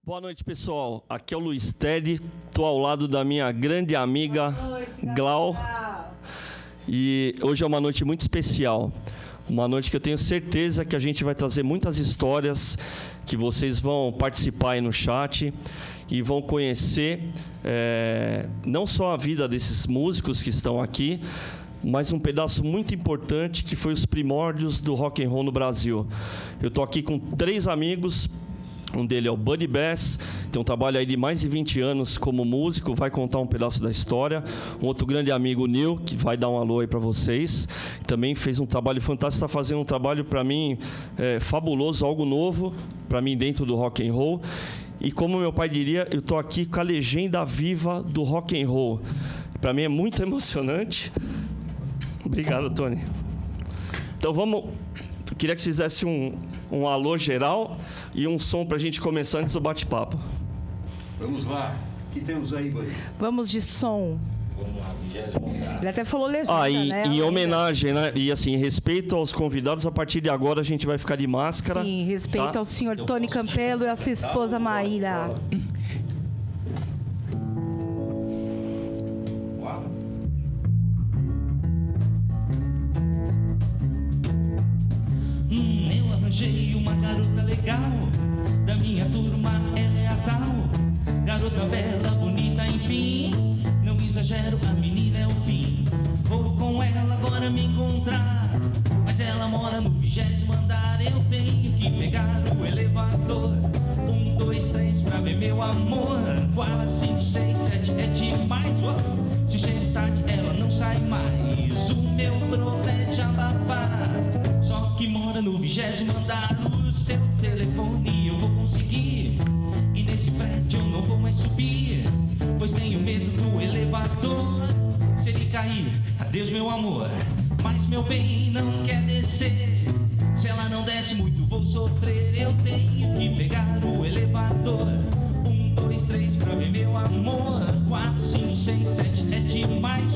Boa noite, pessoal. Aqui é o Luiz Teddy. Estou ao lado da minha grande amiga Glau. E hoje é uma noite muito especial. Uma noite que eu tenho certeza que a gente vai trazer muitas histórias, que vocês vão participar aí no chat e vão conhecer não só a vida desses músicos que estão aqui, mas um pedaço muito importante que foi os primórdios do rock and roll no Brasil. Eu estou aqui com 3 amigos. Um deles é o Buddy Bass, tem um trabalho aí de mais de 20 anos como músico, vai contar um pedaço da história. Um outro grande amigo, o Neil, que vai dar um alô aí para vocês. Também fez um trabalho fantástico, está fazendo um trabalho para mim fabuloso, algo novo para mim dentro do rock and roll. E como meu pai diria, eu estou aqui com a legenda viva do rock and roll. Para mim é muito emocionante. Obrigado, Tony. Então vamos... Eu queria que vocês fizessem um alô geral e um som para a gente começar antes do bate-papo. Vamos lá. O que temos aí, Buddy? Vamos de som. Ele até falou legenda, né? Em homenagem, né? E assim, respeito aos convidados, a partir de agora a gente vai ficar de máscara. Sim, respeito tá? ao senhor Tony Campelo e à sua esposa Maíra. Eu arranjei uma garota legal, da minha turma ela é a tal. Garota bela, bonita, enfim, não exagero, a menina é o fim. Vou com ela agora me encontrar, mas ela mora no 20º andar. Eu tenho que pegar o elevador. 1, 2, 3 pra ver meu amor. 4, 5, 6, 7 é demais. Se chega tarde ela não sai mais. O meu broto é de abafar, só que mora no 20º andar. O seu telefone eu vou conseguir, e nesse prédio eu não vou mais subir, pois tenho medo do elevador. Se ele cair, adeus meu amor, mas meu bem não quer descer. Se ela não desce muito vou sofrer. Eu tenho que pegar o elevador. 1, 2, 3 pra ver meu amor. 4, 5, 6, 7 é demais.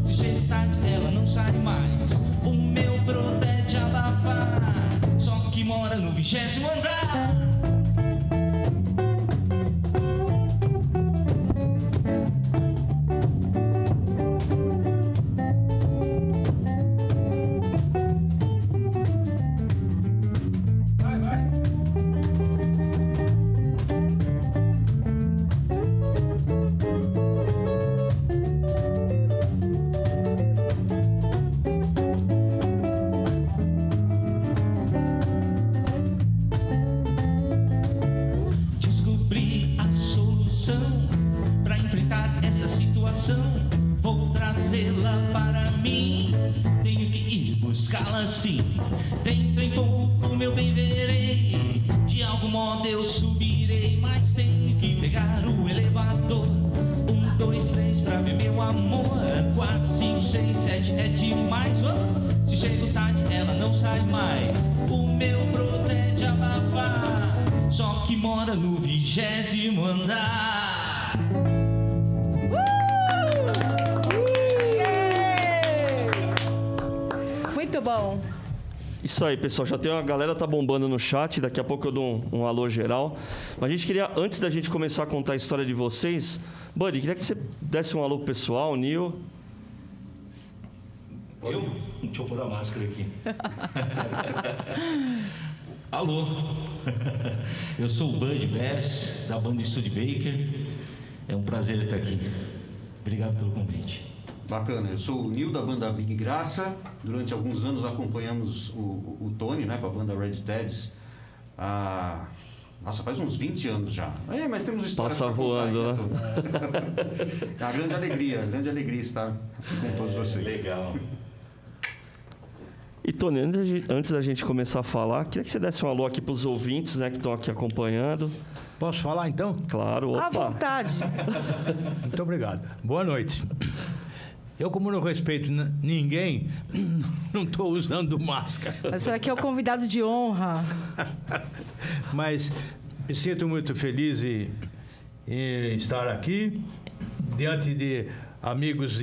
Se chega tarde ela não sai mais. O meu broto é de abafar, só que mora no 20º andar. Vou trazê-la para mim, tenho que ir buscá-la sim. Dentro em pouco, meu bem, verei, de algum modo eu subirei, mas tenho que pegar o elevador. 1, 2, 3 pra ver meu amor. 4, 5, 6, 7 é demais. Se chego tarde ela não sai mais. O meu broto é de abafar, só que mora no 20º andar. Muito bom. Isso aí, pessoal. Já tem uma galera tá bombando no chat. Daqui a pouco eu dou um alô geral. Mas a gente queria, antes da gente começar a contar a história de vocês, Buddy, queria que você desse um alô pro pessoal, Neil. Deixa eu pôr a máscara aqui. Alô, eu sou o Buddy Bass, da banda Studebaker. É um prazer estar aqui. Obrigado pelo convite. Bacana. Eu sou o Neil, da banda Big Graça. Durante alguns anos acompanhamos o Tony, né, com a banda Red Teds. Nossa, faz uns 20 anos já. Mas temos história Passa voando, contar, né? É uma grande alegria estar com todos vocês. Legal. E, Tony, antes da gente começar a falar, queria que você desse um alô aqui para os ouvintes, né, que estão aqui acompanhando. Posso falar, então? Claro, opa. À vontade. Muito obrigado. Boa noite. Eu, como não respeito ninguém, não estou usando máscara. Mas isso aqui é o convidado de honra. Mas me sinto muito feliz em estar aqui, diante de amigos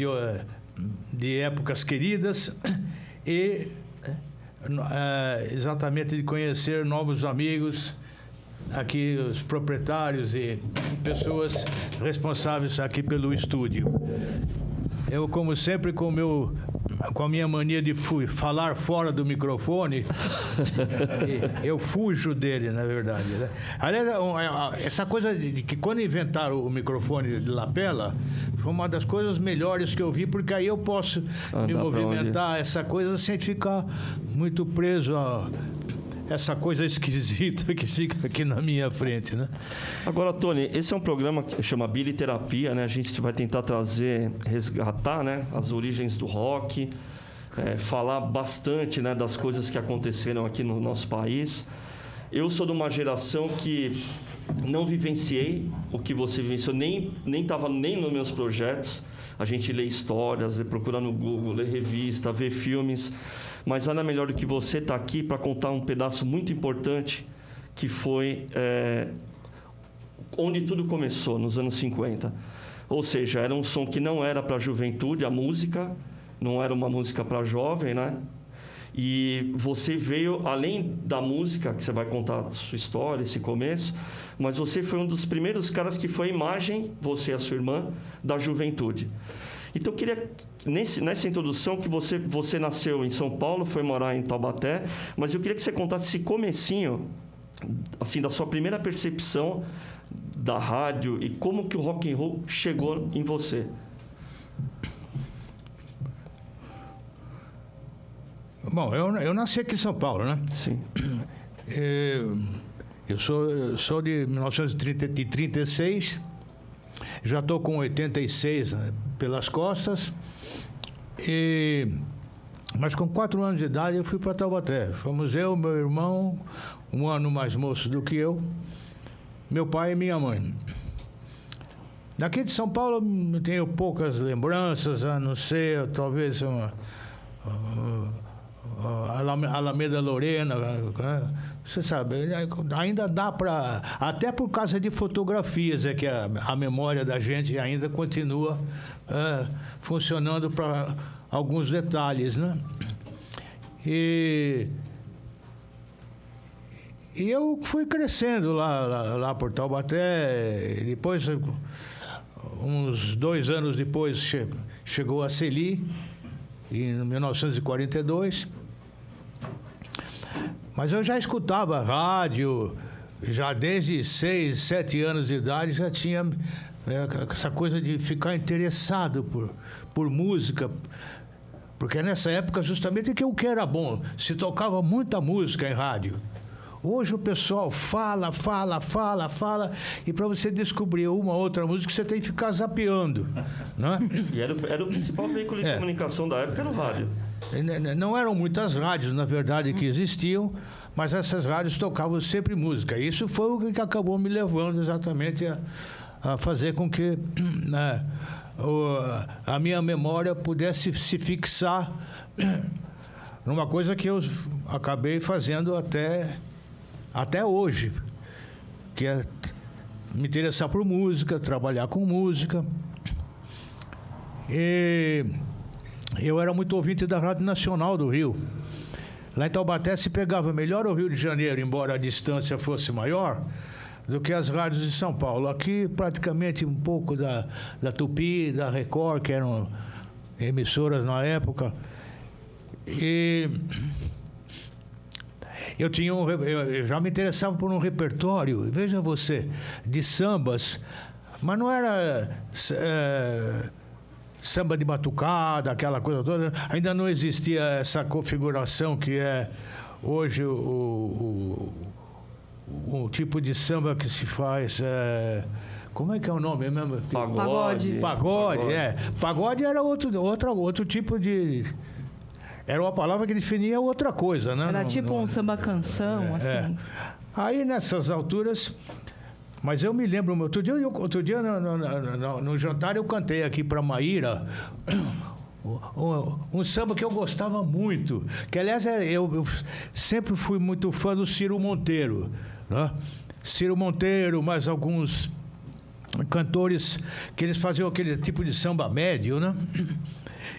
de épocas queridas e exatamente de conhecer novos amigos aqui os proprietários e pessoas responsáveis aqui pelo estúdio. Eu, como sempre, com a minha mania de falar fora do microfone, eu fujo dele, na verdade, né? Aliás, essa coisa de que quando inventaram o microfone de lapela, foi uma das coisas melhores que eu vi, porque aí eu posso me movimentar, essa coisa, sem ficar muito preso a essa coisa esquisita que fica aqui na minha frente, né? Agora, Tony, esse é um programa que chama Biliterapia, né? A gente vai tentar resgatar, né, as origens do rock, falar bastante, né, das coisas que aconteceram aqui no nosso país. Eu sou de uma geração que não vivenciei o que você vivenciou, nem estava nem nos meus projetos. A gente lê histórias, procura no Google, lê revista, vê filmes, mas nada melhor do que você estar aqui para contar um pedaço muito importante que foi onde tudo começou, nos anos 50. Ou seja, era um som que não era para a juventude, a música não era uma música para jovem, né? E você veio, além da música, que você vai contar a sua história, esse começo, mas você foi um dos primeiros caras que foi a imagem, você e a sua irmã, da juventude. Então, eu queria, nessa introdução, que você nasceu em São Paulo, foi morar em Taubaté, mas eu queria que você contasse esse comecinho, assim, da sua primeira percepção da rádio e como que o rock and roll chegou em você. Bom, eu nasci aqui em São Paulo, né? Sim. Eu sou de 1936, já estou com 86, né, pelas costas, mas com 4 anos de idade eu fui para Taubaté. Fomos eu, meu irmão, 1 ano mais moço do que eu, meu pai e minha mãe. Daqui de São Paulo eu tenho poucas lembranças, a não ser talvez Alameda Lorena, você sabe, ainda dá para, até por causa de fotografias, é que a memória da gente ainda continua funcionando para alguns detalhes, né? E eu fui crescendo lá por Taubaté. Depois, uns 2 anos depois, chegou a Celi, em 1942. Mas eu já escutava rádio, já desde 6, 7 anos de idade, já tinha essa coisa de ficar interessado por música, porque nessa época justamente o que era bom, se tocava muita música em rádio. Hoje o pessoal fala, e para você descobrir uma outra música, você tem que ficar zapeando, né? E era o principal veículo de comunicação da época, era o rádio. Não eram muitas rádios, na verdade, que existiam, mas essas rádios tocavam sempre música. Isso foi o que acabou me levando exatamente a fazer com que a minha memória pudesse se fixar numa coisa que eu acabei fazendo até hoje, que é me interessar por música, trabalhar com música. E eu era muito ouvinte da Rádio Nacional do Rio. Lá em Taubaté se pegava melhor o Rio de Janeiro, embora a distância fosse maior, do que as rádios de São Paulo. Aqui, praticamente, um pouco da Tupi, da Record, que eram emissoras na época. E eu já me interessava por um repertório, veja você, de sambas, mas não era samba de batucada, aquela coisa toda. Ainda não existia essa configuração que é hoje o tipo de samba que se faz. Como é que é o nome mesmo? Pagode. Pagode era outro tipo de... Era uma palavra que definia outra coisa, né? Era tipo um samba-canção, assim. Aí, nessas alturas... Mas eu me lembro, outro dia no jantar eu cantei aqui para Maíra um samba que eu gostava muito, que aliás eu sempre fui muito fã do Ciro Monteiro, né? Ciro Monteiro, mais alguns cantores que eles faziam aquele tipo de samba médio, né?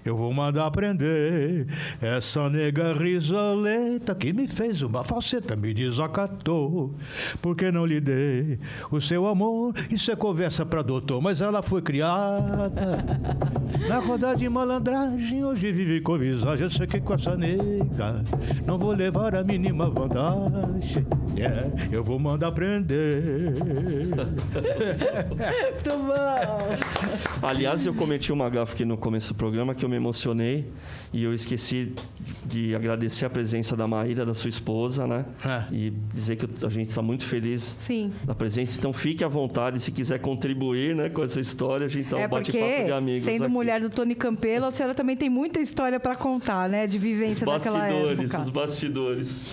eu vou mandar prender essa nega risoleta que me fez uma falseta, me desacatou, porque não lhe dei o seu amor. Isso é conversa pra doutor, mas ela foi criada na roda de malandragem, hoje vive com visagem. Eu sei que com essa nega não vou levar a mínima vantagem. Eu vou mandar prender. Muito bom. Aliás, eu cometi uma gafe aqui no começo do programa que eu me emocionei e eu esqueci de agradecer a presença da Maíra, da sua esposa, né? E dizer que a gente está muito feliz da presença. Então, fique à vontade se quiser contribuir, né, com essa história. A gente está um bate-papo de amigos. Sendo aqui. mulher do Tony Campelo, a senhora também tem muita história para contar, né? De vivência daquela época. Os bastidores.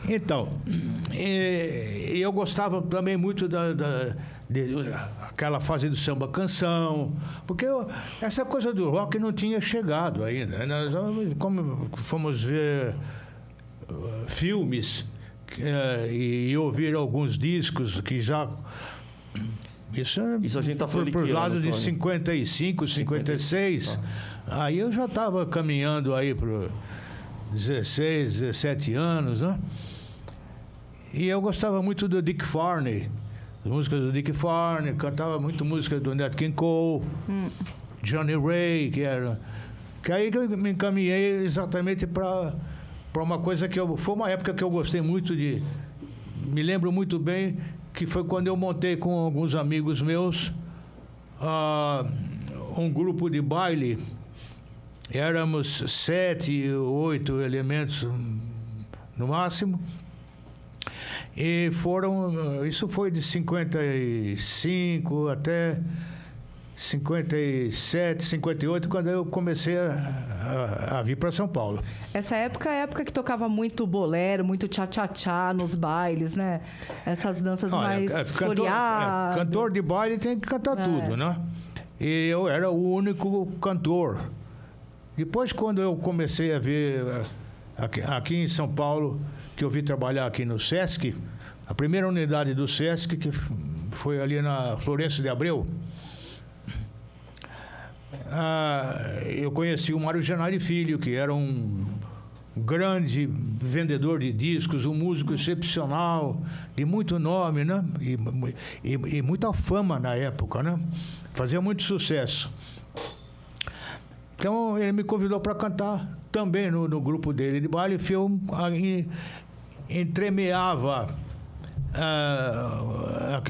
Então, eu gostava também muito aquela fase do samba canção, porque essa coisa do rock não tinha chegado ainda. Nós fomos ver filmes e ouvir alguns discos que já... Isso a gente está falando por lados de 55, 56. Aí eu já estava caminhando aí para 16, 17 anos, né? E eu gostava muito do Dick Farney, as músicas do Dick Farney, cantava muito música do Nat King Cole, Johnny Ray, que aí que eu me encaminhei exatamente para uma coisa foi uma época que eu gostei muito de... Me lembro muito bem que foi quando eu montei com alguns amigos meus um grupo de baile. Éramos 7, 8 elementos no máximo. E isso foi de 55 até 57, 58, quando eu comecei a vir para São Paulo. Essa época é a época que tocava muito bolero, muito tchá-tchá-tchá nos bailes, né? Essas danças mais floreadas. Cantor de baile tem que cantar tudo, né? E eu era o único cantor. Depois, quando eu comecei a ver aqui em São Paulo, que eu vi trabalhar aqui no Sesc, a primeira unidade do Sesc, que foi ali na Florencio de Abreu, eu conheci o Mário Genari Filho, que era um grande vendedor de discos, um músico excepcional, de muito nome, né? E muita fama na época, né? Fazia muito sucesso. Então, ele me convidou para cantar também no grupo dele de baile. Eu entremeava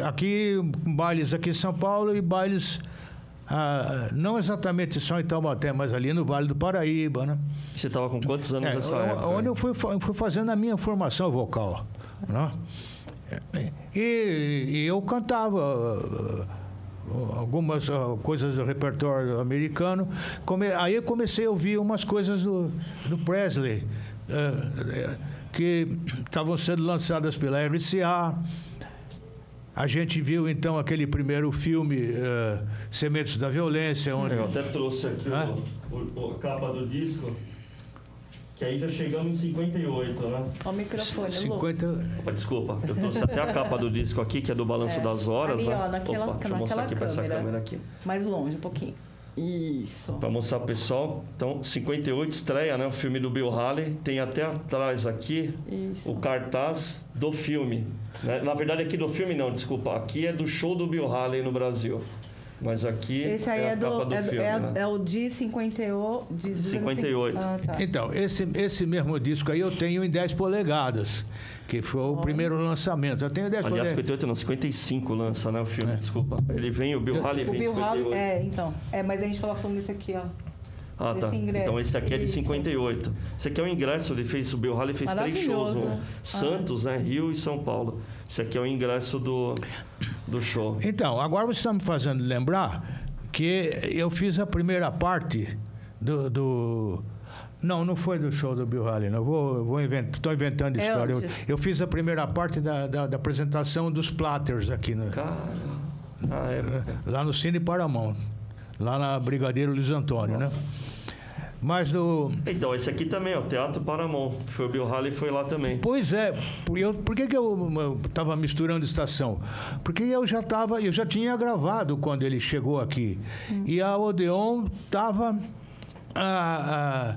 aqui, bailes aqui em São Paulo e bailes, não exatamente só em Taubaté, mas ali no Vale do Paraíba, né? Você estava com quantos anos nessa época? Onde eu fui fazendo a minha formação vocal, né? E eu cantava algumas coisas do repertório americano. Aí eu comecei a ouvir umas coisas do Presley, que estavam sendo lançadas pela RCA. A gente viu, então, aquele primeiro filme, Sementes da Violência, onde... Eu até trouxe aqui a capa do disco, que aí já chegamos em 58, né? Olha o microfone, 50... Opa, desculpa, eu trouxe até a capa do disco aqui, que é do Balanço das Horas, ali, né? ó, naquela Opa, deixa eu mostrar aqui para essa câmera aqui. Mais longe um pouquinho. Isso. Para mostrar pro pessoal. Então, 58 estreia, né? O filme do Bill Haley. Tem até atrás aqui o cartaz do filme. Né? Na verdade, aqui do filme não, desculpa. Aqui é do show do Bill Haley no Brasil. Mas aqui esse aí é a capa do filme, né? É o de 58. De 58. Tá. Então, esse mesmo disco aí eu tenho em 10 polegadas, que foi o primeiro lançamento. Eu tenho 10 Aliás, polegadas. 58 não, 55 lança, né, o filme, desculpa. Ele vem, o Bill Haley vem em 58. então. Mas a gente estava falando isso aqui, ó. Ah, tá. Então esse aqui é de 58. Esse aqui é o ingresso, o Bill Haley fez 3 shows, Santos, né, Rio e São Paulo. Esse aqui é o ingresso do show. Então, agora você está me fazendo lembrar que eu fiz a primeira parte do... Não foi do show do Bill Haley, não. Estou inventando história. Eu fiz a primeira parte da apresentação dos Platters aqui. Lá no Cine Paramount. Lá na Brigadeiro Luiz Antônio, né? Mas Então, esse aqui também, ó, Teatro Paramount, que foi o Bill Haley, foi lá também. Pois é. Por que eu estava misturando estação? Porque eu já tinha gravado quando ele chegou aqui. E a Odeon estava a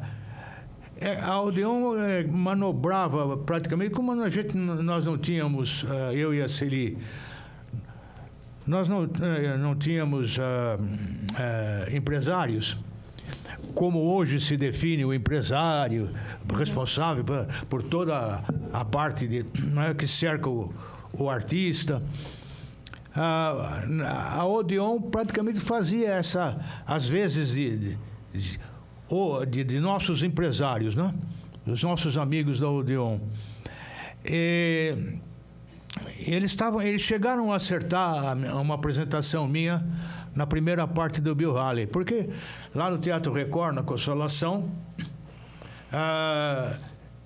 Odeon manobrava praticamente, como nós não tínhamos, eu e a Celi, nós não tínhamos empresários, como hoje se define o empresário responsável por toda a parte que cerca o artista. A Odeon praticamente fazia às vezes, de nossos empresários, né? Dos nossos amigos da Odeon. Eles chegaram a acertar uma apresentação minha na primeira parte do Bill Haley, porque lá no Teatro Record, na Consolação,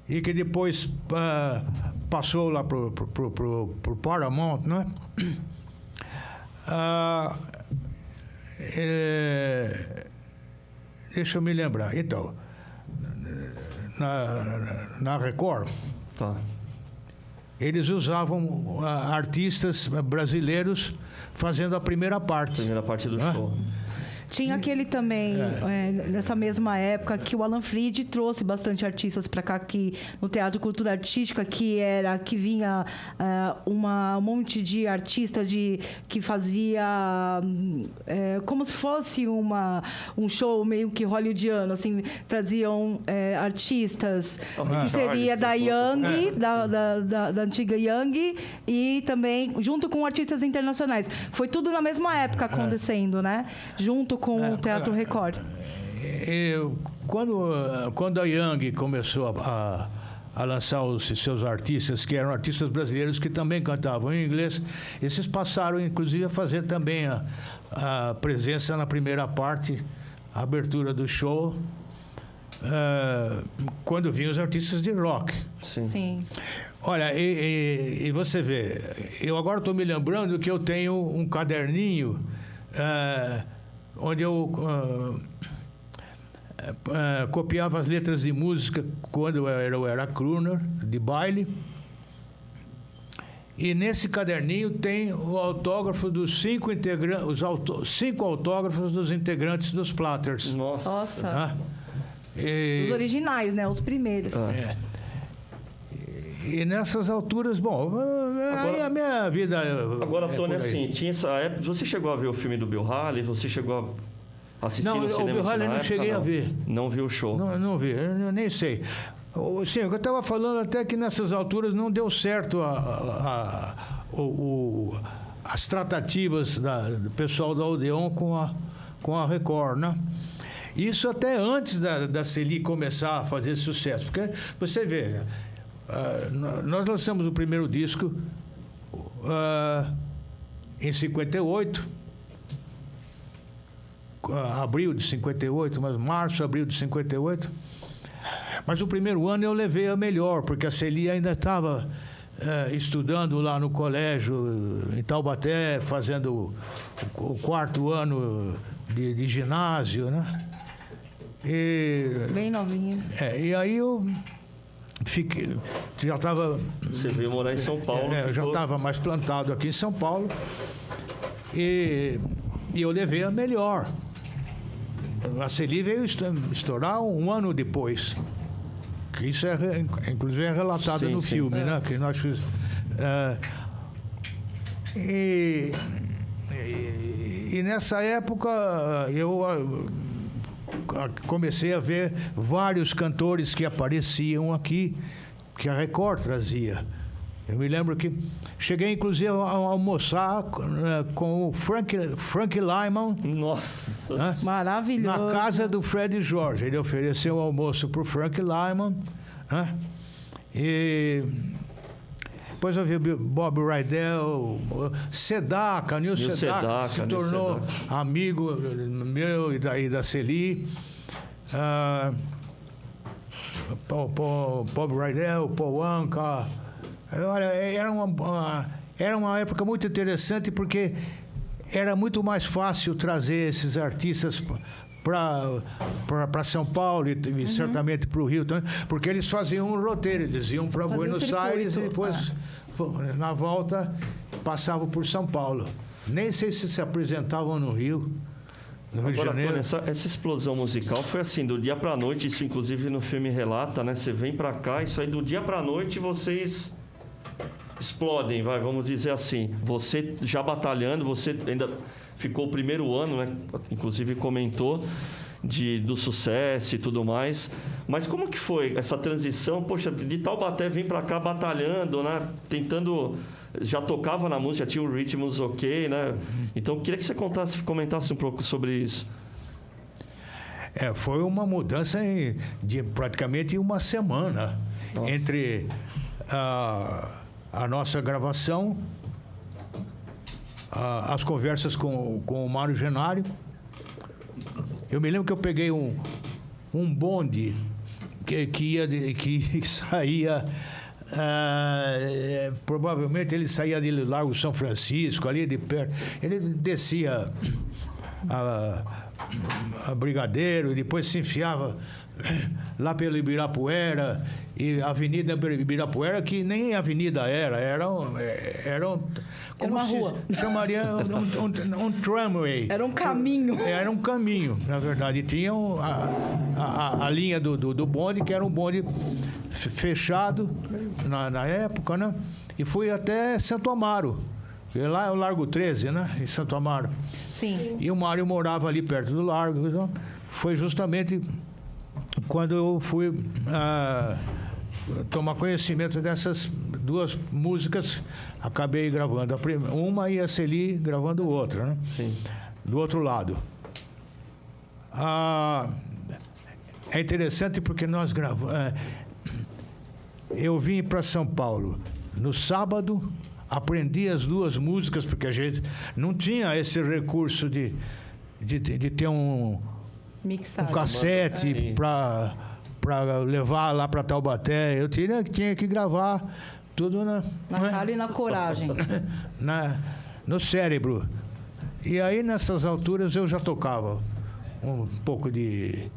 e que depois passou lá pro Paramount, né? Deixa eu me lembrar. Então, na Record, tá, eles usavam artistas brasileiros fazendo a primeira parte. Primeira parte do show. Tinha aquele também, nessa mesma época, que o Alan Freed trouxe bastante artistas para cá, aqui no Teatro Cultura Artística, que vinha um monte de artistas que fazia como se fosse um show meio que hollywoodiano, assim, traziam artistas que seria da Young, da antiga Young, e também junto com artistas internacionais. Foi tudo na mesma época acontecendo, né? Junto com o Teatro Record. Quando a Young começou a lançar os seus artistas, que eram artistas brasileiros que também cantavam em inglês, esses passaram, inclusive, a fazer também a presença na primeira parte, a abertura do show, quando vinham os artistas de rock. Sim. Olha, e você vê, eu agora estou me lembrando que eu tenho um caderninho onde eu copiava as letras de música quando eu era crooner, de baile. E nesse caderninho tem o autógrafo dos 5 integrantes, os 5 autógrafos dos integrantes dos Platters. Nossa. Os originais, né? Os primeiros. E nessas alturas, bom, aí a minha vida... Agora, Tony, assim, tinha essa época... Você chegou a ver o filme do Bill Haley? Você chegou a assistir no cinema? Não, o Bill Haley não cheguei a ver. Não viu o show? Não vi, eu nem sei. Sim, eu estava falando até que nessas alturas não deu certo as tratativas do pessoal da Odeon com a Record, né? Isso até antes da Celi começar a fazer sucesso. Porque você vê... nós lançamos o primeiro disco em 58, abril de 58, mas março, abril de 58. Mas o primeiro ano eu levei a melhor, porque a Celi ainda estava estudando lá no colégio em Taubaté, fazendo o 4º ano de ginásio, né? Bem novinha. E aí eu já estava... Você veio morar em São Paulo. Eu já estava mais plantado aqui em São Paulo. E eu levei a melhor. A Celi veio estourar um ano depois. Que isso inclusive é relatado no filme, né? Que nós fizemos. E nessa época eu comecei a ver vários cantores que apareciam aqui, que a Record trazia. Eu me lembro que cheguei, inclusive, a almoçar com o Frank Lyman. Nossa! Né? Maravilhoso. Na casa do Fred Jorge. Ele ofereceu o almoço para o Frank Lyman. Né? E depois eu vi Bob Rydell, Sedaka, Neil Sedaka, se tornou amigo meu e da Celi. Bob Rydell, Paul Anka. Olha, era uma época muito interessante, porque era muito mais fácil trazer esses artistas para São Paulo e certamente para o Rio também, porque eles faziam um roteiro, eles iam para Buenos Aires e depois, na volta, passavam por São Paulo. Nem sei se apresentavam no Rio. no Rio de Janeiro. Tony, essa explosão musical foi assim, do dia pra noite, isso inclusive no filme relata, né? Você vem pra cá, isso aí do dia pra noite vocês explodem, vamos dizer assim. Você já batalhando, você ainda ficou o primeiro ano, né? Inclusive comentou do sucesso e tudo mais. Mas como que foi essa transição? Poxa, de Taubaté vem pra cá batalhando, né? Tentando... Já tocava na música, já tinha o ritmos ok, né? Então, eu queria que você comentasse um pouco sobre isso. Foi uma mudança de praticamente uma semana. Nossa. Entre a nossa gravação, as conversas com o Mário Genário. Eu me lembro que eu peguei um bonde que saía... provavelmente ele saía de Largo São Francisco, ali de perto. Ele descia a Brigadeiro e depois se enfiava lá pelo Ibirapuera, e a Avenida Ibirapuera, que nem avenida era uma rua. Chamaria um tramway. Era um caminho. Era um caminho, na verdade. Tinha a linha do bonde, que era um bonde fechado na época, né? E fui até Santo Amaro. E lá é o Largo 13, né? Em Santo Amaro. Sim. E o Mário morava ali perto do largo. Então, foi justamente quando eu fui tomar conhecimento dessas duas músicas. Acabei gravando uma e a Celi gravando outra, né? Sim. Do outro lado. É interessante porque nós gravamos... eu vim para São Paulo no sábado, aprendi as duas músicas, porque a gente não tinha esse recurso de ter um cassete para levar lá para Taubaté. Eu tinha que gravar tudo na cara e na coragem. No cérebro. E aí, nessas alturas, eu já tocava um pouco de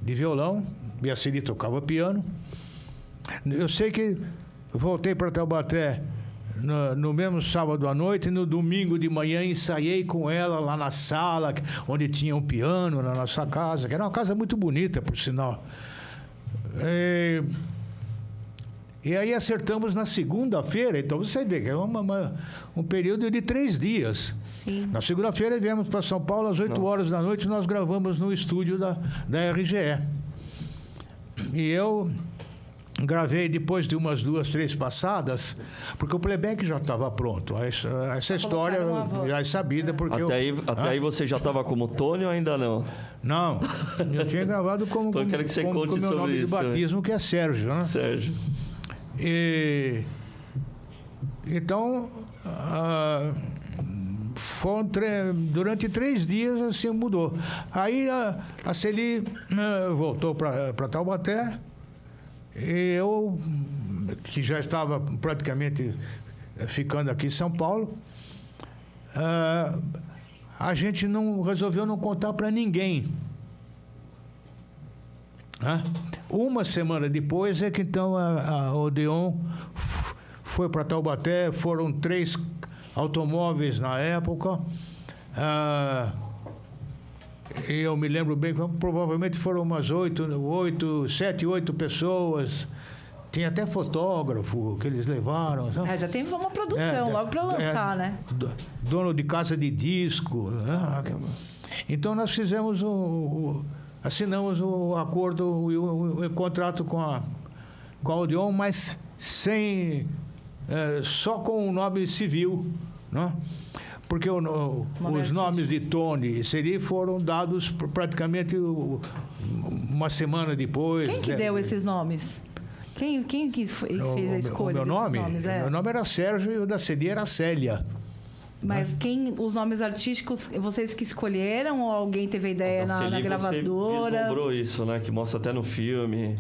violão, e a Celi tocava piano. Eu sei que voltei para Taubaté no mesmo sábado à noite, e no domingo de manhã ensaiei com ela lá na sala, onde tinha um piano na nossa casa, que era uma casa muito bonita, por sinal. E aí acertamos na segunda-feira, então você vê que é um período de 3 dias. Sim. Na segunda-feira viemos para São Paulo, às 8 horas da noite, nós gravamos no estúdio da RGE. E eu gravei depois de umas 2, 3 passadas, porque o playback já estava pronto. Essa história já é sabida, porque até aí você já estava como Tony ou ainda não? Não, eu tinha gravado como eu quero que você conte meu sobre nome isso de batismo, que é Sérgio, né? Sérgio. Então, durante 3 dias assim mudou. Aí a Celi voltou para Taubaté, e eu, que já estava praticamente ficando aqui em São Paulo, a gente resolveu não contar para ninguém. Uma semana depois é que então a Odeon foi para Taubaté. Foram 3 automóveis na época. Eu me lembro bem que provavelmente foram umas 7, 8 pessoas. Tinha até fotógrafo que eles levaram. Já tem uma produção logo para lançar, né? Dono de casa de disco. Então nós fizemos assinamos o acordo, o contrato com a Odeon, mas só com o nome civil, né? Porque os nomes de Tony e Celi foram dados praticamente uma semana depois. Quem que deu esses nomes? Quem que fez a escolha desses nomes? Meu nome era Sérgio e o da Celi era Célia. Mas os nomes artísticos, vocês que escolheram, ou alguém teve a ideia na gravadora? Você vislumbrou isso, né? Que mostra até no filme.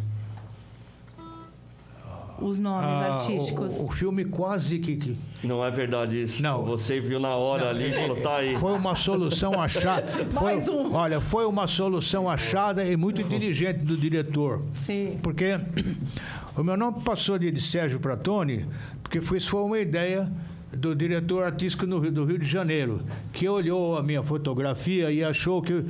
Os nomes artísticos. O filme quase que... Não é verdade isso. Não. Você viu na hora ali e falou, tá aí. Foi uma solução achada. Olha, foi uma solução achada e muito inteligente do diretor. Sim. Porque o meu nome passou de Sérgio para Tony, porque isso foi uma ideia do diretor artístico do Rio de Janeiro, que olhou a minha fotografia e achou que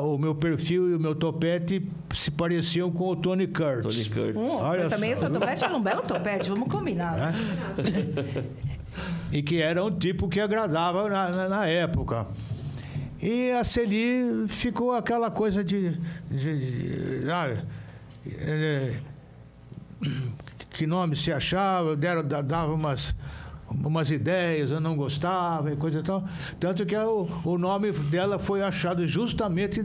o meu perfil e o meu topete se pareciam com o Tony Curtis. Tony Curtis. Mas também o seu topete era um belo topete, vamos combinar. E que era um tipo que agradava na época. E a Celi ficou aquela coisa que nome se achava, dava umas ideias, eu não gostava e coisa e tal. Tanto que o nome dela foi achado justamente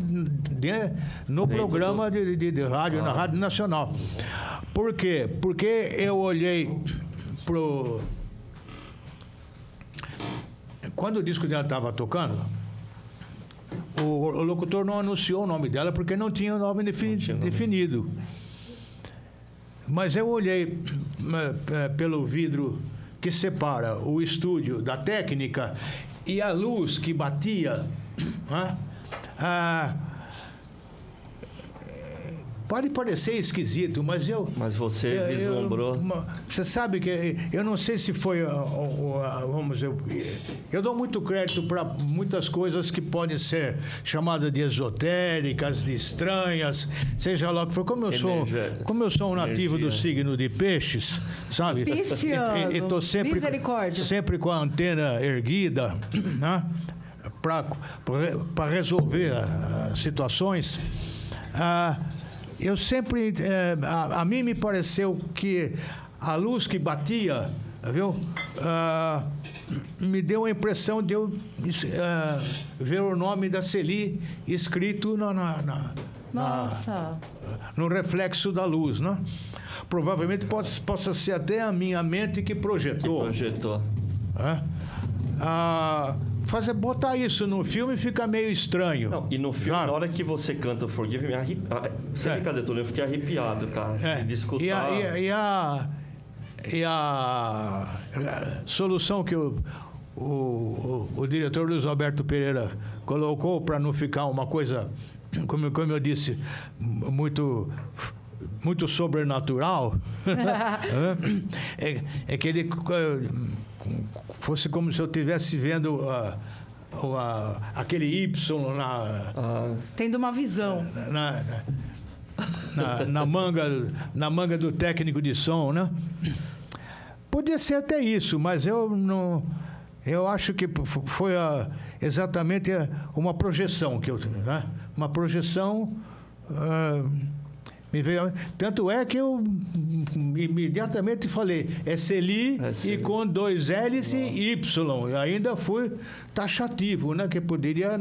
no programa de rádio, na Rádio Nacional. Por quê? Porque eu olhei pro... Quando o disco dela estava tocando, o locutor não anunciou o nome dela porque não tinha o nome definido. Mas eu olhei pelo vidro que separa o estúdio da técnica e a luz que batia. Pode parecer esquisito, mas Mas você vislumbrou. Você sabe que eu não sei se foi... vamos dizer... Eu dou muito crédito para muitas coisas que podem ser chamadas de esotéricas, de estranhas, seja lá o que for. Como eu sou um nativo do signo de peixes, sabe? Pisciano, e estou sempre com a antena erguida, né? Para resolver situações. Eu sempre... a mim me pareceu que a luz que batia, viu? Me deu a impressão de eu ver o nome da Celi escrito no reflexo da luz, né? Provavelmente possa ser até a minha mente que projetou. Botar isso no filme fica meio estranho. Não, e no filme, na hora que você canta Forgive Me, você fica detonando, eu fiquei arrepiado, cara, de escutar. E a solução que o diretor Luiz Alberto Pereira colocou para não ficar uma coisa, como eu disse, muito sobrenatural, é que ele fosse como se eu estivesse vendo aquele Y tendo uma visão na manga do técnico de som, né? Podia ser até isso, mas eu acho que foi exatamente uma projeção que eu, né? Uma projeção me veio, tanto é que eu imediatamente falei, é Celi e com 2 L's e Y. E ainda fui taxativo, né? Que poderia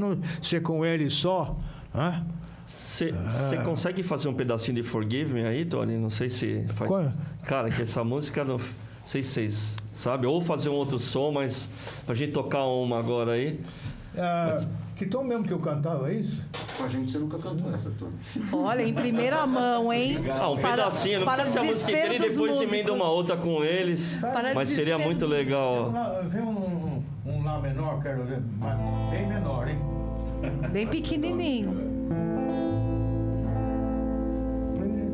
ser com L só. Você consegue fazer um pedacinho de Forgive Me aí, Tony? Não sei se faz. Qual? Cara, que essa música, não sei se vocês sabem, ou fazer um outro som, mas pra gente tocar uma agora aí. Que tom mesmo que eu cantava, é isso? Com a gente você nunca cantou essa, Tony. Olha, em primeira mão, hein? Um pedacinho, não precisa ser a música inteira e depois emenda uma outra com eles. Mas seria muito legal. Vem um Lá menor, quero ver, mas bem menor, hein? Bem pequenininho.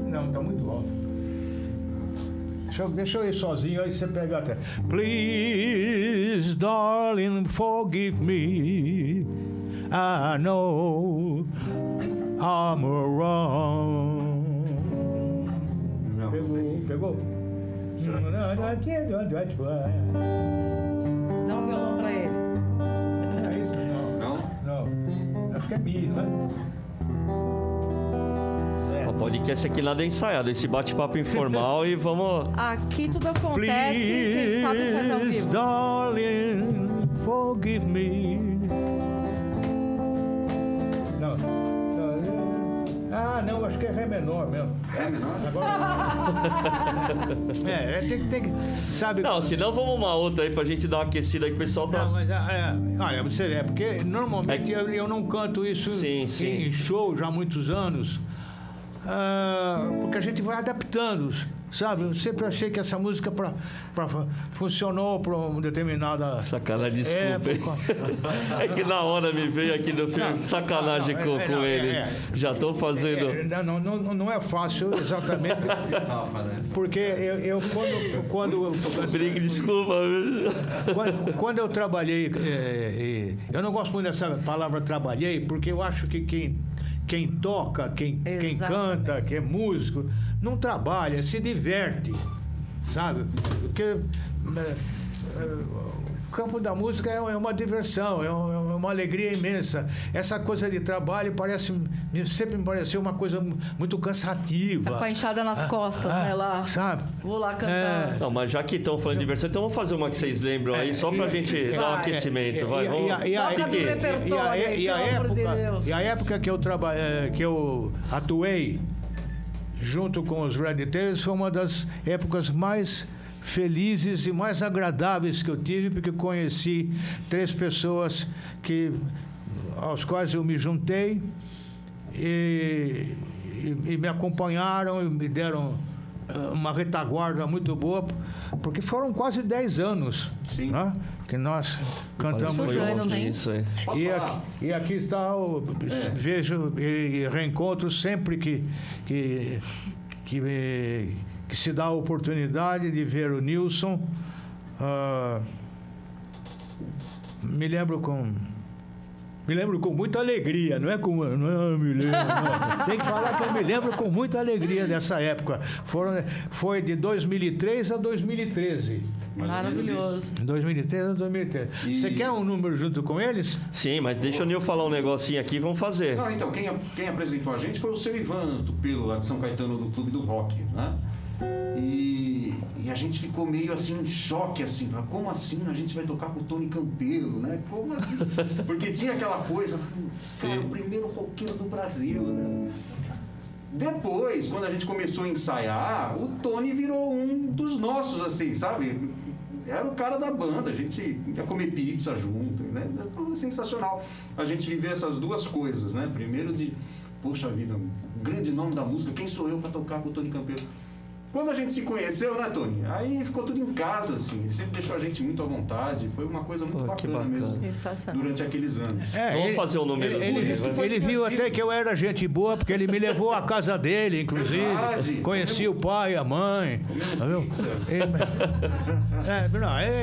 Não, tá muito alto. Deixa eu ir sozinho, aí você pega até. Please, darling, forgive me. I know I'm wrong. Pegou? Dá um violão pra ele. É isso? Não. Acho que é Mi, né? O podcast aqui nada é ensaiado, esse bate-papo informal e vamos... Aqui tudo acontece, quem sabe faz ao vivo. Darling, forgive me. Não, acho que é Ré menor mesmo. Ré menor? Agora... tem que... Sabe... Não, senão vamos uma outra aí pra gente dar uma aquecida aí que o pessoal tá... Não, mas olha, você vê, porque normalmente eu não canto isso em show já há muitos anos, porque a gente vai adaptando, sabe? Eu sempre achei que essa música funcionou para uma determinada Sacanagem, desculpa. época. É que na hora me veio aqui no filme sacanagem com ele. Já estou fazendo... Não é fácil, exatamente. Porque eu quando Desculpa. quando eu trabalhei, eu não gosto muito dessa palavra trabalhei, porque eu acho que quem toca, quem canta, quem é músico, não trabalha, se diverte, sabe? Porque o campo da música é uma diversão, é uma alegria imensa. Essa coisa de trabalho sempre me pareceu uma coisa muito cansativa. Tá com a enxada nas costas, né? Lá. Sabe? Vou lá cantar. Não, mas já que estão falando de diversão, então vamos fazer uma que vocês lembram aí, só pra gente dar um aquecimento. Vai, vamos. Toca do repertório, pelo amor de Deus. E a época que eu atuei junto com os Red Tails foi uma das épocas mais felizes e mais agradáveis que eu tive, porque conheci 3 pessoas aos quais eu me juntei e me acompanharam e me deram uma retaguarda muito boa, porque foram quase 10 anos, né, que nós cantamos juntos. E aqui está, vejo e reencontro sempre que se dá a oportunidade de ver o Nilson. Me lembro com muita alegria, não me lembro, não. Tem que falar que eu me lembro com muita alegria dessa época. Foi de 2003 a 2013. Maravilhoso. 2003 a 2013. Você quer um número junto com eles? Sim, mas deixa o Nil falar um negocinho aqui, vamos fazer. Não, então, quem apresentou a gente foi o seu Ivan Tupelo, lá de São Caetano, do Clube do Rock, né? E a gente ficou meio assim, em choque, assim, como assim a gente vai tocar com o Tony Campelo, né? Como assim? Porque tinha aquela coisa, cara, o primeiro roqueiro do Brasil, né? Depois, quando a gente começou a ensaiar, o Tony virou um dos nossos, assim, sabe? Era o cara da banda, a gente ia comer pizza junto, né? Foi sensacional a gente viver essas duas coisas, né? Primeiro poxa vida, o grande nome da música, quem sou eu para tocar com o Tony Campelo? Quando a gente se conheceu, né, Tony? Aí ficou tudo em casa, assim. Ele sempre deixou a gente muito à vontade. Foi uma coisa muito bacana mesmo. Durante aqueles anos. Vamos fazer um número. Ele viu até que eu era gente boa, porque ele me levou à casa dele, inclusive. Verdade. Conheci o pai e a mãe.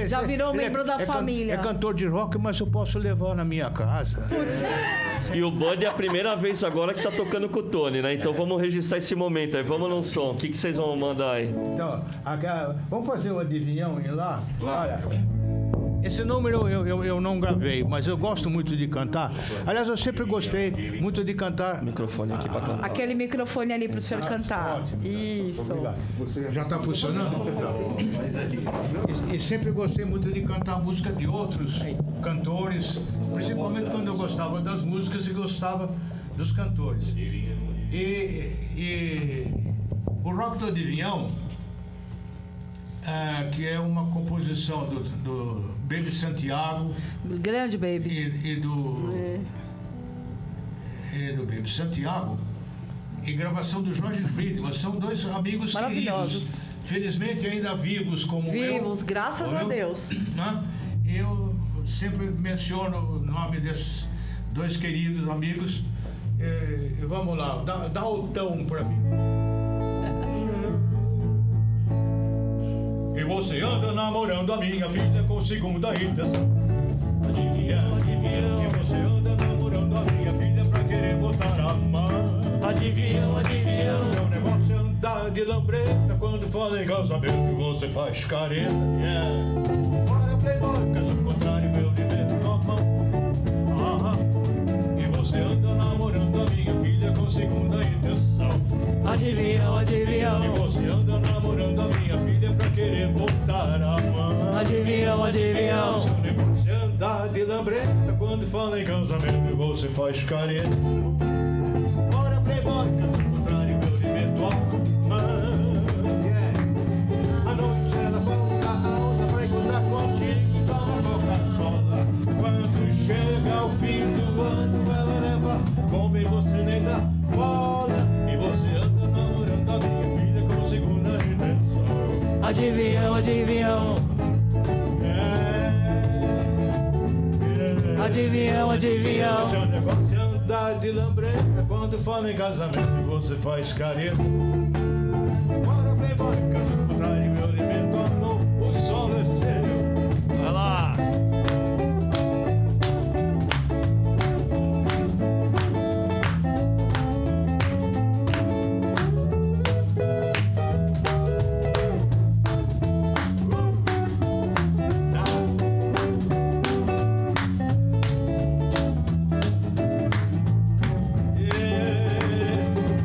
Já virou membro da família. É cantor de rock, mas eu posso levar na minha casa. Putz. E o Bud é a primeira vez agora que tá tocando com o Tony, né? Então vamos registrar esse momento aí. Vamos num som. O que vocês vão mandar aí? Então, vamos fazer o adivinhão em lá? Olha, esse número eu não gravei, mas eu gosto muito de cantar. Aliás, eu sempre gostei muito de cantar. Microfone aqui para cantar. Aquele microfone ali para o senhor cantar. Ótimo. Isso. Já está funcionando? E sempre gostei muito de cantar música de outros cantores, principalmente quando eu gostava das músicas e gostava dos cantores. E o Rock do Adivinhão, que é uma composição do Baby Santiago. Grande Baby. E do Baby Santiago. E gravação do Jorge Friedman. São 2 amigos queridos. Felizmente ainda vivos como Vivos, graças a Deus. Né? Eu sempre menciono o nome desses 2 queridos amigos. Vamos lá, dá o tom para mim. E você anda namorando a minha filha com segunda intenção. Adivinhão. E você anda namorando a minha filha pra querer botar a mão. Adivinhão. Seu negócio é andar de lambreta quando fala em casamento você faz careta. Para playboy, caso contrário eu lhe meto na mão. E você anda namorando a minha filha com segunda intenção. Adivinhão. E você anda namorando a minha filha pra querer botar a mão. Adivinhão. Seu negócio é andar de lambreta quando fala em casamento você faz careta. Bora playboy, caso contrário eu lhe meto a mão. A noite ela volta, a outra vai contar contigo, toma Coca-Cola. Quando chega ao fim do ano ela leva bomba e você nem dá bola. E você anda namorando a minha filha com segunda intenção. Adivinhão, adivinhão. Adivinhão, adivinhão. Seu negócio é andar de lambreta. Quando fala em casamento, você faz careta. Bora, playboy, caso contrário, meu alimento, amor, o solo é seu. Vai lá.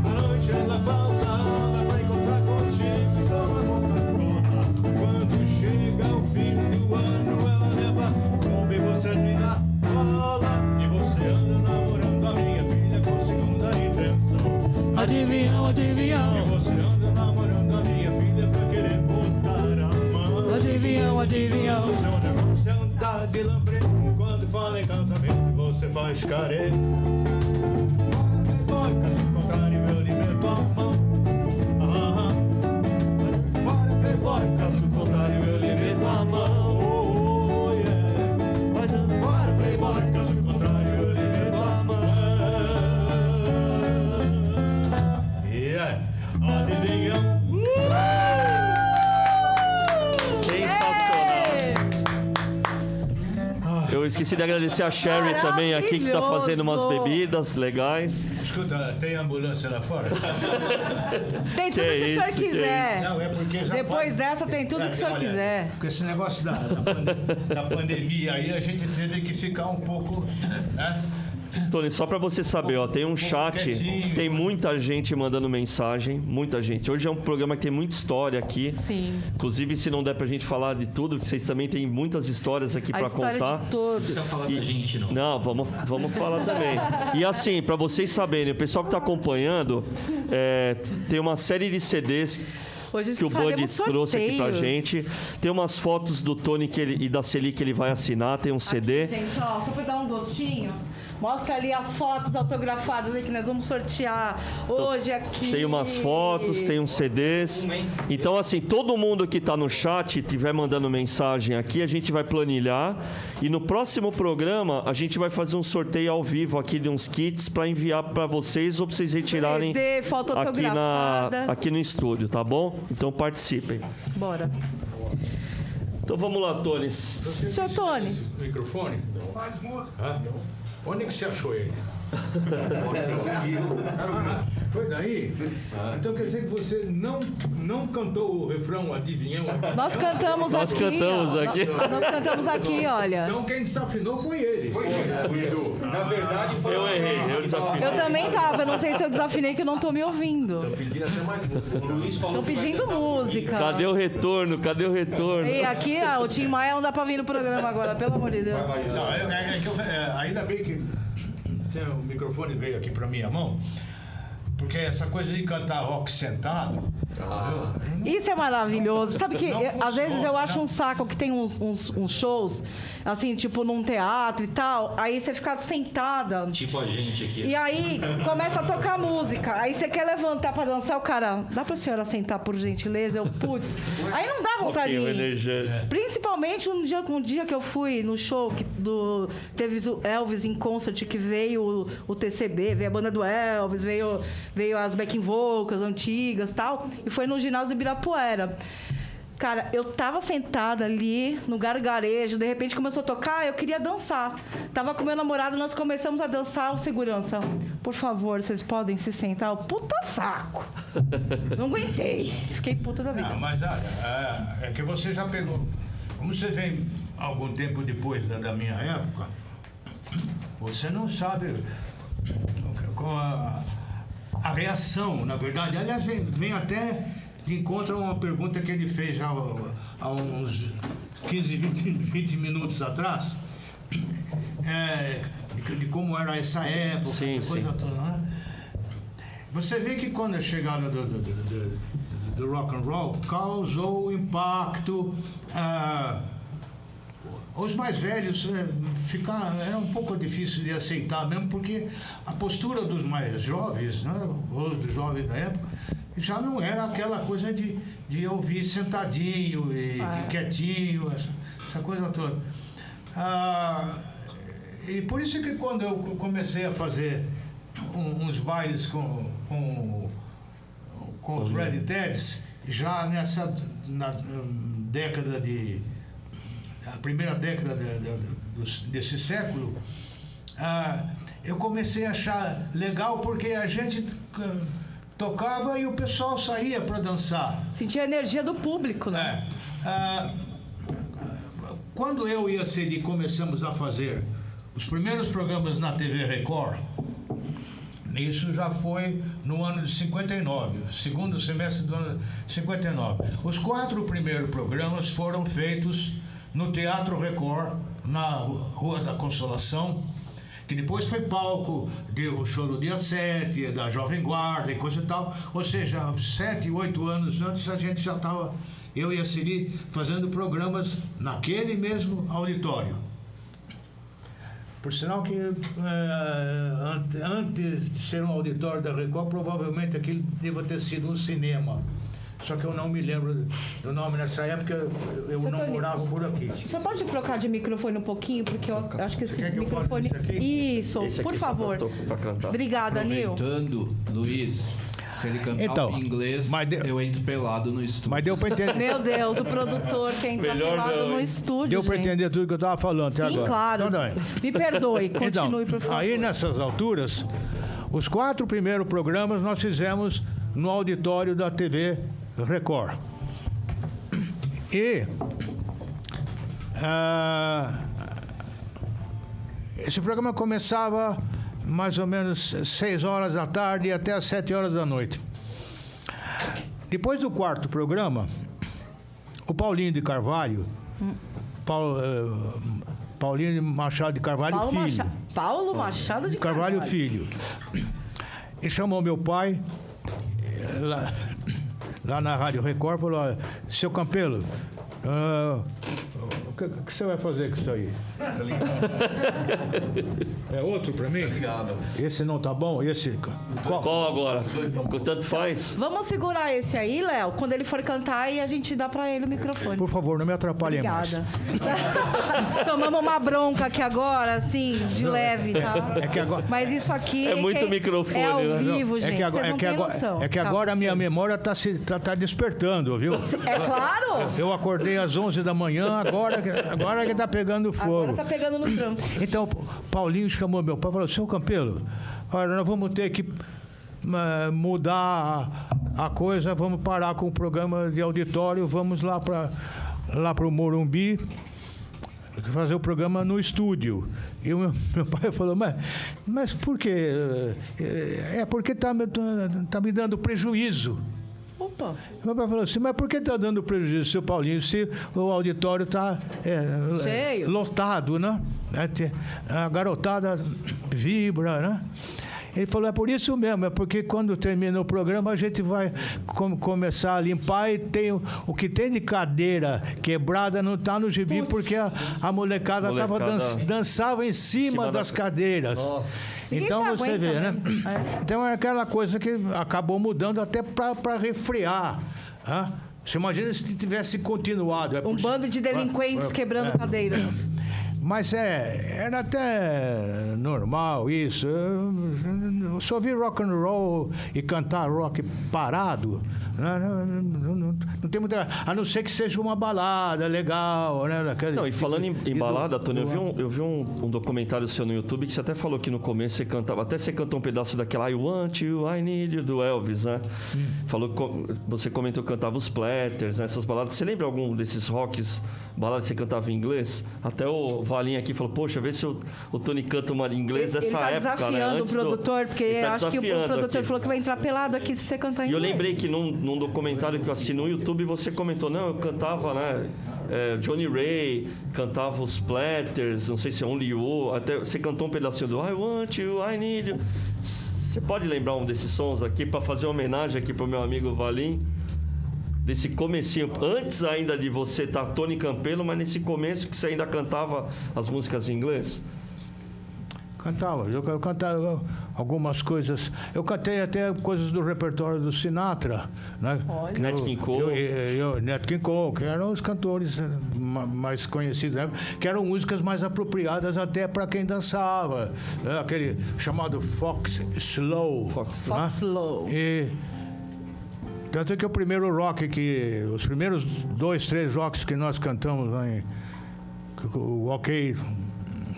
A noite ela volta, ela vai encontrar contigo e toma Coca-Cola. Quando chega o fim do ano, ela leva come você na bola. E você anda namorando a minha filha com segunda intenção. Adivinhão, E adivinhão. você anda namorando a minha filha pra querer botar a mão. Adivinhão, adivinhão. Seu negócio é andar de lambreta. Quando fala em casamento, você faz careta. Bora, playboy, caso contrário, meu alimento, a mão. Bora, playboy, caso contrário, meu alimento, a mão. Oh, yeah. Bora, playboy, caso contrário, meu alimento, a mão. Yeah. Adivinhão. Eu esqueci de agradecer a Sherry também aqui, que tá fazendo umas Maravilhoso. bebidas legais. Escuta, tem ambulância lá fora? Tem tudo que o senhor isso, que quiser. Não, é porque já Depois faz- dessa tem tudo que o senhor olha, quiser. Com esse negócio da pandemia aí, a gente teve que ficar um pouco, né? Tony, só pra você saber, ó, tem um chat, quietinho. tem muita gente mandando mensagem, muita gente. Hoje é um programa que tem muita história aqui. Sim. Inclusive, se não der pra gente falar de tudo, porque vocês também têm muitas histórias aqui A pra história contar. de todos. Não precisa falar da gente, não. Não, vamos falar também. E assim, pra vocês saberem, o pessoal que tá acompanhando, tem uma série de CDs Hoje que o Bud faremos trouxe aqui pra sorteios. gente. Tem umas fotos do Tony e da Celi que ele vai assinar, tem um CD. Aqui, gente, ó, só pra dar um gostinho, mostra ali as fotos autografadas aí que nós vamos sortear hoje aqui. Tem umas fotos, tem uns CDs. Então, assim, todo mundo que tá no chat estiver mandando mensagem aqui, a gente vai planilhar. E no próximo programa, a gente vai fazer um sorteio ao vivo aqui de uns kits para enviar para vocês ou para vocês retirarem CD, foto aqui, autografada. aqui no estúdio, tá bom? Então participem. Bora. Então vamos lá, Tony. Seu Tony. Esse microfone? Não faz música. Onde que você achou ele? Foi daí? Então quer dizer que você não cantou o refrão Adivinhão? Nós cantamos Nós aqui. cantamos ó. aqui. Nós cantamos aqui, olha. Então quem desafinou foi ele. Na verdade, foi Eu errei, eu desafiei. Eu também tava, não sei se eu desafinei que eu não tô me ouvindo. pedindo até mais música. O Luiz falou Estão pedindo música. Cadê o retorno? Cadê o retorno? E aqui, o Tim Maia não dá pra vir no programa agora, pelo amor de Deus. Não, ainda bem que o microfone veio aqui pra minha mão, porque essa coisa de cantar rock sentado, Isso é maravilhoso. Sabe que Não às vezes eu funciona, acho né? um saco que tem uns shows, assim, tipo num teatro e tal, aí você fica sentada. tipo a gente aqui. E aí começa a tocar música. Aí você quer levantar pra dançar, o cara, dá pra senhora sentar por gentileza? Eu, putz. Aí não dá vontade Ok, o de ir. energético. Principalmente um dia que eu fui no show teve o Elvis em concert, que veio o TCB, veio a banda do Elvis, veio as backing vocals antigas e tal, e foi no ginásio do Ibirapuera. Cara, eu tava sentada ali no gargarejo, de repente começou a tocar, eu queria dançar. Tava com meu namorado, nós começamos a dançar, o segurança, por favor, vocês podem se sentar? Eu, puta saco! Não aguentei, fiquei puta da vida. não, mas olha, é que você já pegou. Como você vem algum tempo depois da minha época, você não sabe com a reação, na verdade. Aliás, vem até de encontro a uma pergunta que ele fez já há uns 15, 20 minutos atrás, de como era essa época, Sim, essa coisa sim. toda, né? Você vê que quando a chegada do rock and roll causou impacto, os mais velhos era um pouco difícil de aceitar mesmo, porque a postura dos mais jovens, né, ou dos jovens da época, já não era aquela coisa de ouvir sentadinho e quietinho, essa coisa toda. E por isso que quando eu comecei a fazer uns bailes com os Red Teds, já na década a primeira década desse século, eu comecei a achar legal, porque a gente tocava e o pessoal saía para dançar. Sentia a energia do público, né? Quando eu e a Cedi começamos a fazer os primeiros programas na TV Record, isso já foi no ano de 59, segundo semestre do ano de 59. Os 4 primeiros programas foram feitos no Teatro Record, na Rua da Consolação, que depois foi palco do show do dia 7, da Jovem Guarda e coisa e tal. Ou seja, 7, 8 anos antes a gente já estava, eu e a Celi, fazendo programas naquele mesmo auditório. Por sinal que antes de ser um auditório da Record, provavelmente aquilo deva ter sido um cinema. Só que eu não me lembro do nome nessa época, eu não morava por aqui. Você pode trocar de microfone um pouquinho, porque eu acho que esse microfone... Isso, por favor. Obrigada, Nil. Aproveitando, Luiz, se ele cantar em inglês, eu entro pelado no estúdio. Mas deu para entender. Meu Deus, o produtor quer entrar pelado no estúdio, deu para entender tudo que eu estava falando até agora. Sim, claro. Então, me perdoe, continue, por favor. Aí, nessas alturas, os 4 primeiros programas nós fizemos no auditório da TV Record. E esse programa começava mais ou menos 6 horas da tarde e até às 7 horas da noite. Depois do 4º programa, o Paulinho de Carvalho, Paulinho Machado de Carvalho Filho. Paulo Machado de Carvalho Filho. Ele chamou meu pai lá na Rádio Record, falou: seu Campelo, o que você vai fazer com isso aí? É outro para mim? Esse não tá bom? Esse... Qual agora? Tanto faz? Vamos segurar esse aí, Léo, quando ele for cantar, e a gente dá para ele o microfone. Por favor, não me atrapalhe mais. Obrigada. Tomamos uma bronca aqui agora, assim, de leve, tá? É que agora... Mas isso aqui... É muito microfone, é ao né? vivo, gente. É que agora a minha memória tá despertando, viu? É claro! Eu acordei às 11 da manhã, agora que tá pegando fogo. Agora tá pegando no trampo. Então, Paulinho chamou meu pai e falou: seu Campelo, olha, nós vamos ter que mudar a coisa, vamos parar com o programa de auditório, vamos lá para o Morumbi fazer o programa no estúdio. E o meu pai falou: mas por quê? É porque tá me dando prejuízo. Opa. Meu pai falou assim: mas por que está dando prejuízo, seu Paulinho, se o auditório está cheio, lotado, né? A garotada vibra, né? Ele falou: é por isso mesmo, é porque quando termina o programa a gente vai começar a limpar, e tem o que tem de cadeira quebrada não está no gibi. Putz. Porque a molecada dançava em cima das cadeiras. Nossa. Então você vê, né? Então é aquela coisa que acabou mudando até para refrear. Hein? Você imagina se tivesse continuado. Bando de delinquentes quebrando cadeiras. Mas era até normal isso. Eu só vi rock and roll e cantar rock parado. Não tem muita... A não ser que seja uma balada legal, né? Não, e falando em balada, Tony, eu vi um documentário seu no YouTube que você até falou que no começo você cantava, até você cantou um pedaço daquela I Want You, I Need You, do Elvis, né? Falou que você comentou que cantava os Platters, né? Essas baladas. Você lembra algum desses rocks, baladas que você cantava em inglês? Até o Valinho aqui falou: poxa, vê se o Tony canta uma em inglês dessa época, né? Ele tá desafiando o produtor, porque acho que o produtor falou que vai entrar pelado aqui se você cantar em inglês. E eu lembrei que num documentário que eu assisti no YouTube, você comentou: não, eu cantava, né, Johnny Ray, cantava os Platters, não sei se é Only You, até você cantou um pedacinho do I Want You, I Need You. Você pode lembrar um desses sons aqui para fazer uma homenagem aqui pro meu amigo Valim? desse comecinho, antes ainda de você estar Tony Campelo, mas nesse começo que você ainda cantava as músicas em inglês? Cantava, eu cantava algumas coisas. Eu cantei até coisas do repertório do Sinatra, né? Nat King Cole. Nat King Cole, que eram os cantores mais conhecidos, né? Que eram músicas mais apropriadas até para quem dançava. Né? Aquele chamado Fox Slow. Fox Slow. E tanto é que o primeiro rock os primeiros 2, 3 rocks que nós cantamos lá o OK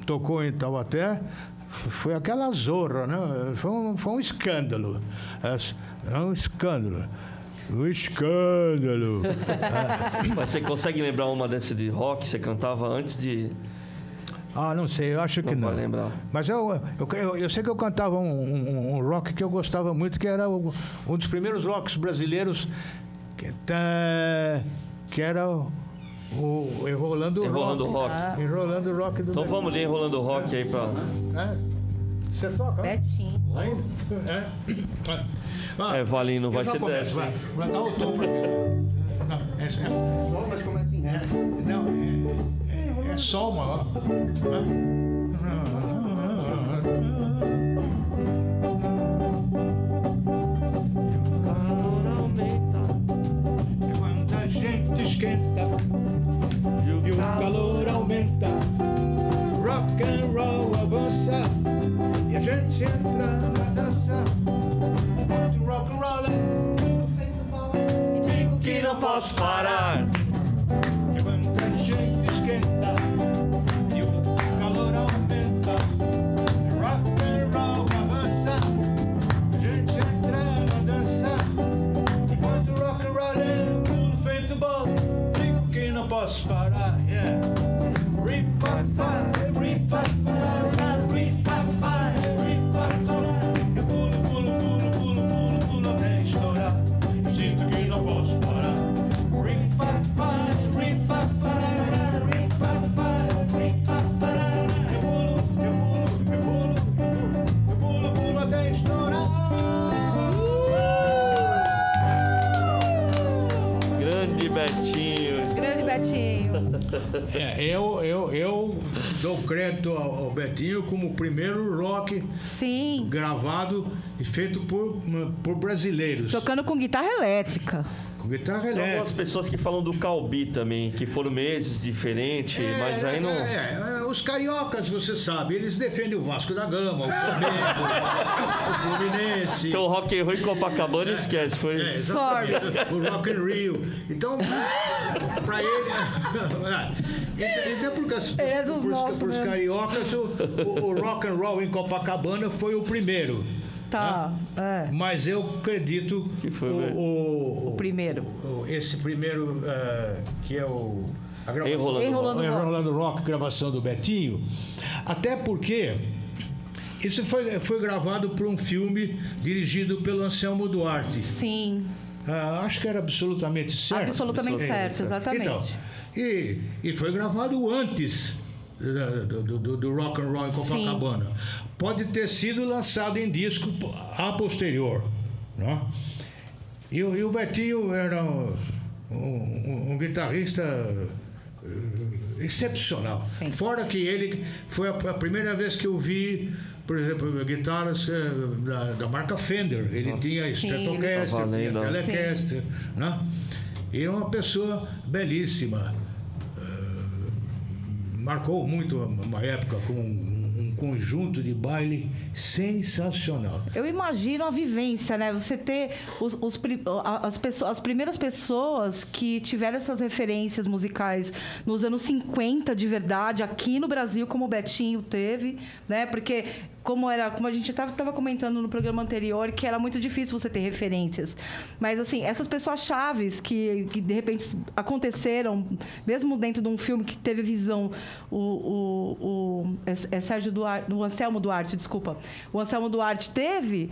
tocou em Taubaté, foi aquela zorra, né? Foi um escândalo. É um escândalo. Um escândalo. Mas você consegue lembrar uma dessa de rock que você cantava antes de... Não sei, eu acho que não. Vai lembrar. Mas eu sei que eu cantava um rock que eu gostava muito, que era um dos primeiros rocks brasileiros, que era o Enrolando Rock. Enrolando Rock do Então vamos ler Enrolando Rock aí pra... Você toca? Betinho. Valinho, não vai ser dessa. Vai dar o tom pra mim. Não, mas começa em ré. Não, é sol maior. Quando a gente esquenta e o calor aumenta, rock and roll avança e a gente entra na dança. Enquanto rock and roll E digo que não posso parar. quando a gente esquenta e o calor aumenta, rock and roll avança, a gente entra na dança. Enquanto rock and roll é tudo feito bom, digo que não posso parar. Yeah. Eu pulo até estourar. Sinto que não posso parar. Eu pulo até estourar. Grande Betinho. Grande Betinho. Eu dou crédito ao Betinho como o primeiro rock Sim. gravado e feito por brasileiros. Tocando com guitarra elétrica. Com guitarra Tem algumas elétrica. pessoas que falam do Calbi também, que foram meses diferentes, mas aí não... Os cariocas, você sabe, eles defendem o Vasco da Gama, o Flamengo, o Fluminense. Então o Rock and Roll em Copacabana esquece, foi... Sorry. O Rock and Rio. Então, pra ele... Até porque É dos nossos, pros né? cariocas, o Rock and Roll em Copacabana foi o primeiro. Tá, Mas eu acredito Que foi o primeiro. Esse primeiro, que é a gravação Enrolando Rock, gravação do Betinho, até porque isso foi gravado por um filme dirigido pelo Anselmo Duarte. Sim. Acho que era absolutamente certo. Absolutamente certo, exatamente. Então, e foi gravado antes do Rock and Roll em Copacabana. Sim. Pode ter sido lançado em disco a posterior, né? E o Betinho era um guitarrista excepcional. Sim. Fora que ele foi a primeira vez que eu vi, por exemplo, guitarras da marca Fender. Ele tinha Stratocaster, tinha Telecaster, né? E é uma pessoa belíssima. Marcou muito uma época com um conjunto de baile sensacional. Eu imagino a vivência, né? Você ter as primeiras pessoas que tiveram essas referências musicais nos anos 50 de verdade, aqui no Brasil, como o Betinho teve, né? Porque como a gente estava comentando no programa anterior, que era muito difícil você ter referências. Mas, assim, essas pessoas chaves que de repente aconteceram, mesmo dentro de um filme que teve visão, Sérgio Duarte, o Anselmo Duarte, desculpa. O Anselmo Duarte teve,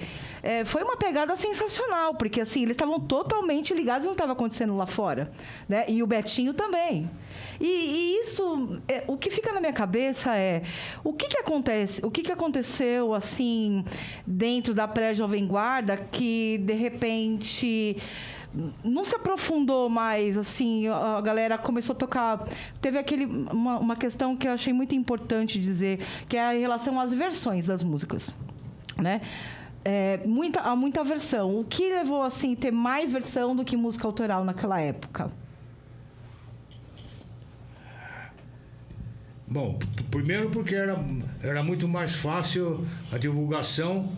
foi uma pegada sensacional, porque, assim, eles estavam totalmente ligados no que estava acontecendo lá fora, né? E o Betinho também. E isso, o que fica na minha cabeça é, o que aconteceu, assim, dentro da pré-jovem guarda, que, de repente, não se aprofundou mais, assim, a galera começou a tocar... Teve uma questão que eu achei muito importante dizer, que é em relação às versões das músicas, né? Há muita versão. O que levou, assim, ter mais versão do que música autoral naquela época? Bom, primeiro porque era muito mais fácil a divulgação.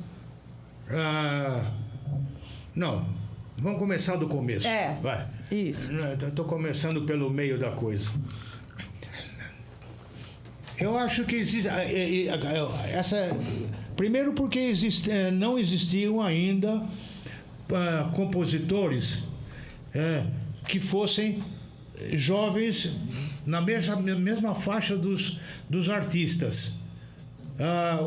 Não, vamos começar do começo. Vai. Isso. Estou começando pelo meio da coisa. Eu acho que existe primeiro porque não existiam ainda compositores que fossem jovens na mesma faixa dos artistas.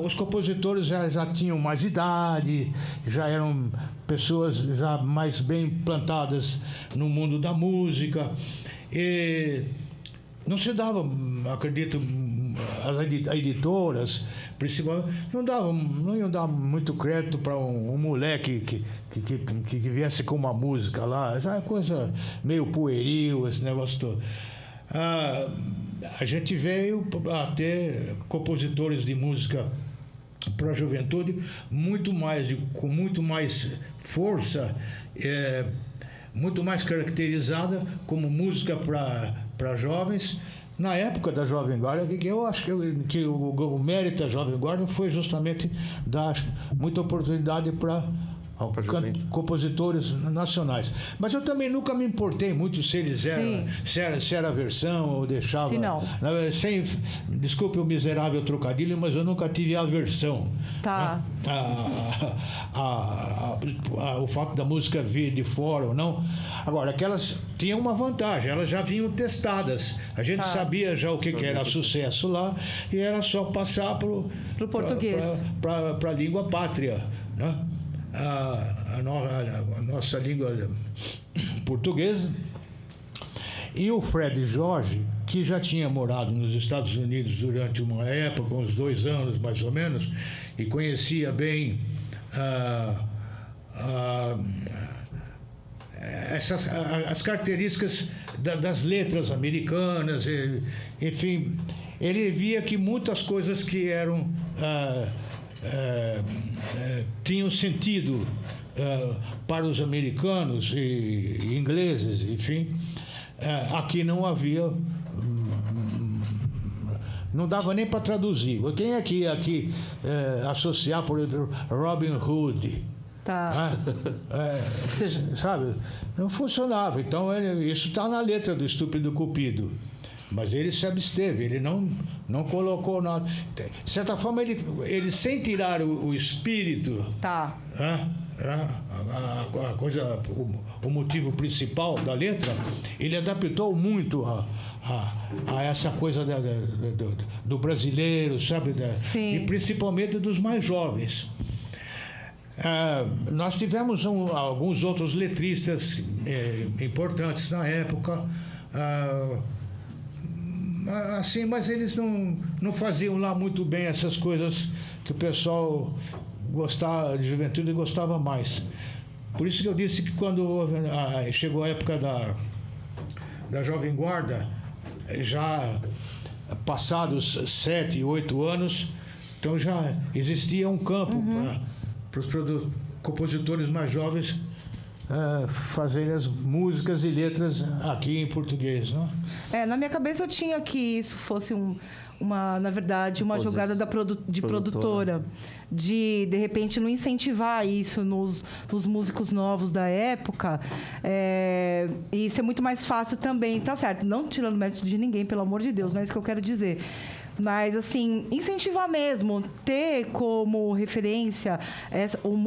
Os compositores já tinham mais idade, já eram pessoas já mais bem plantadas no mundo da música. E não se dava, acredito, as editoras, principalmente, não iam dar muito crédito para um moleque que viesse com uma música lá. Essa coisa meio pueril, esse negócio todo. A gente veio a ter compositores de música para a juventude com muito mais força, muito mais caracterizada como música para jovens. Na época da Jovem Guarda, que eu acho que o mérito da Jovem Guarda foi justamente dar muita oportunidade para compositores nacionais. Mas eu também nunca me importei muito se eles se era versão ou deixava. Sim, não. Desculpe o miserável trocadilho, mas eu nunca tive aversão. Tá. O fato da música vir de fora ou não. Agora, aquelas tinham uma vantagem, elas já vinham testadas. A gente sabia já o que era sucesso lá e era só passar para o português, para a língua pátria, né? A nossa língua portuguesa. E o Fred Jorge, que já tinha morado nos Estados Unidos durante uma época, uns 2 anos mais ou menos, e conhecia bem as características das letras americanas, enfim, ele via que muitas coisas que eram tinham sentido para os americanos e ingleses, enfim, aqui não havia, não dava nem para traduzir. Quem é que aqui associar, por exemplo, Robin Hood? Tá. Sabe? Não funcionava. Então, isso está na letra do Estúpido Cupido. Mas ele se absteve, ele não colocou nada. De certa forma, ele sem tirar o espírito, a coisa, o motivo principal da letra, ele adaptou muito a essa coisa do brasileiro, sabe? E principalmente dos mais jovens. Nós tivemos alguns outros letristas importantes na época, assim, mas eles não faziam lá muito bem essas coisas que o pessoal gostava, de juventude gostava mais. Por isso que eu disse que quando chegou a época da Jovem Guarda, já passados 7, 8 anos, então já existia um campo para os compositores mais jovens fazerem as músicas e letras aqui em português, não? Na minha cabeça eu tinha que isso fosse na verdade, uma jogada de produtora, de repente não incentivar isso nos músicos novos da época, e ser muito mais fácil também, tá certo? Não tirando mérito de ninguém, pelo amor de Deus, não é isso que eu quero dizer. Mas, assim, incentivar mesmo, ter como referência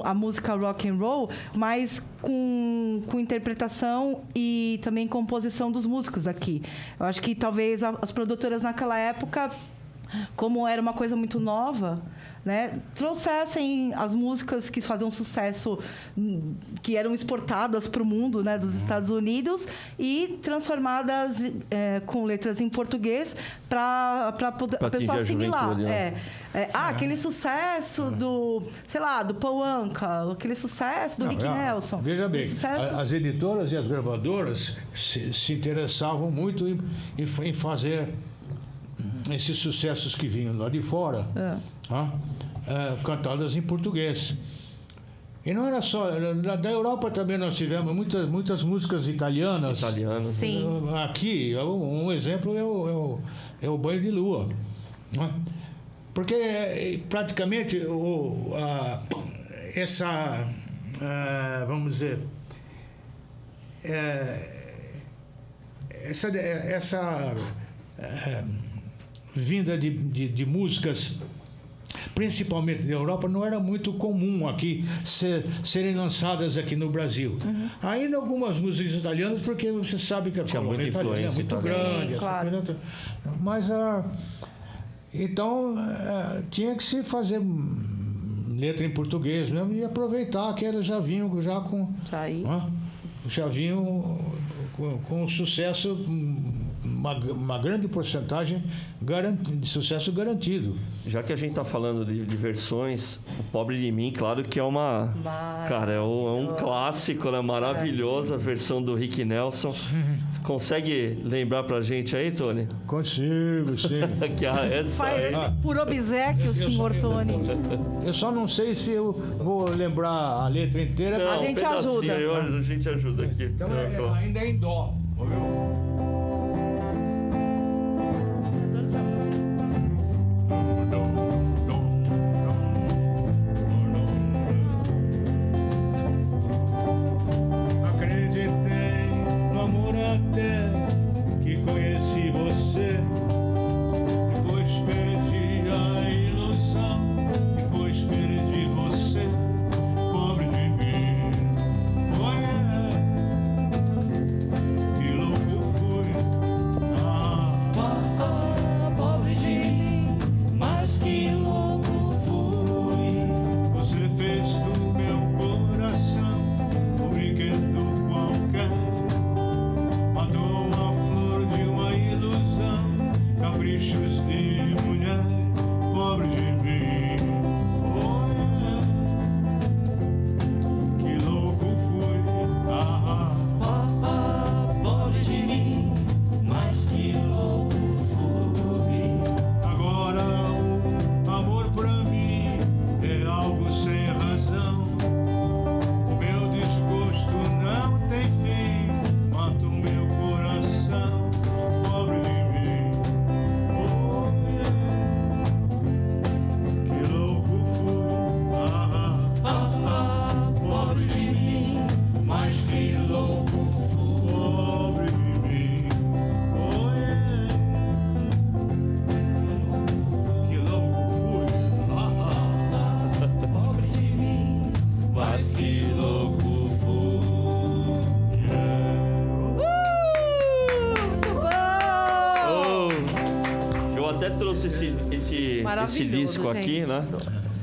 a música rock and roll, mas com interpretação e também composição dos músicos aqui. Eu acho que talvez as produtoras naquela época, como era uma coisa muito nova, né, trouxessem as músicas que faziam sucesso, que eram exportadas para o mundo, né, dos Estados Unidos, e transformadas com letras em português para a pessoa assimilar. Aquele sucesso do, sei lá, do Paul Anka, aquele sucesso do Rick Nelson. Veja bem, as editoras e as gravadoras se interessavam muito em fazer esses sucessos que vinham lá de fora, cantadas em português. E não era só, da Europa também nós tivemos muitas músicas italianas. Sim. Aqui, um exemplo é o Banho de Lua. Né? Porque praticamente vamos dizer, essa vinda de músicas, principalmente da Europa, não era muito comum aqui serem lançadas aqui no Brasil. Ainda algumas músicas italianas, porque você sabe que a colônia italiana é muito grande. Claro. Mas então tinha que se fazer letra em português mesmo e aproveitar que elas já vinham com sucesso, uma grande porcentagem de sucesso garantido. Já que a gente está falando de versões, o Pobre de Mim, claro que é uma... Cara, é um clássico, né? Maravilhosa a versão do Rick Nelson. Consegue lembrar pra gente aí, Tony? Consigo, sim. Por obséquio, senhor Tony. Eu só não sei se eu vou lembrar a letra inteira. Não, a gente ajuda. A gente ajuda aqui. Então, ainda é em dó. Acreditei no amor até que conheci você. Depois perdi a ilusão. Depois perdi você. Pobre de mim. Olha, que louco fui. Pobre de mim, mas que louco fui. Você fez do meu coração um brinquedo qualquer. Matou a flor de uma ilusão, caprichos de mulher. Pobre de mim, olha, que louco fui. Pobre de mim, mas que louco fui. Agora o amor pra mim é algo sem razão. O meu desgosto não tem fim, mata o meu coração. Pobre de mim, olha, que louco fui. Pobre de mim, mas que louco fui. Pobre de mim, olha, que louco fui. Pobre de mim, mas que louco fui. Muito bom! Eu até trouxe esse Maravilhoso, disco aqui, gente. né?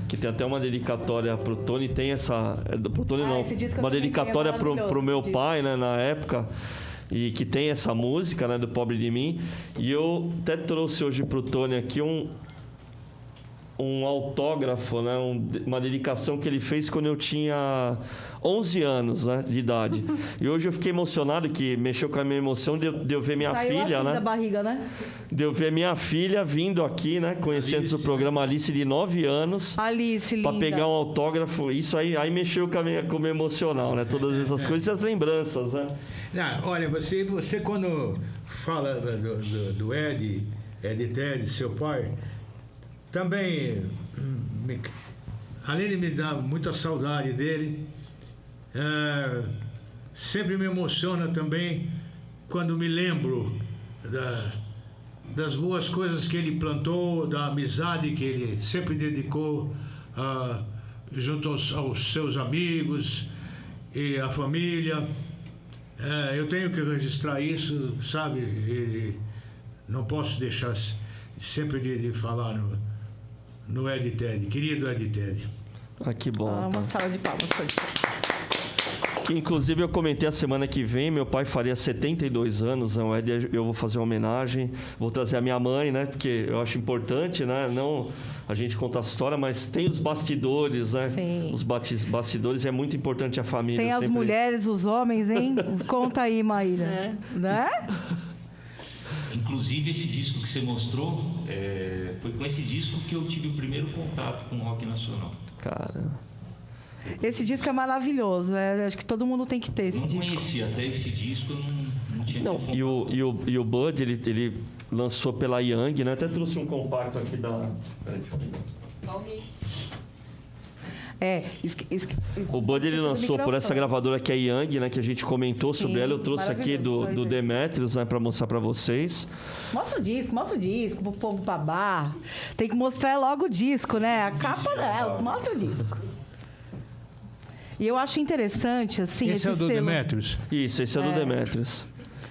Que tem até uma dedicatória pro Tony. Tem essa... Pro Tony não. esse disco eu Uma também dedicatória tenho, é pro meu maravilhoso, pai, né? Na época. E que tem essa música, né? Do Pobre de Mim. E eu até trouxe hoje pro Tony aqui um autógrafo, né? Uma dedicação que ele fez quando eu tinha 11 anos, né? De idade. E hoje eu fiquei emocionado, que mexeu com a minha emoção de eu ver minha Saiu filha, assim né? da barriga, né? De eu ver minha filha vindo aqui, né? Conhecendo o programa, Alice, de 9 anos. Alice, linda. Para pegar um autógrafo. Isso aí mexeu com o meu emocional, né? Todas essas coisas e as lembranças, né? Olha, você quando fala do Ed Ted, seu pai, também, além de me dar muita saudade dele, sempre me emociona também quando me lembro das boas coisas que ele plantou, da amizade que ele sempre dedicou junto aos seus amigos e à família. Eu tenho que registrar isso, sabe? Não posso deixar sempre de falar no Ed Ted, querido Ed Ted. Ah, que bom. Uma salva de palmas. Que, inclusive, eu comentei a semana que vem, meu pai faria 72 anos, o Ed, eu vou fazer uma homenagem, vou trazer a minha mãe, né? Porque eu acho importante, né? Não a gente conta a história, mas tem os bastidores, né? Sim. Os bastidores, é muito importante a família. Sem as mulheres, os homens, hein? Conta aí, Maíra. Né? Inclusive, esse disco que você mostrou, foi com esse disco que eu tive o primeiro contato com o rock nacional. Cara... Esse disco é maravilhoso, acho que todo mundo tem que ter esse disco. Eu não conhecia até esse disco, eu não tinha. Não, e o Bud, ele lançou pela Young, né? Até trouxe um compacto aqui da... Peraí, deixa eu ver. O Bud, ele lançou por essa gravadora que é a Young, né? Que a gente comentou sobre ela. Eu trouxe aqui do Demetrius, né? Pra mostrar pra vocês. Mostra o disco pro povo babar. Tem que mostrar logo o disco, né? A capa dela, mostra o disco. E eu acho interessante, assim... Esse é o do selo... Demetrius? Isso, esse é do Demetrius.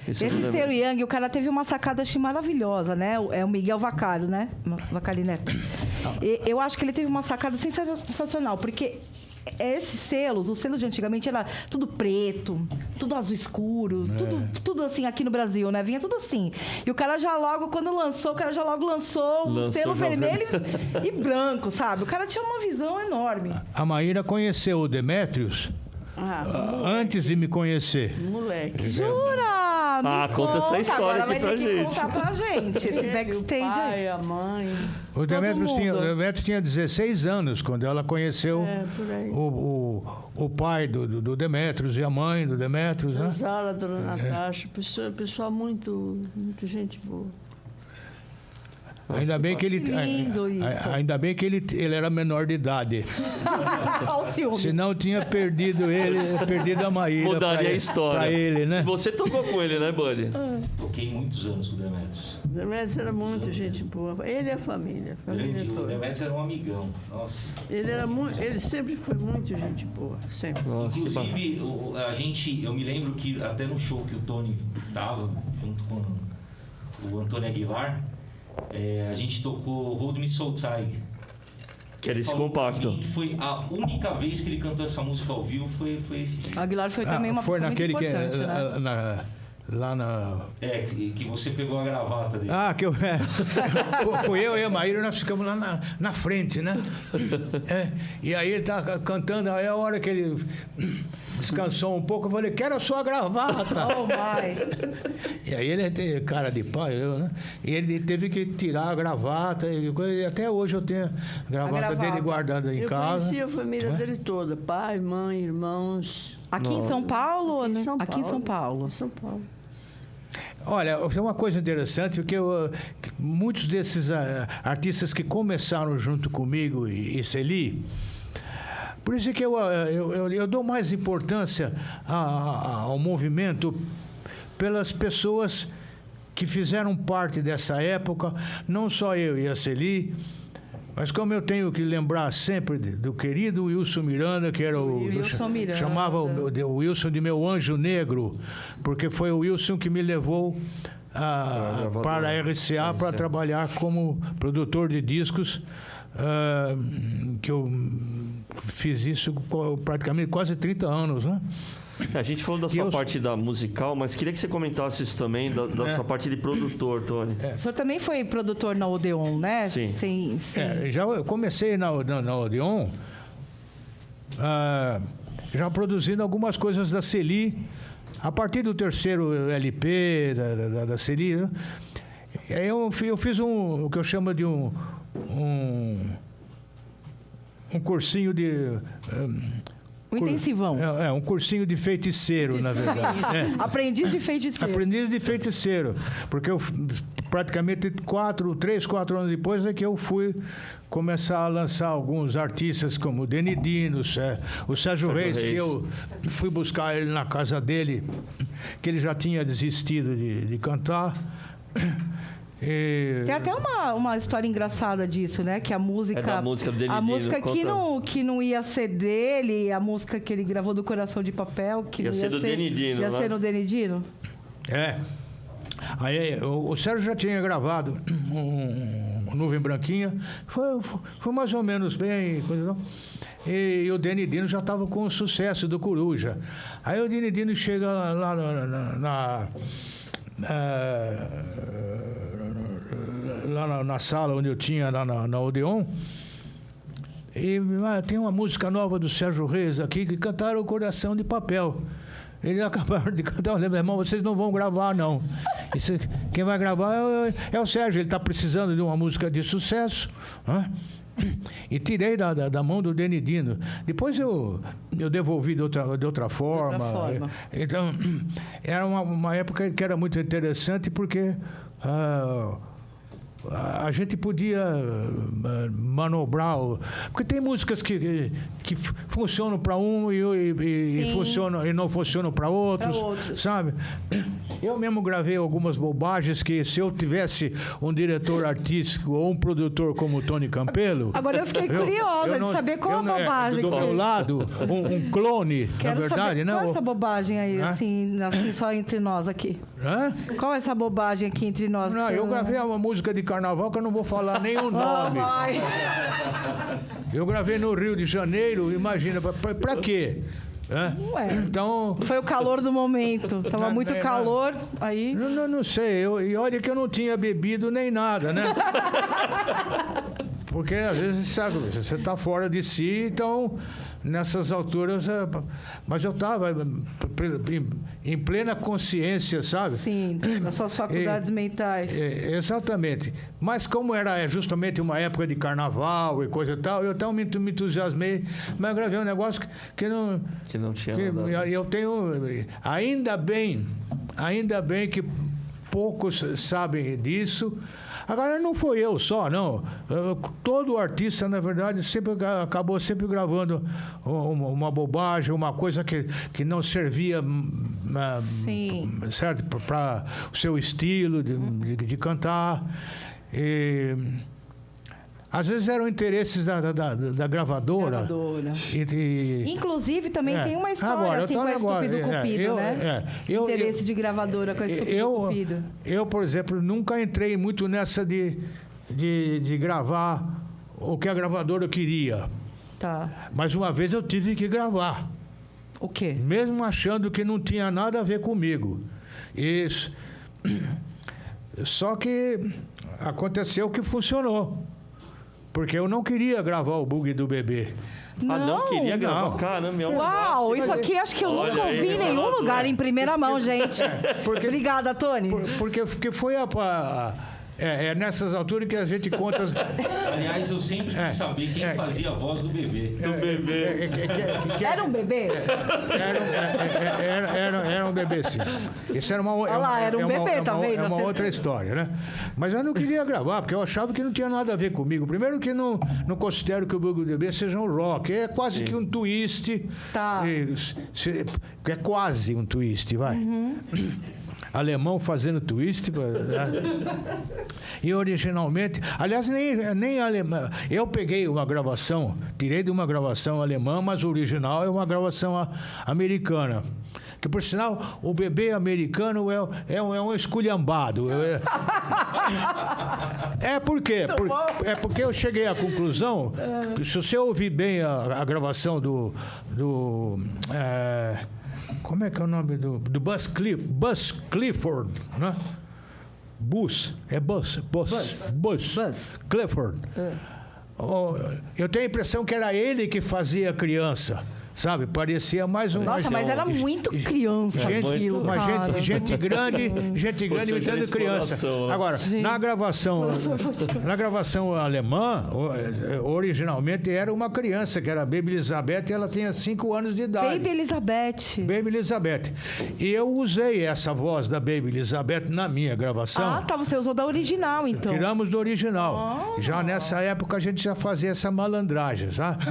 Esse selo Young, o cara teve uma sacada, achei maravilhosa, né? É o Miguel Vaccaro, né? Vaccari Neto. Eu acho que ele teve uma sacada sensacional, porque esses selos, os selos de antigamente, era tudo preto, tudo azul escuro, tudo assim aqui no Brasil, né? Vinha tudo assim. E o cara já logo, quando lançou, o cara já logo lançou um selo vermelho e branco, sabe? O cara tinha uma visão enorme. A Maíra conheceu o Demetrius antes de me conhecer. Moleque. Jura? Conta essa história aqui pra gente. Contar pra gente, esse backstage o pai, a mãe. O Demetrius tinha 16 anos quando ela conheceu o pai do Demetrius e a mãe do Demetrius, né? Zara, dona Natasha, pessoal muito gente boa. Ainda bem que ele era menor de idade. Senão tinha perdido a Maíra. Mudaria a história. Pra ele, né? Você tocou com ele, né, Buddy? Toquei muitos anos com o Demetrius. O Demetrius era muito gente boa. Ele e a família. O Demetrius era um amigão. Nossa. Ele sempre foi muito gente boa. Sempre. Nossa, inclusive, eu me lembro que até no show que o Tony estava, junto com o Antônio Aguilar, a gente tocou Hold Me So Tight. Que era esse compacto. Foi a única vez que ele cantou essa música ao vivo, foi esse dia. Aguilar foi também uma pessoa muito importante, né? Lá na... que você pegou a gravata dele. Fui eu e a Maíra, nós ficamos lá na frente, né? E aí ele tá cantando, aí a hora que ele descansou um pouco, eu falei, quero a sua gravata. Oh, vai. E aí ele tem cara de pai, né? E ele teve que tirar a gravata, e até hoje eu tenho a gravata dele guardada em casa. Eu conheci a família dele toda, pai, mãe, irmãos. Aqui em São Paulo? Aqui em São Paulo. São Paulo. Olha, é uma coisa interessante, porque muitos desses artistas que começaram junto comigo e Celi, por isso que eu dou mais importância ao movimento pelas pessoas que fizeram parte dessa época, não só eu e a Celi, mas como eu tenho que lembrar sempre do querido Wilson Miranda, que era chamava o Wilson de meu anjo negro, porque foi o Wilson que me levou para a RCA para trabalhar como produtor de discos, que eu fiz isso praticamente quase 30 anos, né? A gente falou da sua parte da musical, mas queria que você comentasse isso também, da sua parte de produtor, Tony. O senhor também foi produtor na Odeon, né? Sim. Sim. Já comecei na Odeon, já produzindo algumas coisas da Celi, a partir do terceiro LP da Celi. Né? Eu fiz o que eu chamo de um cursinho de... intensivão. Um cursinho de feiticeiro, na verdade. Aprendiz de feiticeiro. Aprendiz de feiticeiro. Porque eu praticamente 3, 4 anos depois é que eu fui começar a lançar alguns artistas como o Denidino, o Sérgio Reis, que eu fui buscar ele na casa dele, que ele já tinha desistido de cantar. Tem até uma história engraçada disso, né? Que a música... da música do Denidino. A música que não ia ser dele, a música que ele gravou do Coração de Papel, que ia ser do Denidino, ia ser no Denidino. Aí o Sérgio já tinha gravado Nuvem Branquinha. Foi mais ou menos bem, coisa não. E o Denidino já estava com o sucesso do Coruja. Aí o Denidino chega lá na sala onde eu tinha, lá na Odeon, e tem uma música nova do Sérgio Reis aqui, que cantaram O Coração de Papel. Eles acabaram de cantar, meu irmão, vocês não vão gravar, não. Quem vai gravar é o Sérgio, ele está precisando de uma música de sucesso. Né? E tirei da mão do Denidino. Depois eu devolvi de outra forma. Então, era uma época que era muito interessante, porque a gente podia manobrar, porque tem músicas que funcionam para um e funcionam e não funcionam para outros, sabe? Eu mesmo gravei algumas bobagens que, se eu tivesse um diretor artístico ou um produtor como o Tony Campelo... Agora eu fiquei curiosa de saber qual a bobagem. Do meu lado, um clone, Quero na verdade, saber, né? qual é essa bobagem aí, assim, só entre nós aqui? Qual é essa bobagem aqui entre nós? Não, eu gravei uma música de carnaval que eu não vou falar nem o nome. Eu gravei no Rio de Janeiro, imagina, pra quê? Então... Foi o calor do momento. Tava muito calor, aí... Não sei, e olha que eu não tinha bebido nem nada, né? Porque às vezes, sabe, você tá fora de si, então... Nessas alturas, mas eu estava em plena consciência, sabe? Sim, das suas faculdades mentais. Exatamente. Mas como era justamente uma época de carnaval e coisa e tal, eu tão me entusiasmei, mas eu gravei um negócio que não tinha nada. Eu tenho... Ainda bem que poucos sabem disso. Agora, não foi eu só, não. Todo artista, na verdade, acabou sempre gravando uma bobagem, uma coisa que não servia certo, para o seu estilo de cantar. E, às vezes eram interesses da gravadora. Inclusive, também tem uma história assim, com a Estúpido Cupido, né? Interesse de gravadora com a Estúpido Cupido. Eu, por exemplo, nunca entrei muito nessa de gravar o que a gravadora queria. Tá. Mas uma vez eu tive que gravar. O quê? Mesmo achando que não tinha nada a ver comigo. Só que aconteceu que funcionou. Porque eu não queria gravar o Bug do Bebê. Não queria gravar? Caramba, Uau, isso aqui acho que eu nunca ouvi em nenhum lugar em primeira mão, gente. Obrigada, Tony. Porque foi nessas alturas que a gente conta... Aliás, eu sempre quis saber quem fazia a voz do bebê. Era um bebê? Era um bebê, sim. Isso era era um bebê, tá vendo? É uma outra história, né? Mas eu não queria gravar, porque eu achava que não tinha nada a ver comigo. Primeiro que não considero que o Bug do Bebê seja um rock. É quase que um twist. Tá. É quase um twist, vai. Alemão fazendo twist. E originalmente... Aliás, nem alemão. Eu peguei uma gravação, tirei de uma gravação alemã, mas o original é uma gravação americana. Que, por sinal, o bebê americano é um esculhambado. Por quê? Porque eu cheguei à conclusão, que se você ouvir bem a gravação como é que é o nome do Buzz Clifford, né? Buzz Clifford. Eu tenho a impressão que era ele que fazia a criança. Sabe? Parecia mais um... Nossa, mas era muito criança aquilo, cara. Gente grande imitando criança. Agora, na gravação alemã, originalmente era uma criança, que era a Baby Elizabeth, e ela tinha 5 anos de idade. Baby Elizabeth. E eu usei essa voz da Baby Elizabeth na minha gravação. Você usou da original, então. Tiramos do original. Já nessa época a gente já fazia essa malandragem, sabe?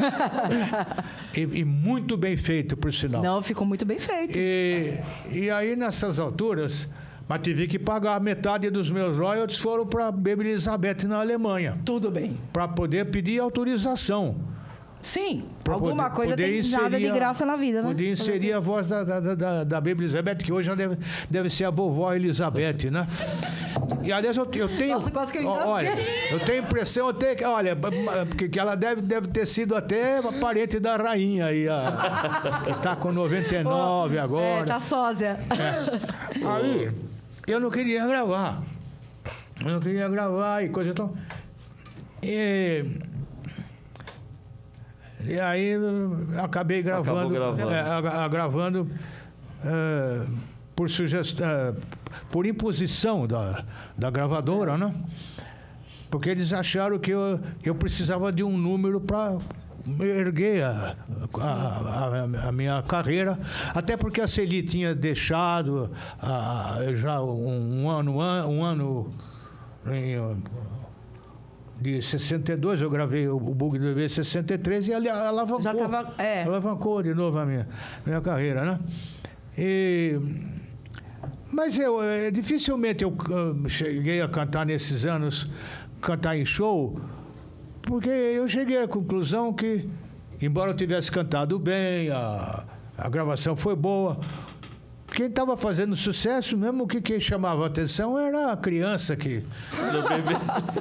E muito bem feito, por sinal. Não, ficou muito bem feito. E aí, nessas alturas, mas tive que pagar metade dos meus royalties, foram para Baby Elizabeth na Alemanha. Tudo bem. Para poder pedir autorização. Sim, alguma coisa tem nada de graça na vida, né? Podia inserir a voz da Baby Elizabeth, que hoje já deve ser a vovó Elizabeth, né? E aliás, eu tenho. Nossa, quase que eu olha, eu tenho impressão até que, olha, que ela deve ter sido até uma parente da rainha aí, que está com 99 agora. Tá sósia. Aí, eu não queria gravar. E coisa tão. E aí acabei gravando. Gravando por sugestão, por imposição da gravadora, né? Porque eles acharam que eu precisava de um número para erguer a minha carreira, até porque a Celi tinha deixado já um ano de 62, eu gravei o Bug do Bebê em 63 e ela alavancou de novo a minha carreira, né? Mas dificilmente eu cheguei a cantar nesses anos, cantar em show, porque eu cheguei à conclusão que, embora eu tivesse cantado bem, a gravação foi boa, quem estava fazendo sucesso mesmo, que chamava a atenção era a criança que...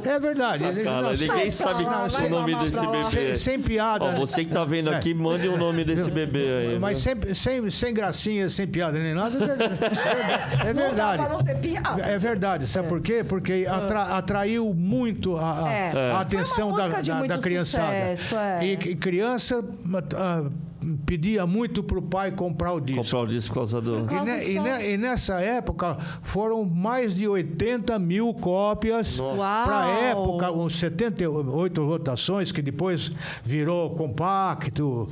É verdade. Ninguém sabe o nome desse bebê. Sem piada. Você que está vendo aqui, mande o nome desse bebê aí. Mas sem gracinha, sem piada nem nada. É verdade. Não dá pra não ter piada. É verdade. Sabe por quê? Porque atraiu muito a atenção da criançada. Sucesso, E criança pedia muito pro pai comprar o disco. Comprar o disco por causa do... E nessa época foram mais de 80 mil cópias. Para a época, uns 78 rotações, que depois virou compacto,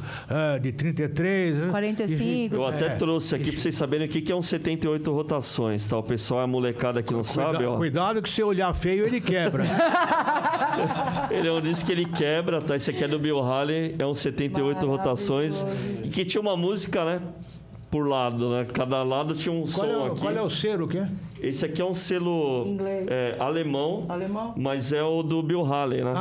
de 33. 45. Eu até trouxe aqui para vocês saberem o que é um 78 rotações, tá? O pessoal, a molecada que não sabe, ó. Cuidado que se olhar feio, ele quebra. Ele é um disco que ele quebra, tá? Esse aqui é do Bill Haley, é um 78 rotações. E que tinha uma música, né? Por lado, né? Cada lado tinha um som aqui. Qual é o selo que é? Esse aqui é um selo alemão, mas é o do Bill Haley, né?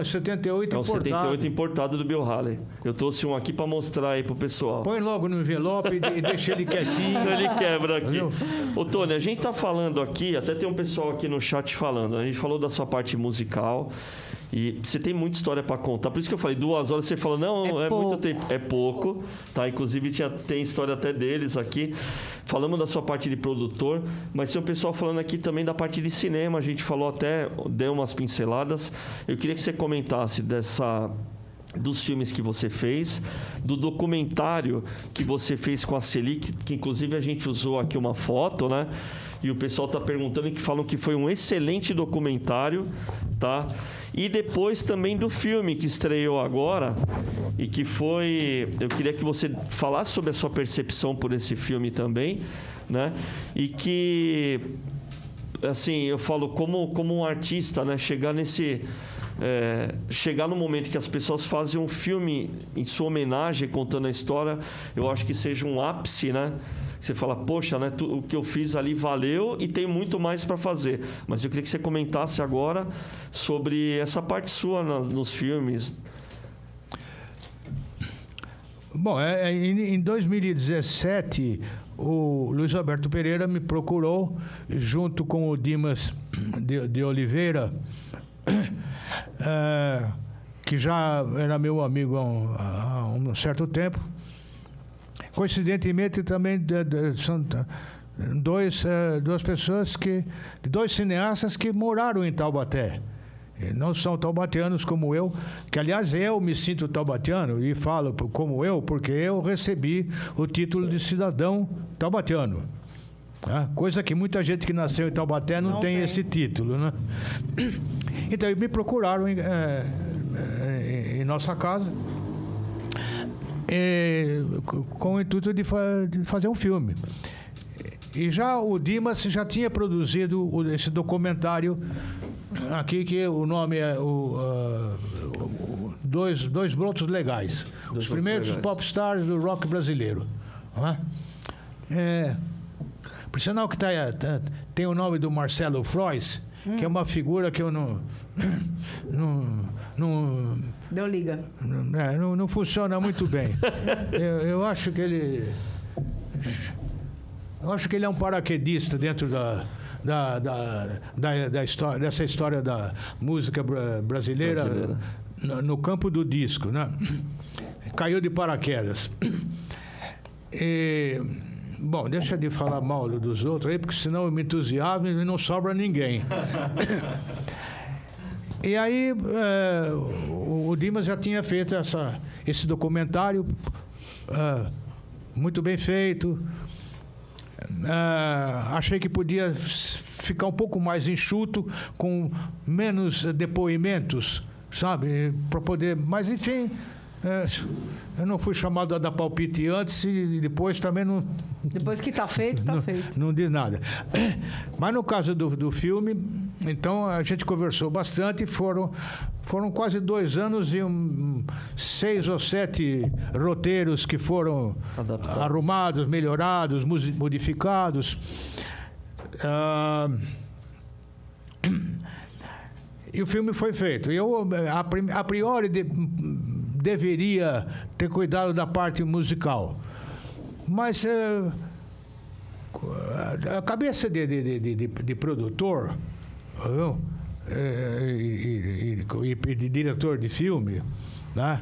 Um 78 importado. É um 78 importado do Bill Haley. Eu trouxe um aqui para mostrar aí pro pessoal. Põe logo no envelope e deixa ele quietinho. Ele quebra aqui. Ô, Tony, a gente tá falando aqui, até tem um pessoal aqui no chat falando, a gente falou da sua parte musical. E você tem muita história para contar. Por isso que eu falei, 2 horas, você falou, não, é muito tempo. É pouco, tá? Inclusive tem história até deles aqui. Falamos da sua parte de produtor, mas tem o pessoal falando aqui também da parte de cinema. A gente falou até, deu umas pinceladas. Eu queria que você comentasse dos filmes que você fez, do documentário que você fez com a Celi, que inclusive a gente usou aqui uma foto, né? E o pessoal está perguntando e que falam que foi um excelente documentário, tá? E depois também do filme que estreou agora e que foi... Eu queria que você falasse sobre a sua percepção por esse filme também, né? E que, assim, eu falo como um artista, né? Chegar no momento que as pessoas fazem um filme em sua homenagem, contando a história, eu acho que seja um ápice, né? Você fala, poxa, né, o que eu fiz ali valeu e tem muito mais para fazer. Mas eu queria que você comentasse agora sobre essa parte sua nos filmes. Bom, em 2017, o Luiz Alberto Pereira me procurou, junto com o Dimas de Oliveira, que já era meu amigo há um certo tempo. Coincidentemente, também são duas pessoas dois cineastas que moraram em Taubaté. Não são taubateanos como eu, que, aliás, eu me sinto taubateano e falo como eu, porque eu recebi o título de cidadão taubateano. Coisa que muita gente que nasceu em Taubaté não tem esse título, né? Então, eles me procuraram em nossa casa, com o intuito de fazer um filme. E já o Dimas já tinha produzido esse documentário aqui, que o nome é Dois Brotos Legais. Os primeiros popstars do rock brasileiro. Por sinal que tem o nome do Marcelo Frois, que é uma figura que eu não deu liga. Não funciona muito bem. Eu acho que ele é um paraquedista dentro dessa história da música brasileira. No campo do disco, né? Caiu de paraquedas. Bom, deixa de falar mal dos outros aí, porque senão eu me entusiasmo e não sobra ninguém. E aí, o Dimas já tinha feito esse documentário, muito bem feito. Achei que podia ficar um pouco mais enxuto, com menos depoimentos, sabe? Para poder... Mas, enfim... eu não fui chamado a dar palpite antes e depois também não... Depois que está feito, está feito. Não diz nada. Mas no caso do filme, então a gente conversou bastante. Foram quase 2 anos e 6 ou 7 roteiros que foram arrumados, melhorados, modificados. E o filme foi feito. Eu, a priori, deveria ter cuidado da parte musical. Mas a cabeça de produtor e de diretor de filme, né?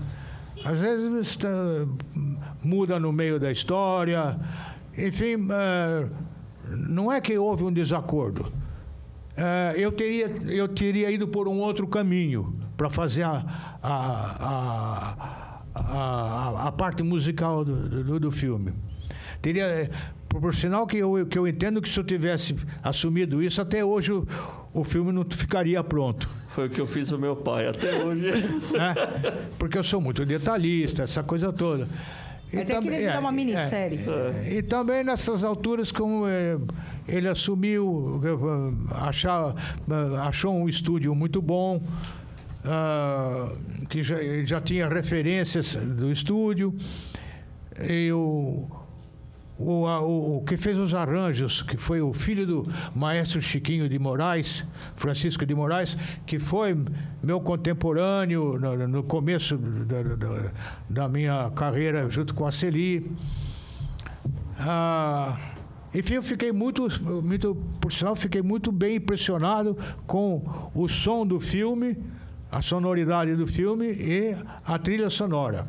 Às vezes muda no meio da história. Enfim, não é que houve um desacordo. Eu teria ido por um outro caminho para fazer a parte musical do filme. Por sinal que eu entendo que se eu tivesse assumido isso, até hoje o filme não ficaria pronto. Foi o que eu fiz o meu pai, até hoje. Porque eu sou muito detalhista, essa coisa toda. E até queria virar uma minissérie. E também nessas alturas, como ele assumiu, achou um estúdio muito bom, que já tinha referências do estúdio, e o que fez os arranjos, que foi o filho do maestro Chiquinho de Moraes, Francisco de Moraes, que foi meu contemporâneo no começo da minha carreira junto com a Celi. Enfim, eu fiquei por sinal, fiquei muito bem impressionado com o som do filme, a sonoridade do filme e a trilha sonora.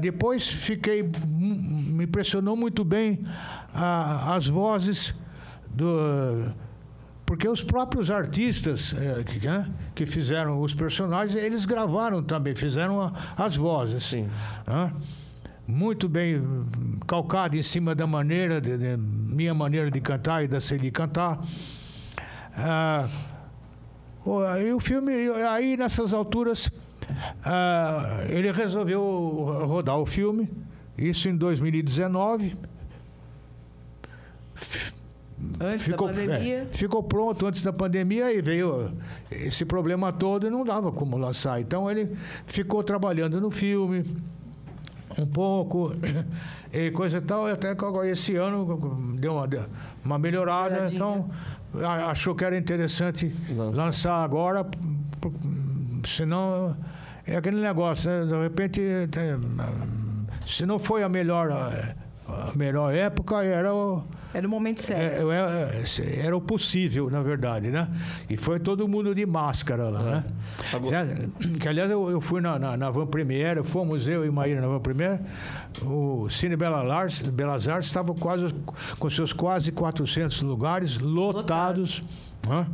Depois me impressionou muito bem as vozes porque os próprios artistas que fizeram os personagens, eles gravaram também, fizeram as vozes. Sim. Muito bem calcado em cima da maneira, minha maneira de cantar e da Celi cantar. E o filme, aí nessas alturas, ele resolveu rodar o filme, isso em 2019. Antes da pandemia. Ficou pronto antes da pandemia e veio esse problema todo e não dava como lançar. Então ele ficou trabalhando no filme um pouco e coisa e tal, até que agora esse ano deu uma melhorada, então achou que era interessante lançar agora, senão é aquele negócio, né? De repente, se não foi a melhor época, era o momento certo. Era o possível, na verdade, né? E foi todo mundo de máscara lá, né? Que, aliás, eu fui na Van Premiere, fomos eu e Maíra na Van Premiere, o Cine Belas Artes estava com seus quase 400 lugares lotados. Né?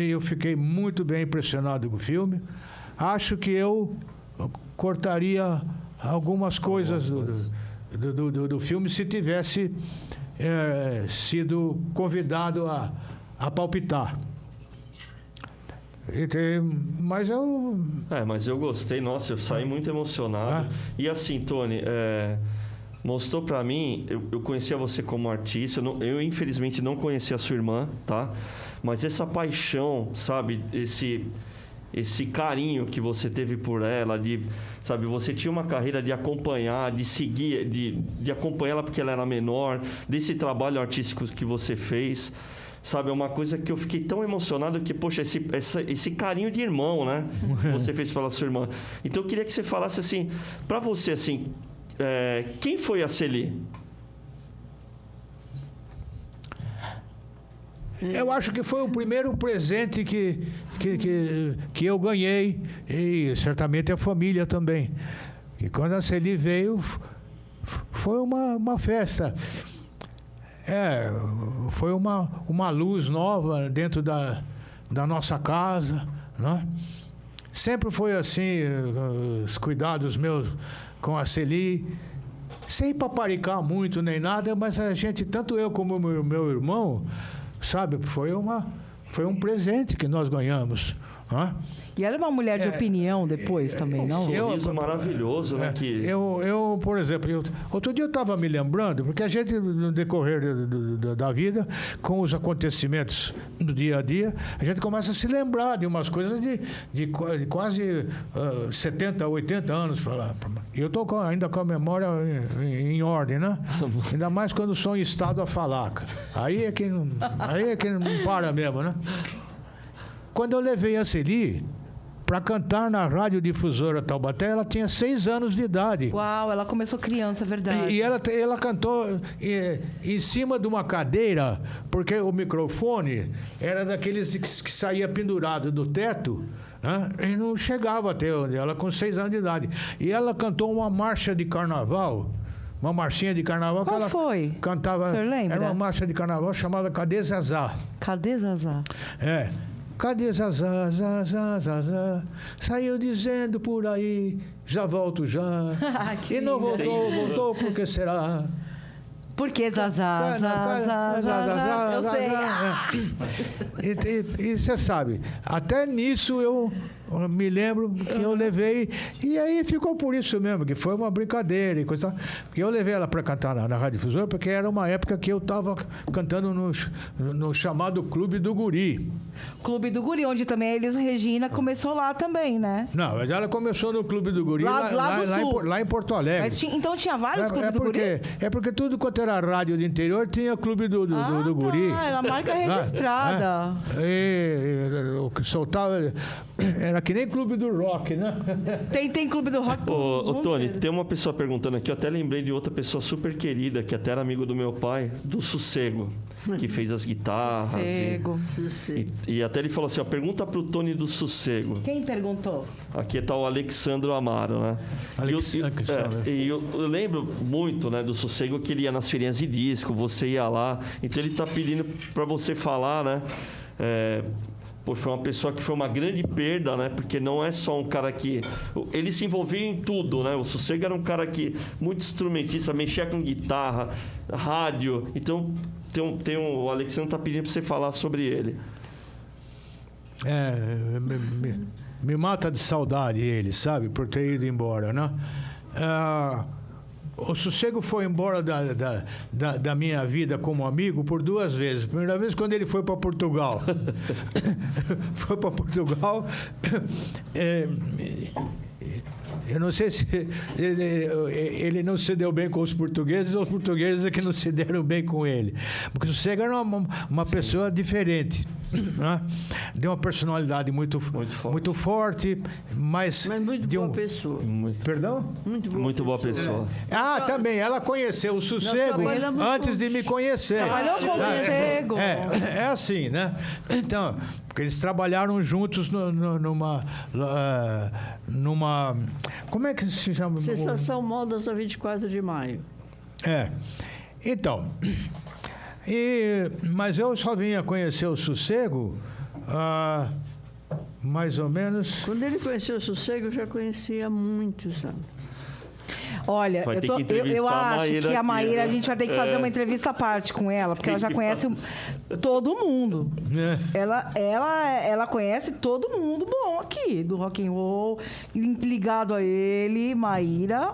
E eu fiquei muito bem impressionado com o filme. Acho que eu cortaria algumas coisas do filme se tivesse sido convidado a palpitar. Mas eu gostei, nossa, eu saí muito emocionado. E assim, Tony, mostrou pra mim, eu conhecia você como artista, eu infelizmente não conhecia a sua irmã, tá? Mas essa paixão, sabe, esse carinho que você teve por ela, sabe, você tinha uma carreira de acompanhar, de seguir, de acompanhar ela porque ela era menor, desse trabalho artístico que você fez, sabe, é uma coisa que eu fiquei tão emocionado que, poxa, esse carinho de irmão, né, que você fez pela sua irmã. Então eu queria que você falasse assim, pra você, assim, quem foi a Celi? Eu acho que foi o primeiro presente que eu ganhei, e certamente a família também. E quando a Celi veio, foi uma festa. Foi uma luz nova dentro da nossa casa, né? Sempre foi assim, os cuidados meus com a Celi, sem paparicar muito nem nada, mas a gente, tanto eu como o meu irmão, sabe, foi um presente que nós ganhamos, né? E ela é uma mulher de opinião depois também, não? Um sorriso maravilhoso, né? Eu, por exemplo, outro dia eu estava me lembrando, porque a gente, no decorrer da vida, com os acontecimentos do dia a dia, a gente começa a se lembrar de umas coisas de quase 70, 80 anos para lá. E eu estou ainda com a memória em ordem, né? Ainda mais quando sou em estado a falar. Aí é que não para mesmo, né? Quando eu levei a Celi para cantar na radiodifusora Taubaté, ela tinha 6 anos de idade. Uau, ela começou criança, é verdade. E ela cantou em cima de uma cadeira, porque o microfone era daqueles que saía pendurado do teto, né? E não chegava até onde ela, com 6 anos de idade. E ela cantou uma marcha de carnaval, uma marchinha de carnaval. Qual que ela foi? Cantava. O senhor lembra? Era uma marcha de carnaval chamada Cadê Zazá? Cadê Zazá? Cadê Zazá, Zazá, Zazá? Saiu dizendo por aí, já volto já. E não voltou, por que será? Por que Zazá, Zazá, Zazá? Eu sei. E você sabe, até nisso eu me lembro que eu levei, e aí ficou por isso mesmo, que foi uma brincadeira e coisa. Porque eu levei ela para cantar na radiodifusora, porque era uma época que eu estava cantando no chamado Clube do Guri. Clube do Guri, onde também a Elis Regina começou lá também, né? Não, mas ela começou no Clube do Guri, lá em Porto Alegre. Mas então tinha vários clubes do Guri? É porque tudo quanto era rádio do interior tinha Clube do Guri. Era marca registrada. O que soltava... Era que nem Clube do Rock, né? Tem Clube do Rock. Ô, Tony, tem uma pessoa perguntando aqui, eu até lembrei de outra pessoa super querida, que até era amigo do meu pai, do Sossego, que fez as guitarras. Sossego. E até ele falou assim, pergunta pro Tony do Sossego. Quem perguntou? Aqui está o Alexandro Amaro, né? E eu lembro muito, né, do Sossego, que ele ia nas feirinhas de disco, você ia lá, então ele está pedindo para você falar, né? Foi uma pessoa que foi uma grande perda, né? Porque não é só um cara que... Ele se envolvia em tudo, né? O Sossego era um cara que... Muito instrumentista, mexia com guitarra, rádio. Então, o Alexandre está pedindo para você falar sobre ele. Me mata de saudade ele, sabe? Por ter ido embora, né? O Sossego foi embora da minha vida como amigo por 2 vezes. Primeira vez quando ele foi para Portugal. Foi para Portugal. Eu não sei se ele não se deu bem com os portugueses ou os portugueses é que não se deram bem com ele. Porque o Sossego era uma pessoa diferente, né? De uma personalidade muito forte, mas muito boa pessoa. Perdão? Muito boa pessoa. Também. Ela conheceu o Sossego antes de me conhecer. Trabalhou com o Sossego. É assim, né? Então, porque eles trabalharam juntos numa como é que se chama? Sensação Modas da 24 de maio. Então, mas eu só vinha conhecer o Sossego mais ou menos... Quando ele conheceu o Sossego, eu já conhecia há muitos anos. Olha, eu acho que a Maíra, a gente vai ter que fazer uma entrevista à parte com ela, porque ela já conhece todo mundo. Ela conhece todo mundo bom aqui, do rock and roll, ligado a ele, Maíra.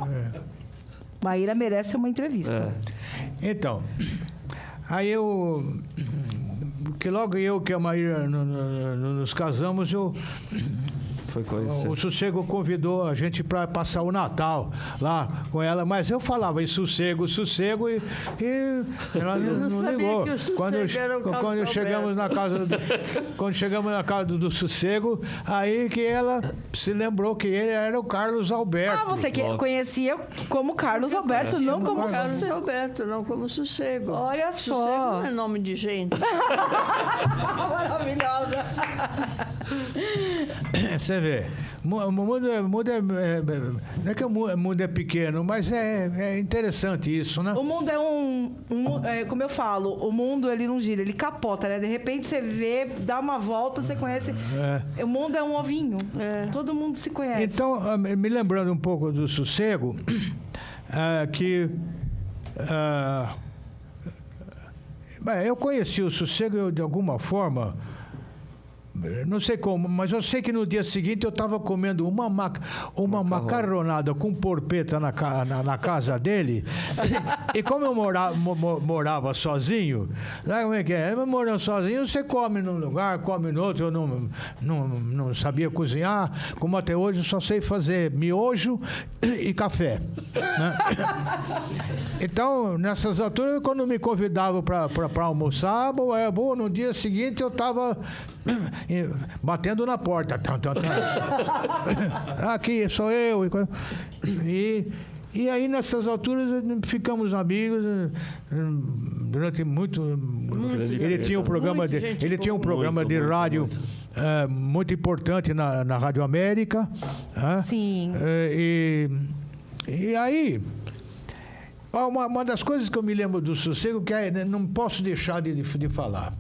Maíra merece uma entrevista. Então, aí que logo eu que a Maíra nos casamos, foi conhecer. O Sossego convidou a gente para passar o Natal lá com ela, mas eu falava em sossego, e ela não ligou. Quando chegamos na casa do Sossego, aí que ela se lembrou que ele era o Carlos Alberto. Ah, você conhecia como Carlos Alberto, não como Carlos Alberto, não como Sossego. Olha só. Sossego não é nome de gente. Maravilhosa. Você vê, o mundo não é que o mundo é pequeno, mas é interessante isso, né? O mundo é como eu falo, o mundo ele não gira, ele capota, né? De repente você vê, dá uma volta, você conhece. O mundo é um ovinho, todo mundo se conhece. Então, me lembrando um pouco do Sossego, que eu conheci o Sossego de alguma forma. Não sei como, mas eu sei que no dia seguinte eu estava comendo uma macarronada com porpeta na casa dele. E como eu morava sozinho, sabe como é que é? Morando sozinho, você come num lugar, come no outro. Eu não sabia cozinhar, como até hoje eu só sei fazer miojo e café. Né? Então, nessas alturas, quando me convidavam para almoçar, no dia seguinte eu estava batendo na porta. Aqui sou eu. E aí, nessas alturas, ficamos amigos durante muito ele tinha um programa de rádio muito importante na Rádio América. Sim. E aí, uma das coisas que eu me lembro do Sossego, que não posso deixar de falar.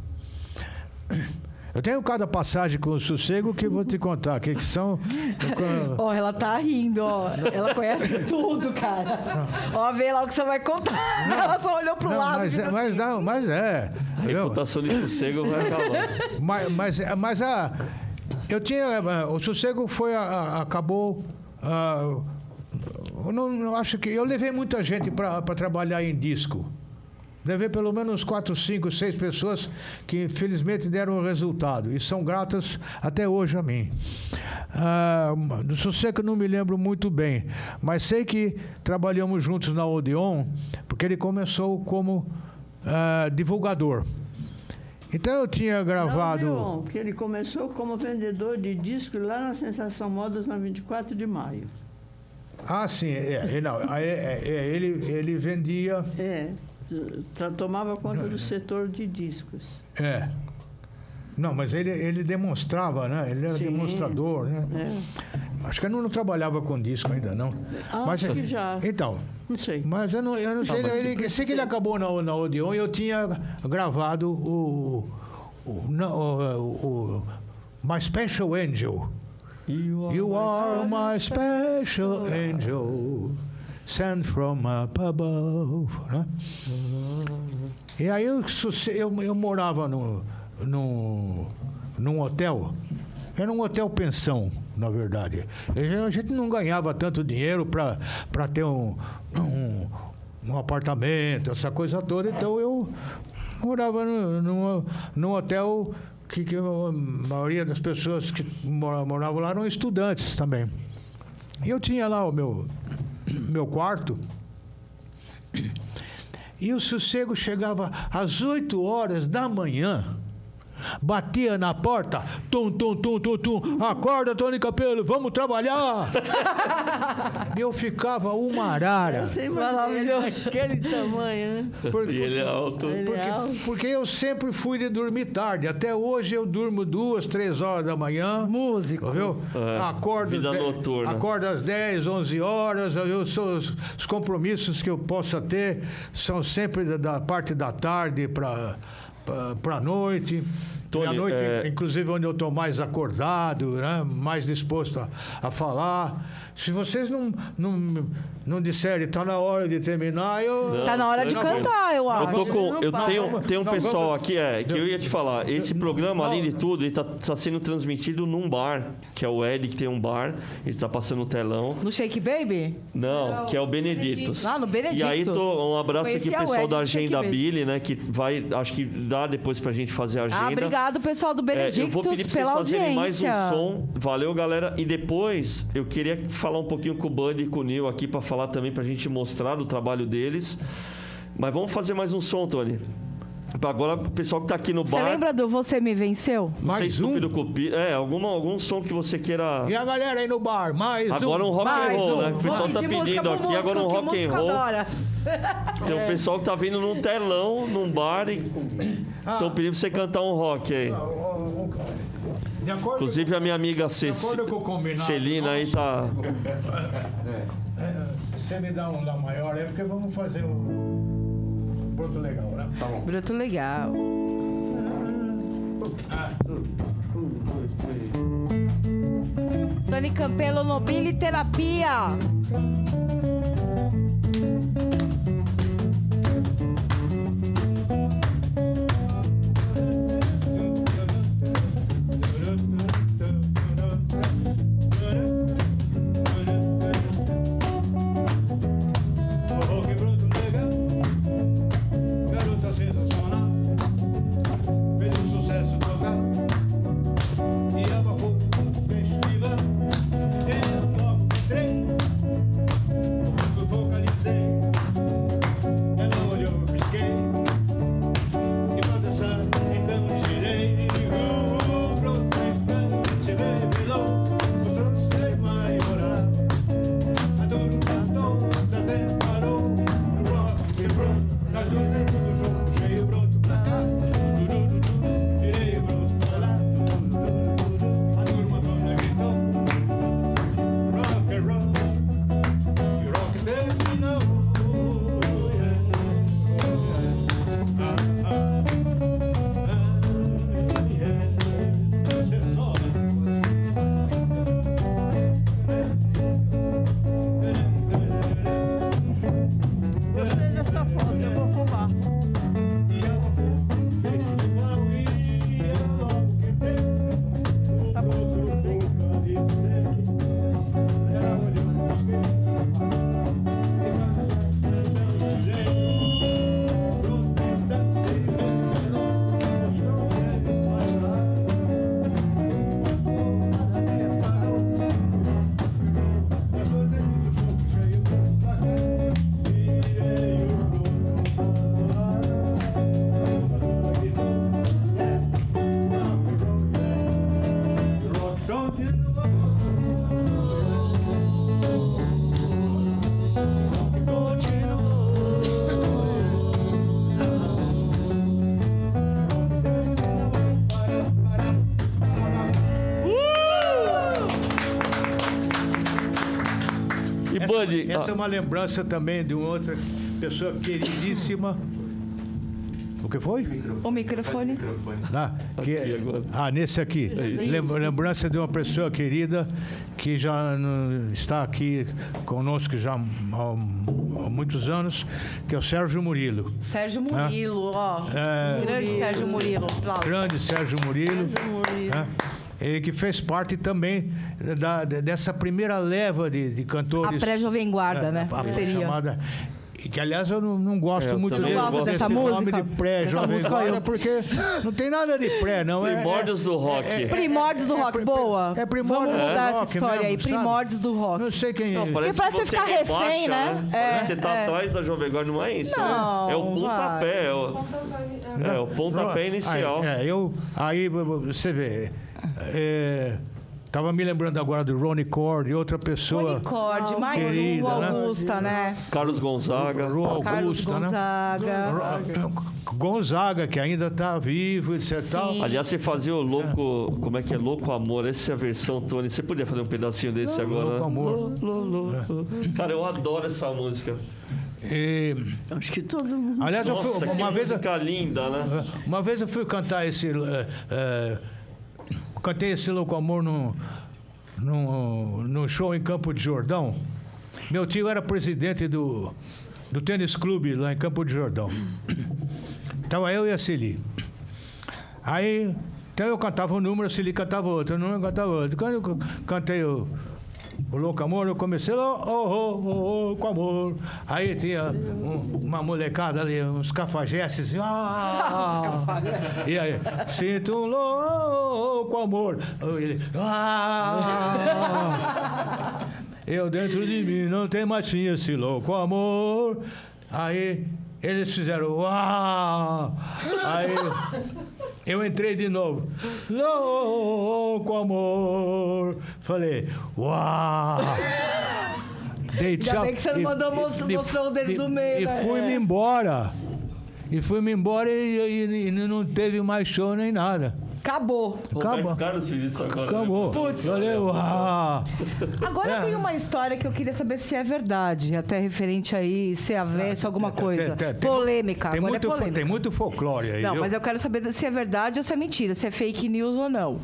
Eu tenho cada passagem com o Sossego que eu vou te contar. Que são... Ela tá rindo, Ela conhece tudo, cara. Vê lá o que você vai contar. Ela só olhou pro lado. Mas é. A reputação de Sossego vai acabar. Mas eu tinha... O Sossego acabou... eu acho que... Eu levei muita gente para trabalhar em disco. Levei pelo menos 4, 5, 6 pessoas que felizmente deram o resultado e são gratas até hoje a mim. Do Sossego eu não me lembro muito bem, mas sei que trabalhamos juntos na Odeon, porque ele começou como divulgador. Então eu tinha gravado... Não, que ele começou como vendedor de discos lá na Sensação Modas na 24 de maio. Ah, sim, ele vendia... tomava conta do setor de discos. Não, mas ele demonstrava, né? Ele era demonstrador, né? Acho que ele não trabalhava com disco ainda, não. Acho que já. Então. Não sei. Mas eu não sei. Sei que ele acabou na Odeon e eu tinha gravado o My Special Angel. You are my special angel. Sent from above, né? E aí eu morava num hotel. Era um hotel pensão, na verdade. A gente não ganhava tanto dinheiro para ter um apartamento, essa coisa toda. Então eu morava num hotel que a maioria das pessoas que moravam lá eram estudantes também. E eu tinha lá o meu quarto, e o Sossego chegava às 8 horas da manhã, batia na porta, tum, acorda, Tony Campelo, vamos trabalhar. E eu ficava uma arara. Maravilhoso. Aquele tamanho, né? E ele é alto. Porque eu sempre fui de dormir tarde. Até hoje eu durmo 2, 3 horas da manhã. Músico. Viu? Vida noturna. Acordo às 10, 11 horas. Os compromissos que eu possa ter são sempre da parte da tarde para a noite. Tony, a noite, inclusive, onde eu estou mais acordado, né? Mais disposto a falar. Se vocês não disserem, está na hora de terminar, Está na hora de cantar, eu acho. Tem um pessoal aqui que eu ia te falar. Esse programa, além de tudo, ele está sendo transmitido num bar, que é o Ed, que tem um bar. Ele está passando o telão. No Shake Baby? Não, que é o Benedictus. No Benedictus. E aí, um abraço aqui pro pessoal da Agenda Billy, né? Que vai, acho que dá depois pra gente fazer a agenda. Obrigada. Obrigado, pessoal do Benedictus, eu vou pedir pra pela vocês fazerem audiência. mais um som. Valeu, galera. E depois, eu queria falar um pouquinho com o Bud e com o Neil aqui para falar também, pra gente mostrar o trabalho deles. Mas vamos fazer mais um som, Tony. Agora, o pessoal que tá aqui no bar... Você lembra do Você Me Venceu? Mais um? Algum som que você queira... E a galera aí no bar, mais Agora um rock and roll, né? O pessoal tá pedindo aqui. Agora um rock and roll. Tem um pessoal que tá vindo num telão, num bar e... Estão pedindo pra você cantar um rock aí. Inclusive a minha amiga Celina aí tá... Se você me dá um lá maior, é porque vamos fazer um broto legal, né? Tá bom. Broto legal. Tony Campelo, Nobile Terapia. Essa é uma lembrança também de uma outra pessoa queridíssima. O que foi? O microfone. Nesse aqui. Lembrança de uma pessoa querida que já está aqui conosco já há muitos anos, que é o Sérgio Murilo. Sérgio Murilo, grande Sérgio Murilo. Grande Sérgio Murilo. Ele que fez parte também dessa primeira leva de cantores. A pré-jovem guarda, né? Seria. Chamada, que, aliás, eu não gosto muito desse nome de pré-jovem guarda, porque não tem nada de pré, não. Primórdios do rock. Primórdios do rock, boa. É primórdios do rock. Vamos mudar essa história mesmo, aí, primórdios do rock. Não sei quem é. Parece que você ficar refém, né? Parece que tá atrás da Jovem Guarda, não é isso? Não, é o pontapé. É o pontapé inicial. Aí você vê... Tava me lembrando agora do Ronnie Cord, outra pessoa. Ronnie Cord, mais querida, Augusta, né? Carlos Gonzaga. Carlos Gonzaga. Gonzaga, que ainda tá vivo, etc. Aliás, você fazia o Louco... Como é que é? Louco Amor. Essa é a versão, Tony. Você podia fazer um pedacinho desse agora? Louco Amor. Cara, eu adoro essa música. Acho que todo mundo... Aliás, nossa, eu fui, uma vez... música linda, né? Uma vez eu fui cantar esse... Cantei esse Louco Amor num show em Campo de Jordão. Meu tio era presidente do tênis clube lá em Campo de Jordão. Tava eu e a Celi. Aí, então eu cantava um número, a Celi cantava outro, eu não cantava outro. Quando eu cantei O Louco Amor, eu comecei com amor. Aí tinha uma molecada ali, uns cafajestes. E aí, sinto um louco amor. Ele, eu dentro de mim não tem mais fim esse louco amor. Aí eles fizeram uau. Aí eu entrei de novo. Louco amor. Falei, uau. Dei tchau. Ainda bem que você não mandou mostrar o dedo do meio. E fui-me embora. E não teve mais show nem nada. Acabou. Roberto Carlos fez isso agora. Acabou. Putz. Falei, uau. Agora tem uma história que eu queria saber se é verdade, até referente aí, se é avesso, alguma coisa. Polêmica. Agora é polêmica. Tem muito folclore aí. Não, viu? mas eu quero saber se é verdade ou se é mentira, se é fake news ou não.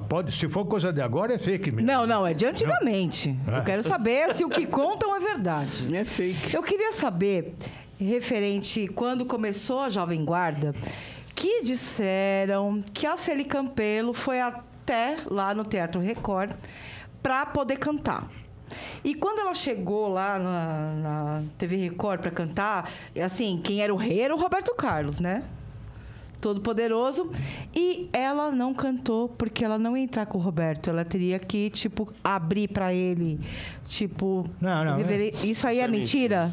Pode, se for coisa de agora, é fake mesmo. Não, é de antigamente. Eu quero saber se o que contam é verdade. É fake. Eu queria saber, referente quando começou a Jovem Guarda, que disseram que a Celi Campelo foi até lá no Teatro Record para poder cantar. E quando ela chegou lá na TV Record para cantar, assim, quem era o rei era o Roberto Carlos, né? Todo poderoso. E ela não cantou porque ela não ia entrar com o Roberto. Ela teria que, tipo, abrir para ele. Tipo... Não. Isso aí é mentira?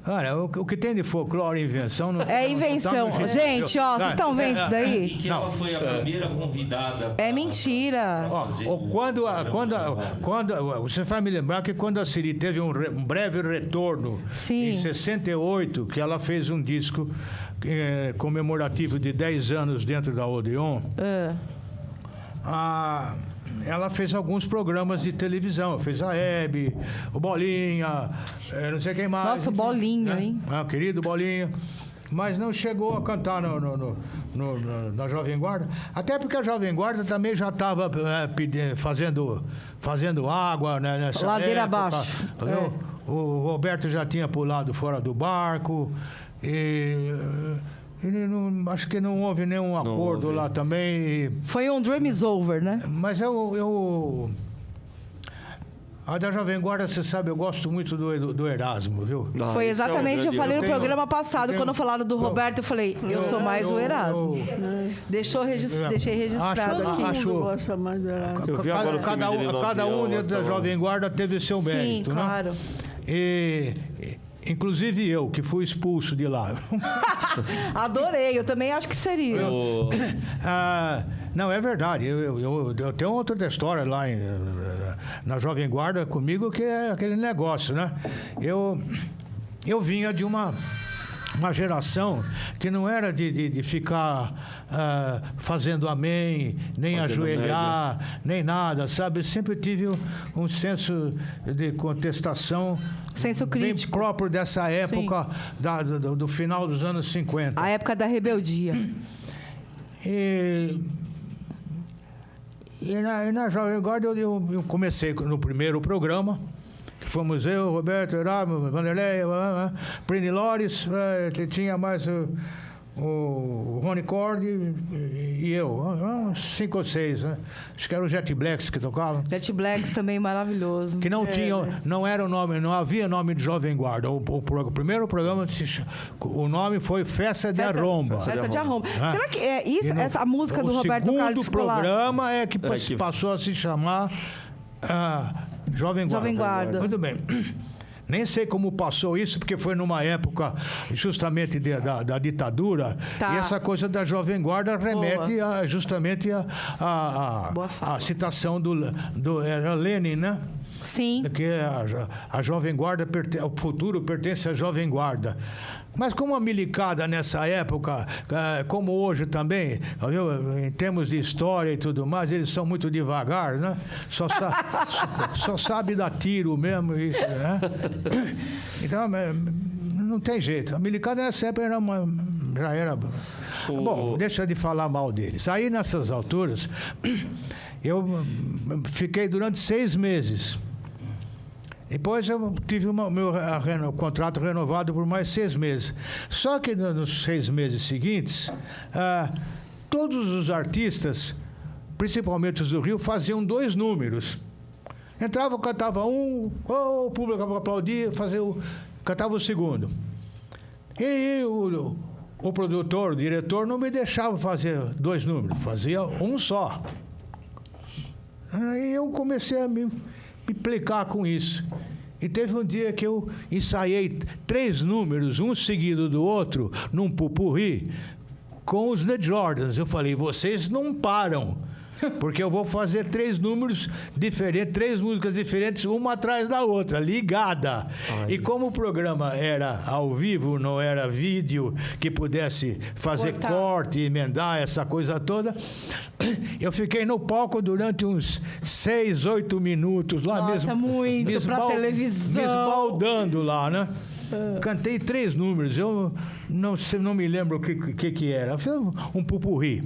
Olha, o que tem de folclore e invenção... Não, é invenção. Não, gente, ó, vocês estão vendo isso daí? E que ela foi a primeira convidada. É mentira. Quando você vai me lembrar que quando a Celi teve um breve retorno, Sim. em 68, que ela fez um disco comemorativo de 10 anos dentro da Odeon, ela fez alguns programas de televisão. Fez a Hebe, o Bolinha, não sei quem mais. Nossa, o Bolinha, né? hein? Querido Bolinha. Mas não chegou a cantar na Jovem Guarda. Até porque a Jovem Guarda também já estava fazendo água, né, nessa ladeira época. abaixo. O Roberto já tinha pulado fora do barco. Acho que não houve nenhum acordo lá também. Foi um Dream is Over, né? Mas a da Jovem Guarda, você sabe, eu gosto muito do Erasmo, viu? Foi exatamente, eu falei no programa passado, quando falaram do Roberto, eu falei, eu sou mais o Erasmo. Deixei registrado aqui. Cada um dentro da Jovem Guarda teve seu mérito, né? Claro. Inclusive eu, que fui expulso de lá. Adorei, eu também acho que seria. Não, é verdade. Eu tenho outra história lá na Jovem Guarda comigo, que é aquele negócio, né? Eu vinha de uma geração que não era de ficar fazendo amém, nem ajoelhar, nem nada, sabe? Eu sempre tive um senso de contestação, senso crítico, bem próprio dessa época do final dos anos 50. A época da rebeldia. E na Jovem Guarda eu comecei no primeiro programa, que fomos eu, Roberto, Erasmo, Vanderlei, Prini Lores, tinha mais o Rony Cord e eu, 5 ou 6, né? Acho que era o Jet Blacks que tocavam. Jet Blacks também maravilhoso. Que não era o nome, não havia nome de Jovem Guarda. O primeiro programa, o nome foi Festa de Arromba. Festa de Arromba. Será que é isso, essa música do Roberto Carlos? O segundo programa é que passou a se chamar Jovem Guarda. Muito bem. Nem sei como passou isso, porque foi numa época justamente da ditadura. Tá. E essa coisa da Jovem Guarda remete justamente a citação era Lenin, né? Sim. Que a Jovem Guarda, o futuro pertence à Jovem Guarda. Mas como a milicada nessa época, como hoje também, viu, em termos de história e tudo mais, eles são muito devagar, né? Só sabe dar tiro mesmo. Né? Então, não tem jeito. A milicada nessa época já era... Bom, deixa de falar mal deles. Aí, nessas alturas, eu fiquei durante 6 meses. Depois eu tive meu contrato renovado por mais 6 meses. Só que nos 6 meses seguintes, todos os artistas principalmente os do Rio, faziam 2 números. Entrava, cantava um, o público aplaudia, cantava o segundo. E o produtor, o diretor, não me deixava fazer 2 números, fazia um só. Aí eu comecei a me implicar com isso. E teve um dia que eu ensaiei 3 números, um seguido do outro, num pupurri, com os The Jordans. Eu falei, vocês não param, porque eu vou fazer 3 números diferentes, 3 músicas diferentes, uma atrás da outra, ligada. Ai. E como o programa era ao vivo, não era vídeo, que pudesse fazer corte, emendar, essa coisa toda, eu fiquei no palco durante uns 6, 8 minutos lá. Nossa, muito, pra televisão. Me esbaldando lá, né? Cantei 3 números, eu não me lembro o que era. Fiz um pupurri.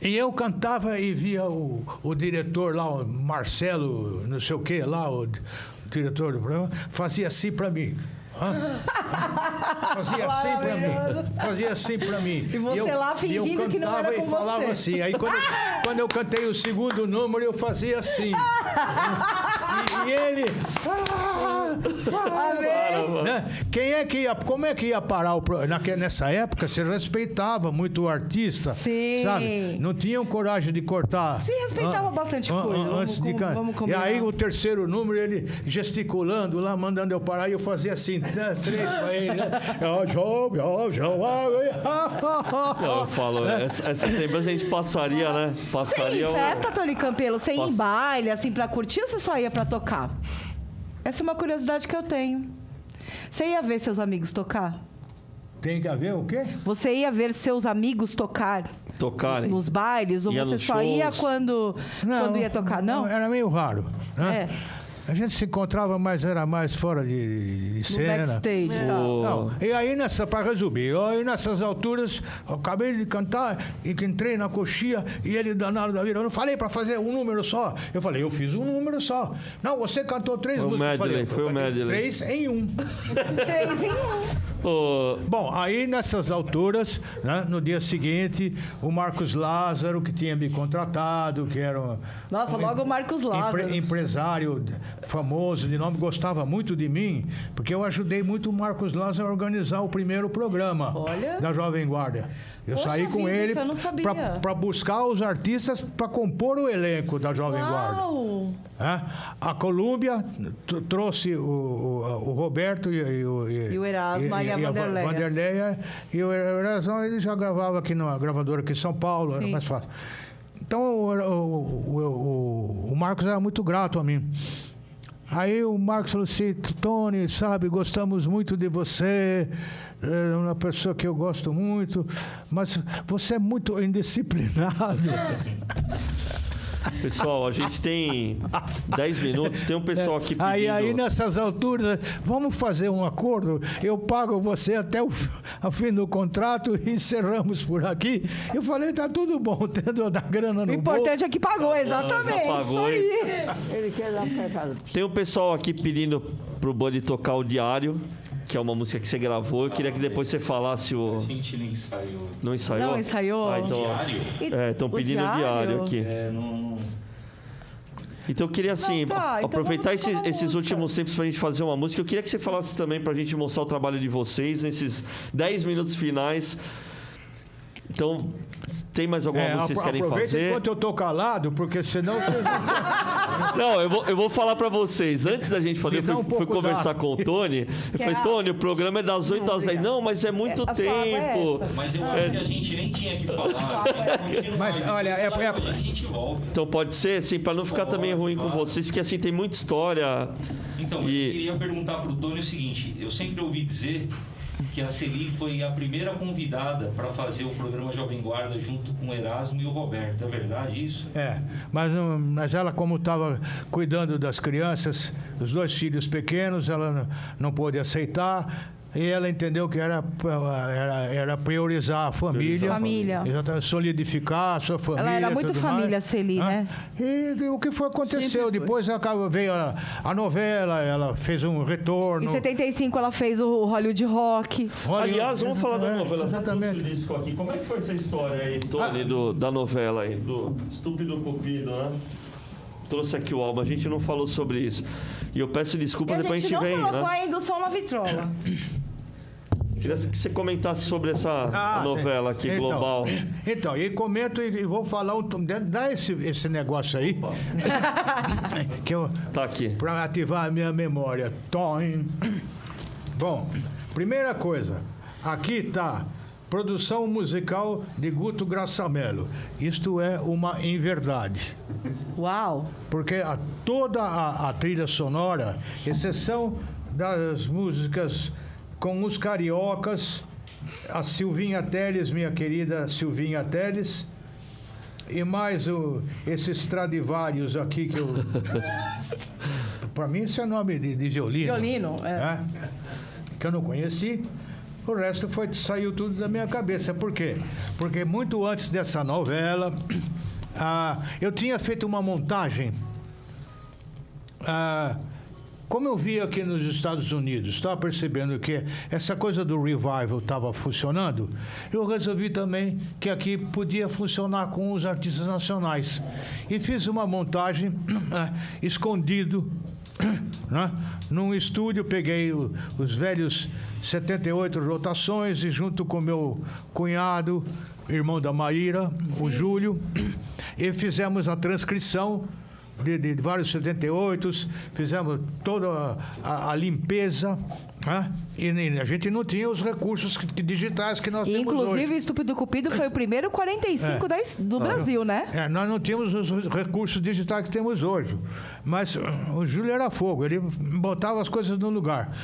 E eu cantava e via o diretor lá, o Marcelo, não sei o que lá, o diretor do programa, fazia assim para mim. Fazia assim para mim. E você lá fingindo que não era com você. E falava assim. Aí quando eu cantei o segundo número, eu fazia assim. E ele... Como é que ia parar nessa época? Você respeitava muito o artista, sim, sabe? Não tinham coragem de cortar. Sim, respeitava bastante coisa. Antes de cantar. E aí o terceiro número, ele gesticulando lá, mandando eu parar, e eu fazia assim, 3 para ele, né? Eu falo, essa lembrança a gente passaria, né? Você ia em festa, Tony Campelo? Você ia em baile, assim, pra curtir, ou você só ia pra tocar? Essa é uma curiosidade que eu tenho. Você ia ver seus amigos tocar? Tem que haver o quê? Você ia ver seus amigos tocarem nos bailes? Ou você só ia quando ia tocar? Não? Era meio raro, né? A gente se encontrava, mas era mais fora de cena. Backstage, Não. E aí, para resumir, nessas alturas, eu acabei de cantar e que entrei na coxia e ele danado da vida. Eu não falei para fazer um número só. Eu falei, eu fiz um número só. Não, você cantou 3 músicas. Foi o medley. 3 em 1. 3 em 1. Bom, aí nessas alturas, né, no dia seguinte, o Marcos Lázaro, que tinha me contratado, que era logo o Marcos Lázaro, empresário famoso de nome, gostava muito de mim, porque eu ajudei muito o Marcos Lázaro a organizar o primeiro programa da Jovem Guarda. Eu saí com ele para buscar os artistas para compor o elenco da Jovem Guarda. A Colômbia trouxe o Roberto e o Erasmo e a Vanderleia. E o Erasmo, ele já gravava aqui na gravadora aqui em São Paulo, era mais fácil. Então o Marcos era muito grato a mim. Aí o Marcos falou assim, Tony, sabe, gostamos muito de você, é uma pessoa que eu gosto muito, mas você é muito indisciplinado. Pessoal, a gente tem 10 minutos, tem um pessoal aqui pedindo... Aí nessas alturas, vamos fazer um acordo, eu pago você até o fim do contrato e encerramos por aqui. Eu falei, tá tudo bom, tendo a grana no bolso. O importante é que pagou, exatamente. Pagou, isso aí. Ele quer dar um recado. Tem um pessoal aqui pedindo pro Buddy tocar o Diário, que é uma música que você gravou. Eu queria que depois você falasse o... A gente nem ensaiou. Não ensaiou? Não ensaiou. Então, Diário? Estão pedindo o Diário aqui. Então eu queria, assim, aproveitar esses últimos tempos pra gente fazer uma música. Eu queria que você falasse também pra gente mostrar o trabalho de vocês nesses 10 minutos finais. Então, tem mais alguma música que vocês querem fazer? Aproveita enquanto eu tô calado, porque senão vocês não, eu vou falar pra vocês. Antes da gente fazer, eu fui conversar com o Tony. Eu falei, Tony, o programa é das 8 às 10. Não, mas é muito tempo. Mas eu acho que a gente nem tinha que falar. Mas, olha, a gente volta. Então pode ser, assim, pra não ficar também ruim com vocês, porque assim, tem muita história. Então, eu queria perguntar pro Tony o seguinte. Eu sempre ouvi dizer que a Celi foi a primeira convidada para fazer o programa Jovem Guarda junto com o Erasmo e o Roberto. É verdade isso? Mas ela, como estava cuidando das crianças, os 2 filhos pequenos, ela não pôde aceitar. E ela entendeu que era priorizar a família. Família. Exatamente, solidificar a sua família. Ela era muito tudo família, mais. Celi, né? E o que aconteceu? Depois veio a novela, ela fez um retorno. Em 75 ela fez o Hollywood Rock. Aliás, vamos falar da novela. Exatamente. Do disco aqui. Como é que foi essa história aí, Tony, da novela aí, do Estúpido Cupido, né? Trouxe aqui o álbum, a gente não falou sobre isso. E eu peço desculpas, depois a gente vem, não colocou né? ainda o som na vitrola. Queria que você comentasse sobre essa novela aqui, então, global. Então, e comento e vou falar dá esse negócio aí. Que eu, Tá aqui. para ativar a minha memória. Tom. Bom, primeira coisa, aqui está produção musical de Guto Graçamelo. Isto é uma inverdade. Uau! Porque toda a trilha sonora, exceção das músicas com os cariocas, a Silvinha Telles, minha querida Silvinha Telles, e mais esses Stradivarius aqui que eu... Para mim isso é nome de violino. Violino, É, que eu não conheci. O resto saiu tudo da minha cabeça. Por quê? Porque muito antes dessa novela, eu tinha feito uma montagem. Como eu vi aqui nos Estados Unidos, estava percebendo que essa coisa do revival estava funcionando, eu resolvi também que aqui podia funcionar com os artistas nacionais. E fiz uma montagem escondido, né? Num estúdio, peguei os velhos 78 rotações e junto com meu cunhado, irmão da Maíra, o Júlio, e fizemos a transcrição de vários 78, fizemos toda a limpeza, né? E a gente não tinha os recursos digitais que nós temos hoje. Inclusive, Estúpido Cupido foi o primeiro 45 do Brasil, né? Nós não tínhamos os recursos digitais que temos hoje. Mas o Júlio era fogo, ele botava as coisas no lugar.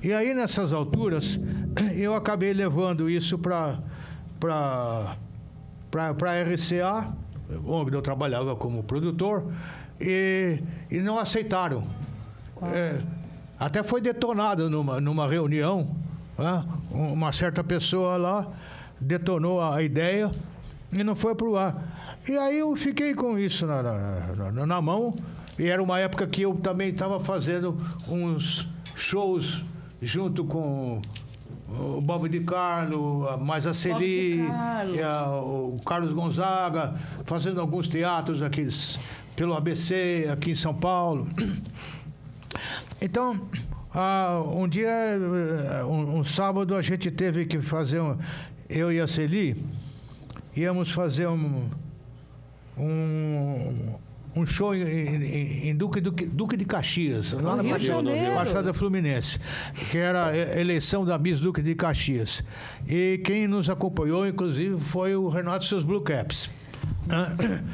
E aí, nessas alturas, eu acabei levando isso para a RCA, onde eu trabalhava como produtor, e não aceitaram. Até foi detonado numa reunião, né? Uma certa pessoa lá detonou a ideia e não foi pro ar. E aí eu fiquei com isso na mão, e era uma época que eu também estava fazendo uns shows junto com o Bob de Carlo, mais a Celi, o Carlos Gonzaga, fazendo alguns teatros aqui pelo ABC, aqui em São Paulo. Então, um dia, um sábado, a gente teve que fazer, eu e a Celi, íamos fazer um show em Duque de Caxias, lá na Baixada Fluminense, que era a eleição da Miss Duque de Caxias. E quem nos acompanhou, inclusive, foi o Renato e seus Blue Caps.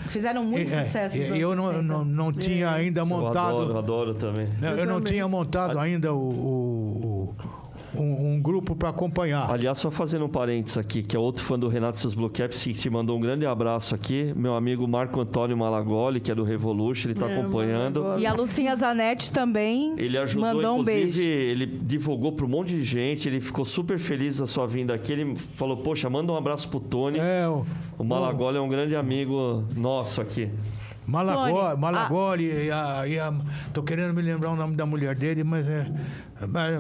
Fizeram muito sucesso. Eu não tinha ainda montado... Eu adoro também. Eu não tinha montado ainda um grupo para acompanhar. Aliás, só fazendo um parênteses aqui, que é outro fã do Renato e seus Blue Caps, que te mandou um grande abraço aqui. Meu amigo Marco Antônio Malagoli, que é do Revolution, ele está acompanhando. E a Lucinha Zanetti também ele ajudou, mandou um inclusive, beijo. ele divulgou para um monte de gente, ele ficou super feliz da sua vinda aqui. Ele falou, poxa, manda um abraço pro Tony. O Malagoli é um grande amigo nosso aqui. Malagoli, tô querendo me lembrar o nome da mulher dele, mas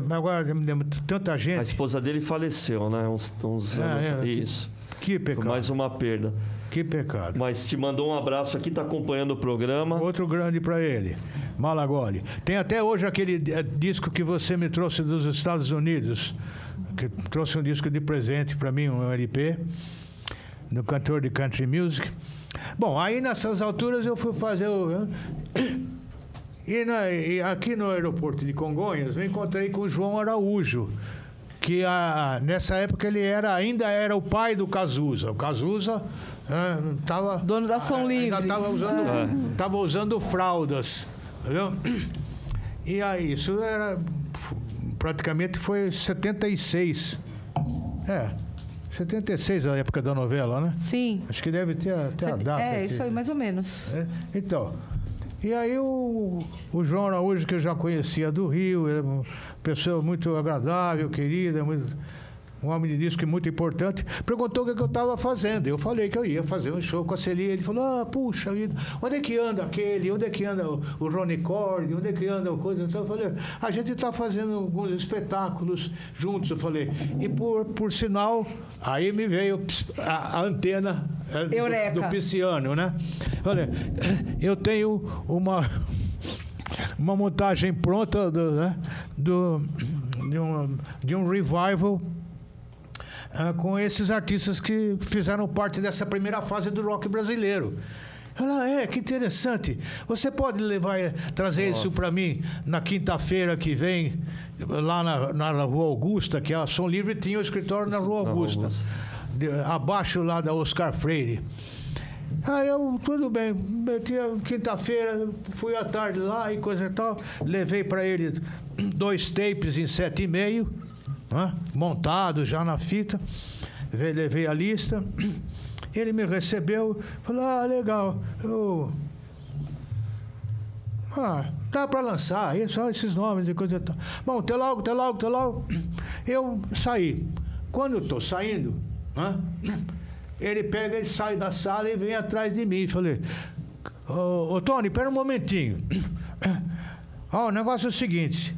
agora me lembro tanta gente. A esposa dele faleceu, né? Uns anos. Isso. Que pecado. Foi mais uma perda. Que pecado. Mas te mandou um abraço aqui, tá acompanhando o programa. Outro grande para ele, Malagoli. Tem até hoje aquele disco que você me trouxe dos Estados Unidos, que trouxe um disco de presente para mim, um LP, do cantor de country music. Bom, aí nessas alturas eu fui fazer e aqui no aeroporto de Congonhas eu encontrei com o João Araújo, que nessa época ele ainda era o pai do Cazuza. O Cazuza estava... Dono da Som Livre. Estava usando fraldas, entendeu? E aí, isso era... Praticamente foi 76. 76 a época da novela, né? Sim. Acho que deve ter até a data. Isso aí, mais ou menos. Então, E aí o João Araújo, que eu já conhecia do Rio, ele é uma pessoa muito agradável, querida, um homem de disco muito importante, perguntou o que eu estava fazendo. Eu falei que eu ia fazer um show com a Celi. Ele falou, puxa vida, onde é que anda aquele? Onde é que anda o Ronnie Cord? Onde é que anda o coisa? Então eu falei, a gente está fazendo alguns espetáculos juntos. Eu falei, e por sinal, aí me veio a antena do pisciano, né? Eu falei, eu tenho uma montagem pronta de um revival com esses artistas que fizeram parte dessa primeira fase do rock brasileiro. Ela, que interessante. Você pode trazer isso para mim na quinta-feira que vem, lá na Rua Augusta, que a Som Livre tinha o escritório na Rua Augusta, abaixo lá da Oscar Freire. Aí tudo bem, quinta-feira, fui à tarde lá e coisa e tal, levei para ele 2 tapes em 7,5, montado já na fita, levei a lista, ele me recebeu, falou, legal, dá para lançar, só esses nomes e coisa e tal. Bom, até logo, eu saí. Quando eu estou saindo, ele pega e sai da sala e vem atrás de mim. Falei, ô Tony, espera um momentinho. O negócio é o seguinte,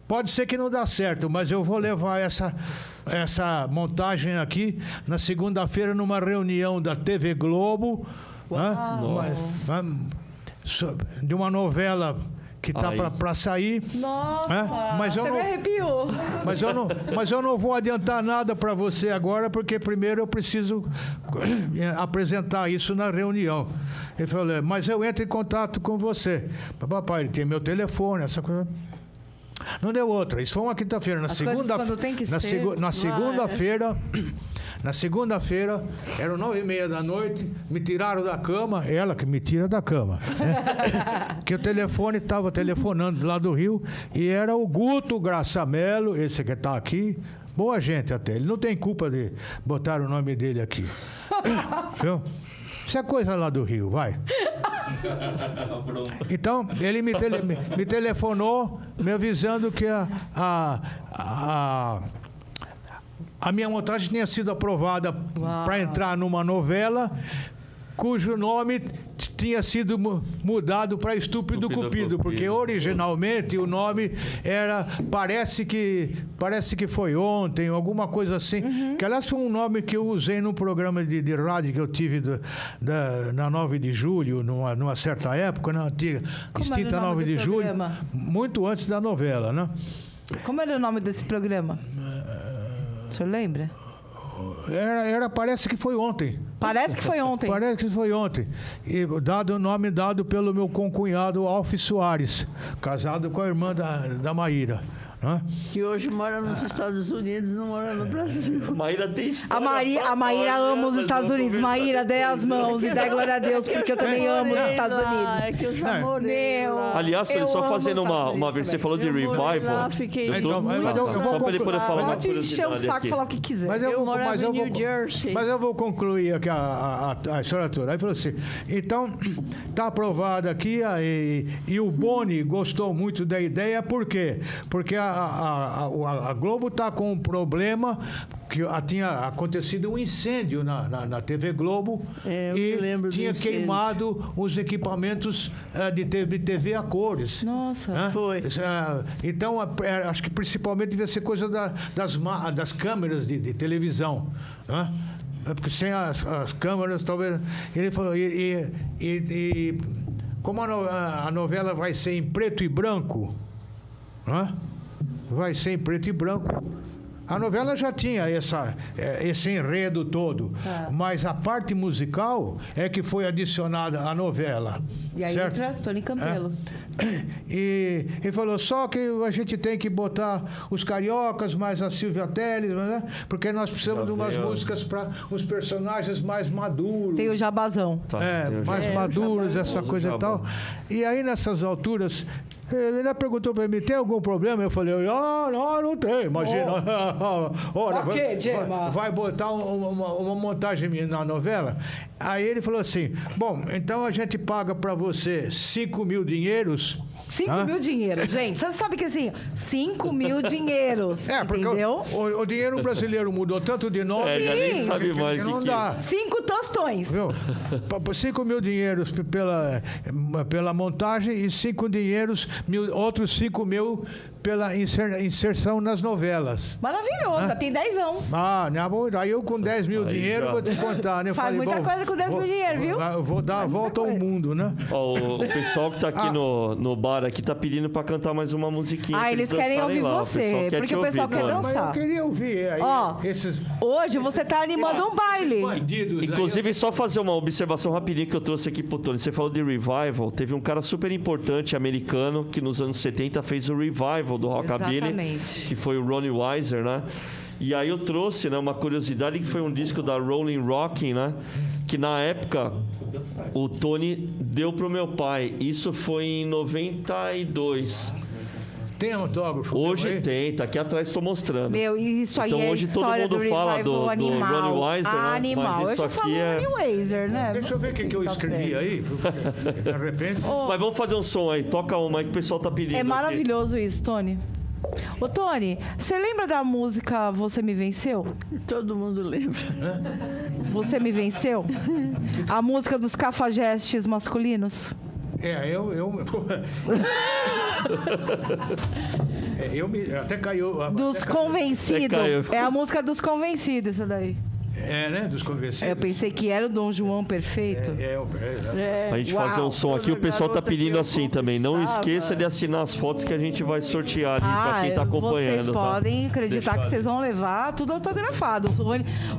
pode ser que não dá certo, mas eu vou levar essa montagem aqui na segunda-feira numa reunião da TV Globo, de uma novela que está para sair. Nossa, você me arrepiou. Mas eu não vou adiantar nada para você agora, porque primeiro eu preciso apresentar isso na reunião. Ele falou, mas eu entro em contato com você. Papai, ele tem meu telefone, essa coisa. Não deu outra. Isso foi uma quinta-feira. Na segunda-feira, eram 9:30 da noite, me tiraram da cama, ela que me tira da cama, né? Que o telefone estava telefonando lá do Rio, e era o Guto Graçamelo, esse que está aqui, boa gente até, ele não tem culpa de botar o nome dele aqui. Viu? Isso é coisa lá do Rio, vai. Então, ele me telefonou, me avisando que a minha montagem tinha sido aprovada para entrar numa novela cujo nome tinha sido mudado para Estúpido Cupido, porque originalmente o nome era Parece que Foi Ontem, alguma coisa assim, que aliás foi um nome que eu usei num programa de rádio que eu tive na 9 de julho, numa certa época, na antiga, extinta 9 de julho, muito antes da novela, né? Como era o nome desse programa? O senhor lembra? Parece que foi ontem. Parece que foi ontem. Parece que foi ontem. E o nome dado pelo meu concunhado Alf Soares, casado com a irmã da Maíra. Que hoje mora nos Estados Unidos, não mora no Brasil. Maíra tem história. A Maíra ama os Estados Unidos. Maíra, dê as mãos e dê glória a Deus, porque eu também amo os Estados Unidos. É que eu já morei lá. Aliás, só fazendo uma vez, você falou de revival. Só para ele poder falar uma curiosidade aqui. Falar o que quiser. Mas eu vou concluir aqui a história toda. Aí falou assim, então, está aprovado aqui, e o Boni gostou muito da ideia, por quê? Porque a Globo está com um problema, que tinha acontecido um incêndio na TV Globo, e tinha queimado os equipamentos de TV a cores. Nossa, foi. Então, acho que principalmente devia ser coisa das câmeras de televisão, né? Porque sem as câmeras, talvez... Ele falou, como a novela vai ser em preto e branco, né? Vai ser em preto e branco. A novela já tinha esse enredo todo, mas a parte musical é que foi adicionada à novela. E aí certo? entra Tony Campelo. E ele falou, só que a gente tem que botar os cariocas, mais a Silvia Telles, né? Porque nós precisamos de umas músicas para os personagens mais maduros. Tem o Jabazão. Mais maduros, essa coisa e tal. E aí, nessas alturas, Ele ainda perguntou para mim, tem algum problema? Eu falei, não tem, imagina. Olha, Ok, Gemma. vai botar uma montagem na novela? Aí ele falou assim, bom, então a gente paga para você 5 mil dinheiros. 5 mil dinheiros, gente. Você sabe que assim, 5 mil dinheiros, Porque entendeu? o dinheiro brasileiro mudou tanto de nome já nem que sabe mais o não que dá. 5 tostões. Viu? 5 mil dinheiros pela montagem e 5 dinheiros, outros 5 mil pela inserção nas novelas. Maravilhoso, tem 10ão. Aí eu com 10 mil Aí dinheiro já. vou te contar, né? Eu Faz falei, muita bom, coisa com 10 mil dinheiro, viu? Eu vou dar a volta ao mundo, né? Ó, o pessoal que tá aqui no bar aqui tá pedindo pra cantar mais uma musiquinha. pra Eles querem dançarem ouvir lá. você, porque o pessoal quer Dona. Mas eu dançar. queria ouvir aí Ó, esses hoje você tá animando um baile. bandidos aí. Inclusive, só fazer uma observação rapidinho que eu trouxe aqui pro Tony. Você falou de revival. Teve um cara super importante americano que nos anos 70 fez o revival do Rockabilly. Exatamente. Que foi o Ronnie Weiser, né? E aí eu trouxe, né, uma curiosidade que foi um disco da Rolling Rocking, né? Que na época o Tony deu pro meu pai. Isso foi em 92. Tem autógrafo? Hoje aí? tem, tá aqui atrás, estou mostrando. Meu, isso aí Então, é hoje todo história mundo do fala revival do animal. Ronnie Weiser, né? Animal. Mas Eu isso já aqui falo é- Ronnie Weiser, né? Deixa eu ver o que eu Tá escrevi certo. aí, porque de repente... Mas vamos fazer um som aí. Toca uma aí que o pessoal tá pedindo. É aqui. maravilhoso isso, Tony. Ô, Tony, você lembra da música Você Me Venceu? Todo mundo lembra. Você Me Venceu? A música dos cafajestes masculinos? Até caiu... Dos até caiu. convencidos. caiu. É a música dos convencidos, essa daí. Né? Dos convencidos. Eu pensei que era o Dom João perfeito. Pra gente Uau. fazer um som aqui, o pessoal tá pedindo assim também. Não esqueça de assinar as fotos que a gente vai sortear ali pra quem tá acompanhando. Vocês tá? podem acreditar Deixa que vocês vão levar tudo autografado.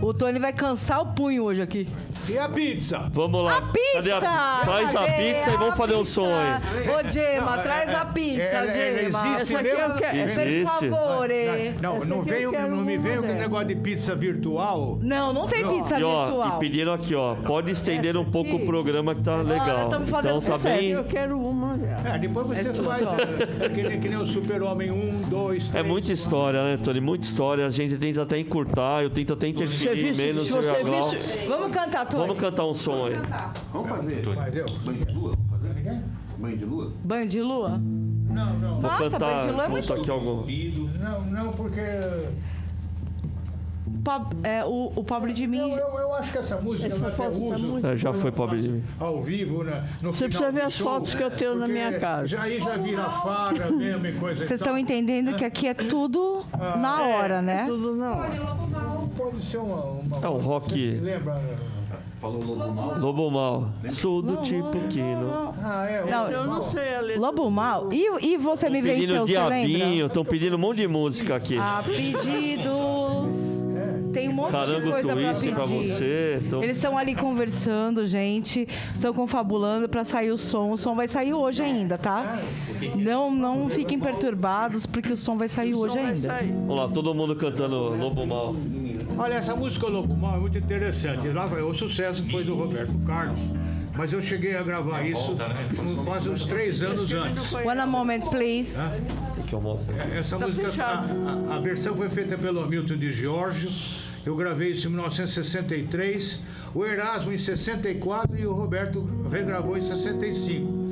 O Tony vai cansar o punho hoje aqui. E a pizza? Vamos lá. A pizza! Cadê Traz a Cadê pizza e vamos fazer um som aí. Ô, Gemma, traz a pizza, Gemma. existe Essa aqui mesmo? eu quero. Existe. Por favor. Não, Essa não aqui eu quero me venha com uma o negócio de pizza virtual. Não tem pizza E, ó, virtual. e pediram aqui, ó. Pode estender Essa um pouco aqui. o programa que tá legal. estamos fazendo Então tá sucesso. bem. Eu quero uma. Depois você sua, faz ó. que nem o Super-Homem 1, 2, 3. É muita história, né, Tony? Muita história. A gente tenta até encurtar, eu tento até interferir menos. se eu e a você Glau. visse, Vamos cantar, Tony. Vamos cantar um som aí. Vamos fazer banho de lua? Vamos fazer? Banho de lua? Banho de lua? Não, Vou Nossa, cantar banho de lua é muito... junto aqui algum. não, porque... o pobre de mim... Eu acho que essa música Essa eu até foto tá uso muito Já foi pobre de mim. ao vivo, no Você final precisa ver do as show, fotos que eu tenho na porque minha casa. Aí já vira farra mesmo e coisa Vocês e tal. estão entendendo que aqui é tudo na hora, né? Tudo não. Pode ser uma... É um rock. Lembra? Falou lobo mal? Lobo Mal. Sou do tipo que não. Não, Eu não sei a letra. Lobo Mal. E você me Pedindo venceu, você lembra? diabinho, estão pedindo um monte de música aqui. A pedidos. Tem um monte de Carango coisa pra Twist pedir. pra você. Então, Eles estão ali conversando, gente. Estão confabulando pra sair o som. O som vai sair hoje ainda, tá? Não fiquem perturbados, porque o som vai sair hoje ainda. vamos lá, todo mundo cantando Lobo Mal. Olha, essa música Lobo Mal é muito interessante. Lá, o sucesso foi do Roberto Carlos, mas eu cheguei a gravar isso quase uns 3 anos antes. One moment, please. Que eu mostro. Essa música, a versão foi feita pelo Hamilton de Giorgio. Eu gravei isso em 1963, o Erasmo em 64 e o Roberto regravou em 65.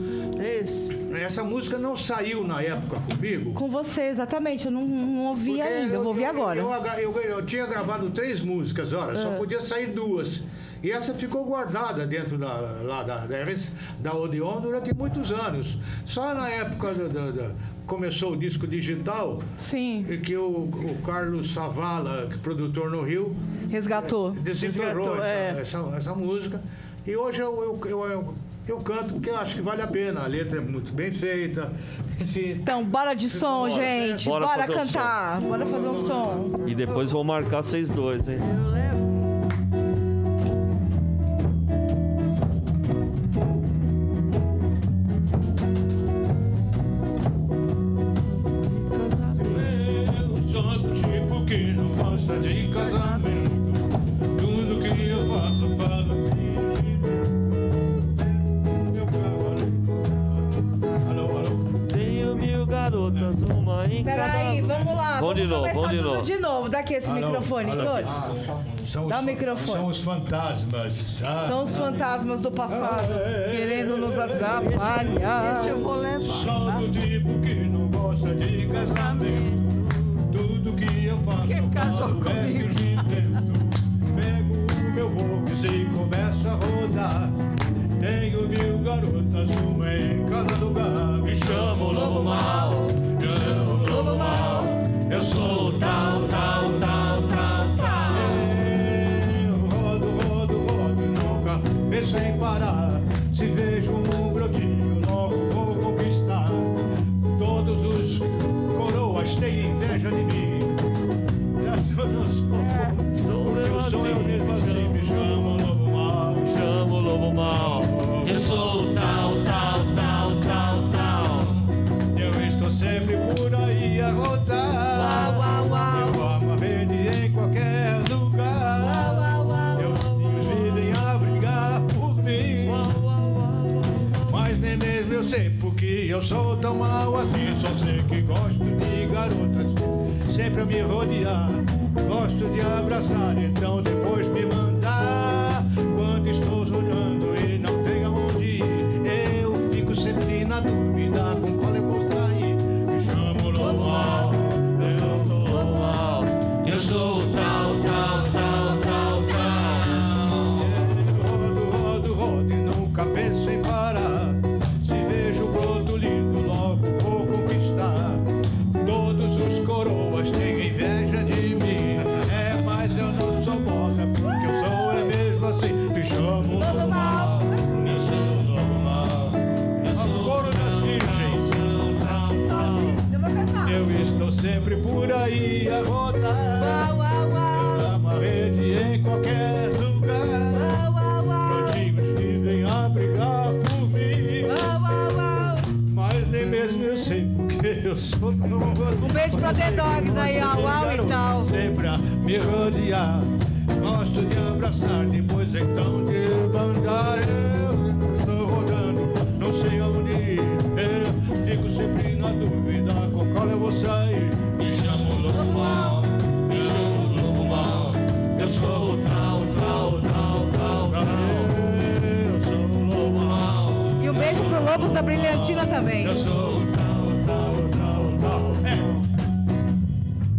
Essa música não saiu na época comigo. Com você, exatamente. Eu não ouvi porque ainda. Eu vou ouvir agora. Eu tinha gravado 3 músicas, olha, só podia sair 2. E essa ficou guardada dentro da Odeon durante muitos anos. Só na época começou o disco digital, Sim, e que o Carlos Savala, que é produtor no Rio, resgatou. desenterrou essa música. E hoje eu canto porque eu acho que vale a pena. A letra é muito bem feita. Enfim. Então, bora de som, gente. Bora Bora fazer um cantar. Bora fazer um som. E depois vou marcar vocês dois, hein? Eu sou do tipo que não gosta de casamento. Tudo que eu faço, falo meu cavalo. Alô, alô. Tenho em cada Peraí, vamos lá. Vamos de novo, começar vamos de tudo novo. de novo. Dá aqui esse microfone, Tony. Dá o microfone. São os fantasmas, tá? São os fantasmas do passado querendo nos atrapalhar. Esse eu vou levar. Sou do tipo que não gosta de casamento. Tudo que eu faço, Que casou falo, comigo? de dentro. Pego o meu Volks e começo a rodar. Tenho 1000 garotas, uma em cada lugar. Me chamo Lobo Mal, me chamo Lobo Mal. Eu sou o tal, tal, tal, tal, tal. Eu rodo, rodo, rodo, nunca penso em parar. Se vejo um brotinho, logo vou conquistar. Todos os coroas têm inveja de mim. Eu sou eu mesmo assim, me chamo Lobo Mal. Chamo o Lobo Mal. Eu sou o tal, tal, tal, tal, tal. Eu estou sempre por aí a rodar. Eu armo a rede em qualquer lugar. Meus vivem a brigar por mim. Mas nem mesmo eu sei porque eu sou tão mal assim. Só sei que gosto de garotas, sempre a me rodear. Gosto de abraçar, então depois me mandar. Quando estou olhando e não tenho aonde ir, eu fico sempre na dúvida com qual eu vou sair. Me chamo Lobo Mal, eu sou Lobo Mal. Eu sou o tal, tal, tal, tal, tal. Rodo, rodo, rodo e nunca penso em parar. Se vejo o broto lindo, logo vou conquistar. Todos os coroas têm inveja de mim. Mas eu não sou bosta, porque eu sou mesmo assim. Me chamo Lobo Mal, eu sou Lobo Mal. A coro das virgens. Eu estou sempre por aí a rodar. Eu amo a rede em qualquer lugar. Antigos vivem a brigar por mim. Mas nem mesmo eu sei porque eu sou Um beijo pra The Dogs aí, ó. Uau e tal. Sempre a me rodear. Gosto de abraçar, depois então de andar. Eu estou rodando, não sei onde ir. Eu fico sempre na dúvida com qual eu vou sair. Me chamo Lobo Mal, me chamo Lobo Mal. Eu sou o tal, tal, tal, tal, tal. Eu sou o Lobo Mal. E um beijo pro Lobos da Brilhantina também. Eu sou o tal, tal, tal, tal.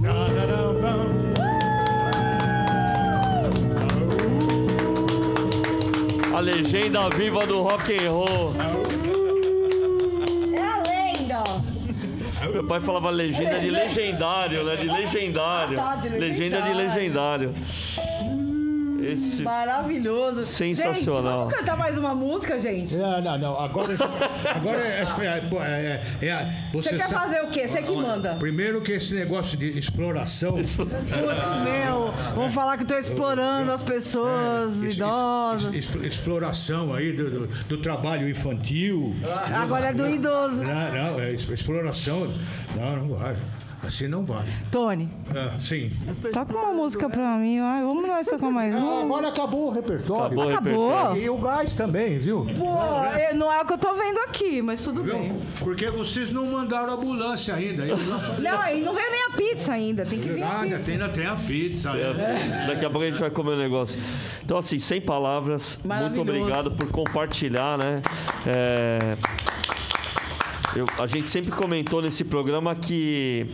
Tararam. A legenda viva do rock and roll. É a lenda. Meu pai falava legenda de legendário, né? De legendário. Ah, tá, de Legenda de legendário. Esse Maravilhoso. Sensacional. Gente, vamos cantar mais uma música, gente? Não. Agora Você quer fazer o quê? Você que manda. Primeiro que esse negócio de exploração. Putz, meu, vamos falar que eu tô explorando as pessoas idosas. Exploração aí do trabalho infantil. Agora é do idoso. Não, é exploração. Não vai. Assim não vale. Tony, Sim. toca uma música pra mim. Ai, vamos nós tocar mais uma. Agora acabou o repertório. Acabou o Acabou? repertório. E o gás também, viu? Pô, não é o que eu tô vendo aqui, mas tudo bem. Porque vocês não mandaram ambulância ainda. Não, e não veio nem a pizza ainda. Tem que vir a pizza. Ainda tem a pizza. Daqui a pouco a gente vai comer um negócio. Então, assim, sem palavras, muito Maravilhoso. obrigado por compartilhar, né? A gente sempre comentou nesse programa que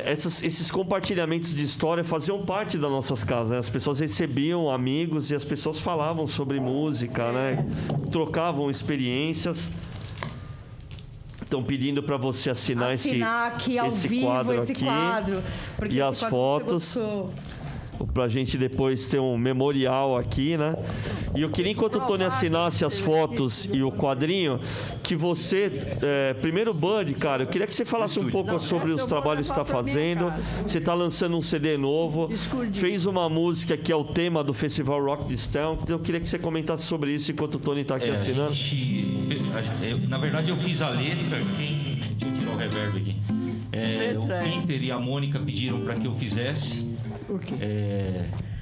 esses compartilhamentos de história faziam parte das nossas casas, né? As pessoas recebiam amigos e as pessoas falavam sobre música, né? Trocavam experiências. Estão pedindo para você assinar aqui ao esse vivo, quadro esse aqui. quadro. Porque E esse as quadro fotos. você gostou. Pra gente depois ter um memorial aqui, né? E eu queria, enquanto o Tony assinasse as fotos e o quadrinho, que você... primeiro, Band, cara, eu queria que você falasse um pouco sobre os trabalhos que você está fazendo. Você está lançando um CD novo. Fez uma música que é o tema do Festival Rock This Town. Então eu queria que você comentasse sobre isso enquanto o Tony está aqui assinando. Na verdade, eu fiz a letra. Deixa eu tirar o reverb aqui. O Peter e a Mônica pediram para que eu fizesse.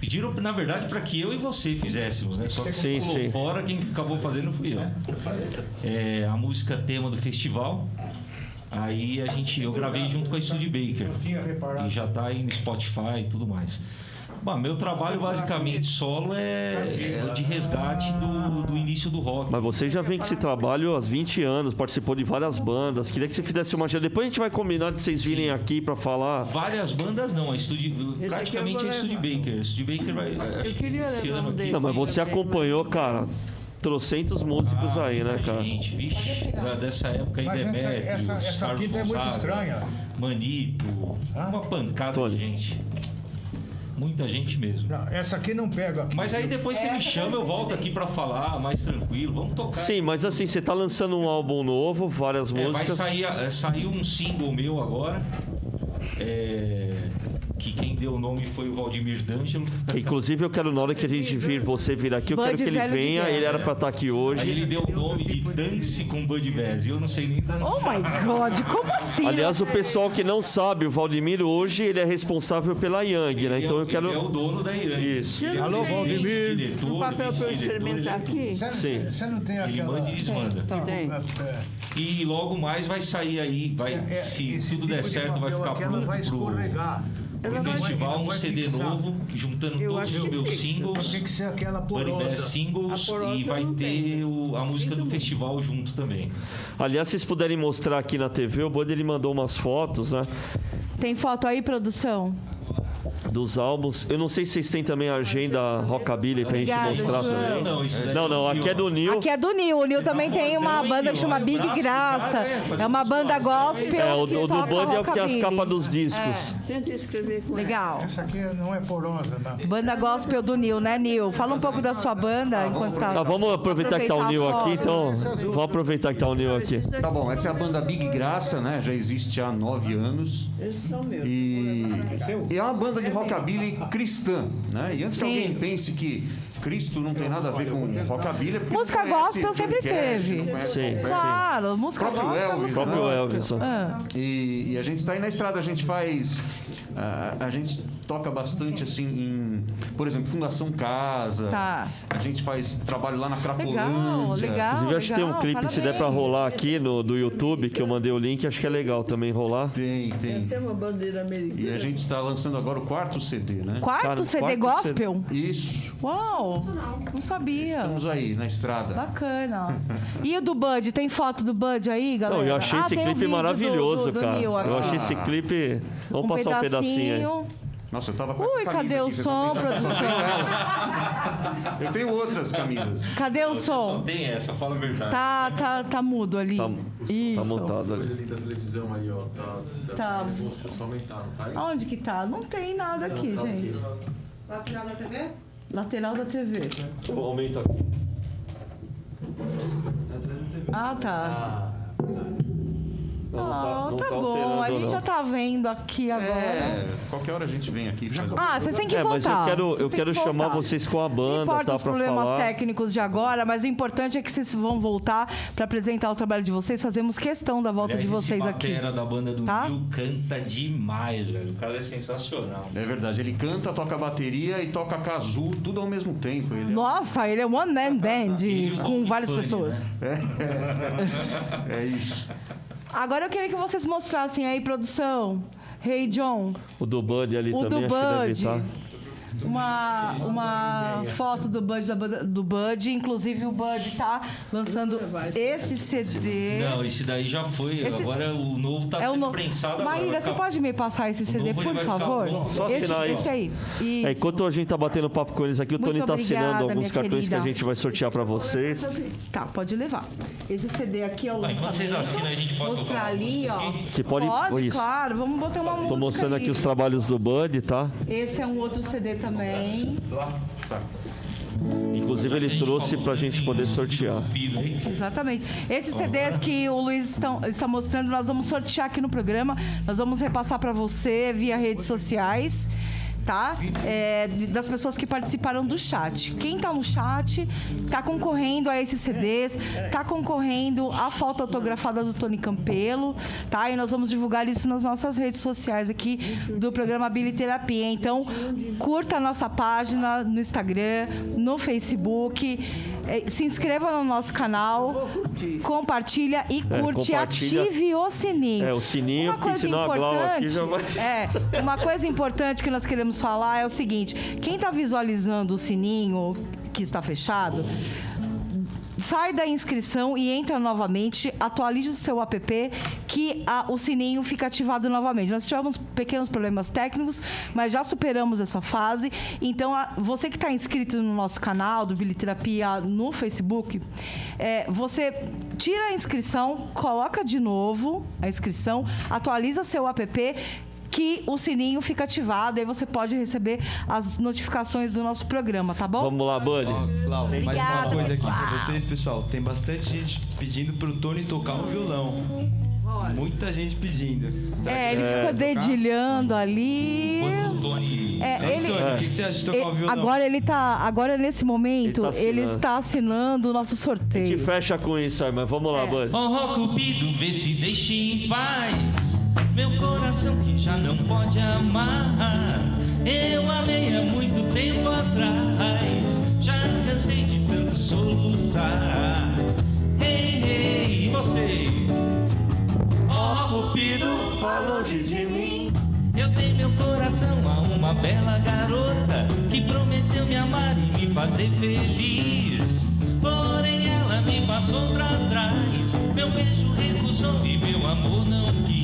Pediram, na verdade, para que eu e você fizéssemos, né? Só que Sim, pulou sim. fora, quem acabou fazendo fui eu. A música tema do festival. Aí eu gravei junto com a Studebaker. E já tá aí no Spotify e tudo mais. Bom, meu trabalho basicamente solo é de resgate do início do rock. Mas você já vem com esse trabalho há 20 anos, participou de várias bandas. Queria que você fizesse uma... Depois a gente vai combinar de vocês virem aqui pra falar. Várias bandas não, praticamente é a Studebaker. A Studebaker vai... Eu queria esse levar ano um aqui. deles. Não, mas você acompanhou, cara, trocentos músicos aí, né, cara? Gente, vixe, dessa época aí, Mas Demetrius, essa Carlos quinta é muito Gonzaga, estranha. Manito, uma pancada Tony. de gente. Muita gente mesmo. Não, essa aqui não pega aqui. Mas aí depois você me chama, eu volto aqui pra falar, mais tranquilo, vamos tocar. Sim, mas assim, você tá lançando um álbum novo, várias Vai músicas. sair um single meu agora. Que quem deu o nome foi o Valdemir D'Angelo. Que, inclusive, eu quero, na hora que a gente você vir aqui, eu Bud quero que ele velho de venha. guerra. Ele era pra estar aqui Aí hoje. ele deu o nome de Dance com Bud Vez. E eu não sei nem dançar. Oh my God, como assim? Aliás, o pessoal que não sabe, o Valdemir hoje, ele é responsável pela Yang, né? Então eu quero... Ele é o dono da Yang. Isso. Alô, Valdemir. Diretor, Um papel para eu vice-diretor, experimentar ele é tudo. aqui? Sim. Você não tem Ele aquela... manda e desmanda. Tem. E logo mais vai sair aí, se esse tudo der tipo de certo, vai papel ficar aqui, ela vai pronto escorregar. pro festival um CD novo, juntando Eu todos acho os que meus fixa. singles, Tem que ser aquela Buddy Bass porosa. singles, A porosa e vai não ter tem. a música do festival junto também. Aliás, se vocês puderem mostrar aqui na TV, o Bud, ele mandou umas fotos, né? Tem foto aí, produção? Dos álbuns. Eu não sei se vocês têm também a agenda Rockabilly pra gente Obrigada, mostrar João. também. Não, isso daí Não, aqui é do Nil. Aqui é do Nil. O Nil também tem uma banda que chama Big Graça. É uma banda gospel É, o que do toca Bud é o que tem as rockabilly. capas dos discos. Tenta escrever com Legal. Essa aqui não é porosa, não. Banda gospel do Nil, né, Nil? Fala um pouco da sua banda enquanto tá... Tá, vamos aproveitar que tá o Nil a aqui, foto. então. Vamos aproveitar que tá o Nil aqui. Tá bom, essa é a banda Big Graça, né? Já existe há 9 anos. Esses são meus. E é uma banda de rockabilly cristã, né? E antes que Sim. alguém pense que Cristo não tem nada a ver com rockabilly, é porque Música não conhece gospel sempre John Cash, teve. não conhece Sim, Tom Petty. Claro, música Próprio gospel, Elvis, música Próprio gospel. Elvis. Ah. E a gente está aí na estrada, a gente faz. A gente toca bastante assim por exemplo, Fundação Casa. Tá. A gente faz trabalho lá na Cracolândia. Legal. Inclusive, acho que tem um legal, clipe, se der pra parabéns. rolar aqui do YouTube, que eu mandei o link, acho que é legal também rolar. Tem. Tem uma bandeira americana. E a gente está lançando agora o 4º CD, né? Quarto Cara, CD quarto gospel? Isso. Uau, não sabia. Estamos aí na estrada. Bacana. E o do Bud? Tem foto do Bud aí, galera? Não, eu achei esse tem um clipe vídeo maravilhoso, do cara. Nil aqui. Eu achei esse clipe... Vamos passar um pedacinho aí. Nossa, eu tava com Ui, essa camisa cadê o aqui, vocês som, só pensam que eu só produção? tenho ela. Eu tenho outras camisas. Cadê o Só som? tem essa, fala a verdade. Tá mudo ali. Isso. Tá montado ali. Ali da televisão aí, ó. Tá. Você só aumentar, não tá? Onde que tá? Não tem nada aqui, gente. Lateral da TV? Lateral da TV. Aumenta aqui. Ah, tá. Não Tá bom. alterando, A gente não. já tá vendo aqui agora. Qualquer hora a gente vem aqui. Faz Ah, vocês têm que Mas voltar. eu Vocês têm quero que chamar voltar. vocês com a Não banda, importa tá? os Pra problemas falar. técnicos de agora, mas o importante é que vocês vão voltar para apresentar o trabalho de vocês. Fazemos questão da volta de vocês aqui. A batera da banda do Tá? Nil canta demais, velho. O cara é sensacional. É verdade, ele canta, toca bateria e toca kazoo, tudo ao mesmo tempo. Ele Nossa, ele é one man band E o com Tom várias Funny, pessoas. né? é isso. Agora eu queria que vocês mostrassem aí, produção. Hey John, O do Bud ali o também, do acho que deve Bud. estar. Uma foto do Bud, do Bud. Inclusive o Bud tá lançando esse CD. Não, esse daí já foi. Esse- Agora o novo tá É o sendo no... prensado agora. Maíra, vai você ficar- pode me passar esse CD, novo, ele por vai ficar favor? pronto. Só assinar esse aí. É, Isso. enquanto a gente tá batendo papo com eles aqui, o Muito Tony tá assinando obrigada, alguns minha cartões querida. que a gente vai sortear pra vocês. Tá, pode levar. Esse CD aqui é o Tá, enquanto vocês lançamento. assinam, a gente pode Mostrar tocar uma ali, música ó. aqui? Que pode- isso. Claro. Vamos botar uma música Tô mostrando ali. aqui os trabalhos do Bud, tá? Esse é um outro CD também. Lá. Tá. Inclusive A ele gente trouxe falou pra do gente poder sortear. Pila aí. Exatamente. Esses CDs que o Luiz está mostrando, nós vamos sortear aqui no programa. Nós vamos repassar para você via redes sociais. tá? Das pessoas que participaram do chat. Quem tá no chat tá concorrendo a esses CDs, tá concorrendo à foto autografada do Tony Campelo, tá? E nós vamos divulgar isso nas nossas redes sociais aqui do programa Biliterapia. Então, curta a nossa página no Instagram, no Facebook, se inscreva no nosso canal, compartilha e curte, ative o sininho. O sininho, uma coisa senão importante, a Glau aqui já vai... uma coisa importante que nós queremos falar é o seguinte: quem está visualizando o sininho que está fechado, sai da inscrição e entra novamente, atualize o seu app, que o sininho fica ativado novamente. Nós tivemos pequenos problemas técnicos, mas já superamos essa fase. Então, você que está inscrito no nosso canal do Biliterapia no Facebook, você tira a inscrição, coloca de novo a inscrição, atualiza seu app, que o sininho fica ativado, aí você pode receber as notificações do nosso programa, tá bom? Vamos lá, Bunny. Clau, mais Obrigada, uma coisa pessoal. aqui pra vocês, pessoal. Tem bastante gente pedindo pro Tony tocar o violão. Muita gente pedindo. Ele fica dedilhando ali. Quanto o Tony... O que você acha de tocar o violão? Agora, nesse momento, ele está assinando o nosso A sorteio. gente fecha com isso aí, mas vamos lá, Bunny. Oh, Cupido, vê se deixa em paz meu coração que já não pode amar. Eu amei há muito tempo atrás, já cansei de tanto soluçar. Ei, ei, você? Oh, Cupido, vá longe de mim. Eu dei meu coração a uma bela garota que prometeu me amar e me fazer feliz. Porém ela me passou pra trás, meu beijo recusou e meu amor não quis.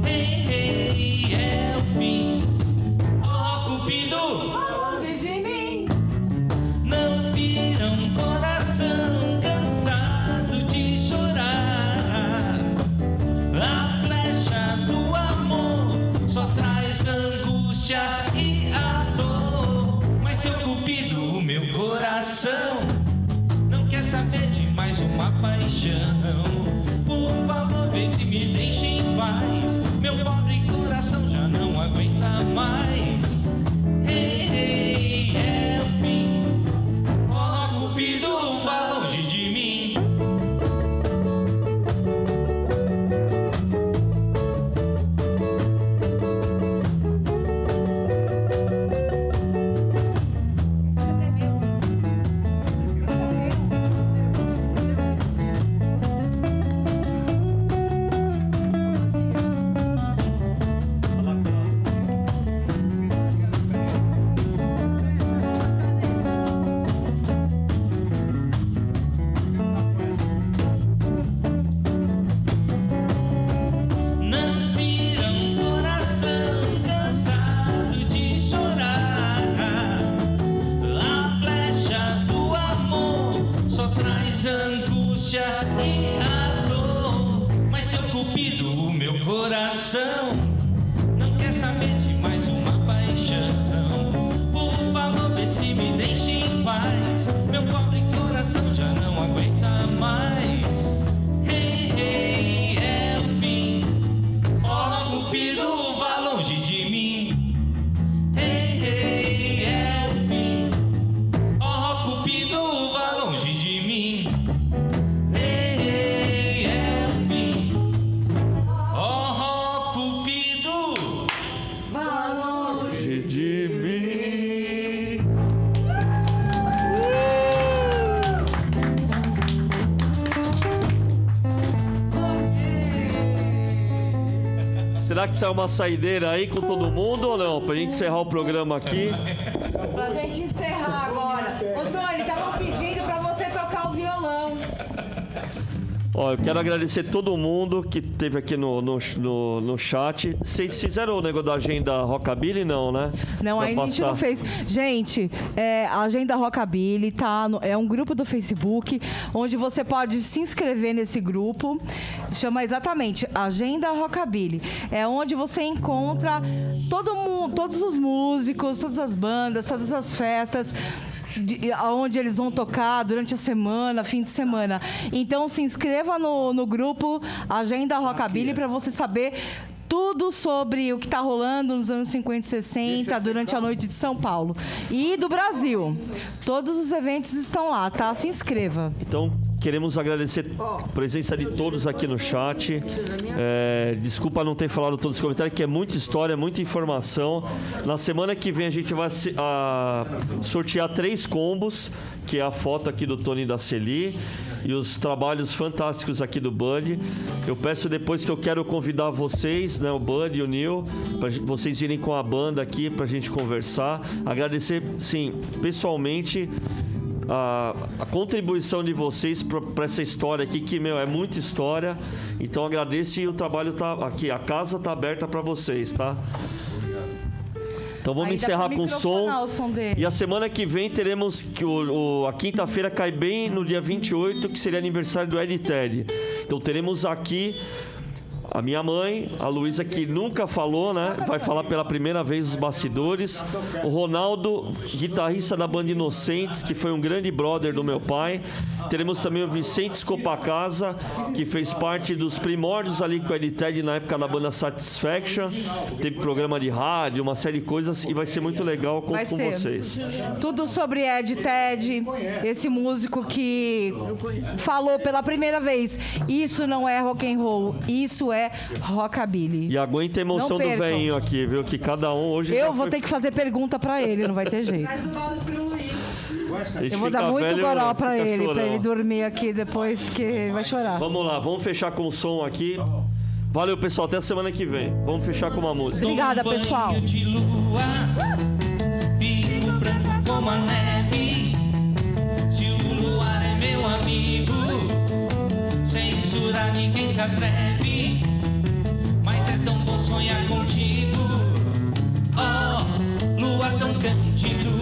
Ei, ei, é o fim. Oh, Cupido, Longe de mim. não vira um coração cansado de chorar. A flecha do amor só traz angústia e a dor. Mas seu Cupido, o meu coração não quer saber de mais uma paixão. Por favor, vê se me deixa em paz. Meu pobre coração já não aguenta mais. Ei, ei, é o fim. Oh, Cupido, vá longe de mim. Não vira um coração cansado de chorar. A flecha do amor só traz angústia e a dor. Mas seu Cupido, o meu coração não quer saber de mais uma paixão. Por favor, vê se me deixa em paz. Meu pobre coração já não aguenta mais. Ei, ei, é o fim. Oh, Cupido, vá longe de mim. Ei, ei, é o fim. Oh, Cupido, vá longe de mim. Ei, ei, é o fim. Oh, Cupido, Vá longe. De mim. Será que sai uma saideira aí com todo mundo ou não? Pra gente encerrar o programa aqui. Pra gente encerrar agora. Ô, Tony, estavam pedindo pra você tocar o violão. Ó, eu quero agradecer todo mundo que esteve aqui no chat. Vocês fizeram o negócio da agenda Rockabilly? Não, né? Não, Pra ainda a gente não passar. fez. Gente, a Agenda Rockabilly é um grupo do Facebook onde você pode se inscrever nesse grupo. Chama exatamente Agenda Rockabilly. É onde você encontra todo mundo, todos os músicos, todas as bandas, todas as festas, onde eles vão tocar durante a semana, fim de semana. Então, se inscreva no grupo Agenda Rockabilly para você saber tudo sobre o que está rolando nos anos 50 e 60, durante a noite de São Paulo. E do Brasil. Todos os eventos estão lá, tá? Se inscreva. Então, queremos agradecer a presença de todos aqui no chat. Desculpa não ter falado todos os comentários, que é muita história, muita informação. Na semana que vem a gente vai sortear 3 combos, que é a foto aqui do Tony e da Celi e os trabalhos fantásticos aqui do Bud. Eu peço depois que eu quero convidar vocês, né, o Bud e o Neil, para vocês virem com a banda aqui para a gente conversar. Agradecer, sim, pessoalmente, a contribuição de vocês para essa história aqui, que, é muita história. Então agradeço, e o trabalho tá aqui, a casa tá aberta para vocês, tá? Então vamos encerrar com o som. E a semana que vem teremos que a quinta-feira cai bem no dia 28, que seria aniversário do Ed e Ted. Então teremos aqui a minha mãe, a Luísa, que nunca falou, né? Vai falar pela primeira vez os bastidores. O Ronaldo, guitarrista da banda Inocentes, que foi um grande brother do meu pai. Teremos também o Vicente Scopacasa, que fez parte dos primórdios ali com o Ed Ted na época da banda Satisfaction. Teve programa de rádio, uma série de coisas, e vai ser muito legal com vocês. Tudo sobre Ed Ted, esse músico que falou pela primeira vez: isso não é rock and roll, isso é rockabilly. E aguenta a emoção do velhinho aqui, viu? Que cada um hoje... Eu vou ter que fazer pergunta pra ele, não vai ter jeito. Traz o balde pro Luiz. Eu vou dar muito goró pra ele dormir aqui depois, porque vai chorar. Vamos lá, vamos fechar com o som aqui. Valeu, pessoal, até a semana que vem. Vamos fechar com uma música. Obrigada, pessoal. De lua, fico branco como a neve. Se o luar é meu amigo, censurar ninguém se atreve. Mas é tão bom sonhar contigo. Oh, lua tão cândido,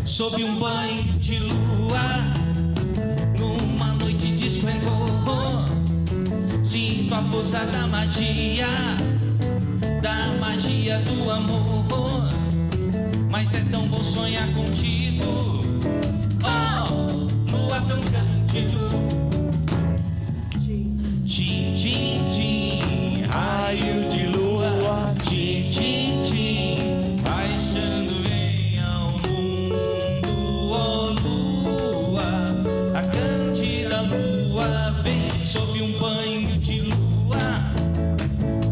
sob um banho de lua, numa noite de esplendor. Sinto a força da magia do amor. Mas é tão bom sonhar contigo. Oh, lua tão cândido. Tim, tim, tim, raio de lua. Tim, tim, tim, baixando vem ao mundo. Oh, lua, a cândida lua vem sob um banho de lua,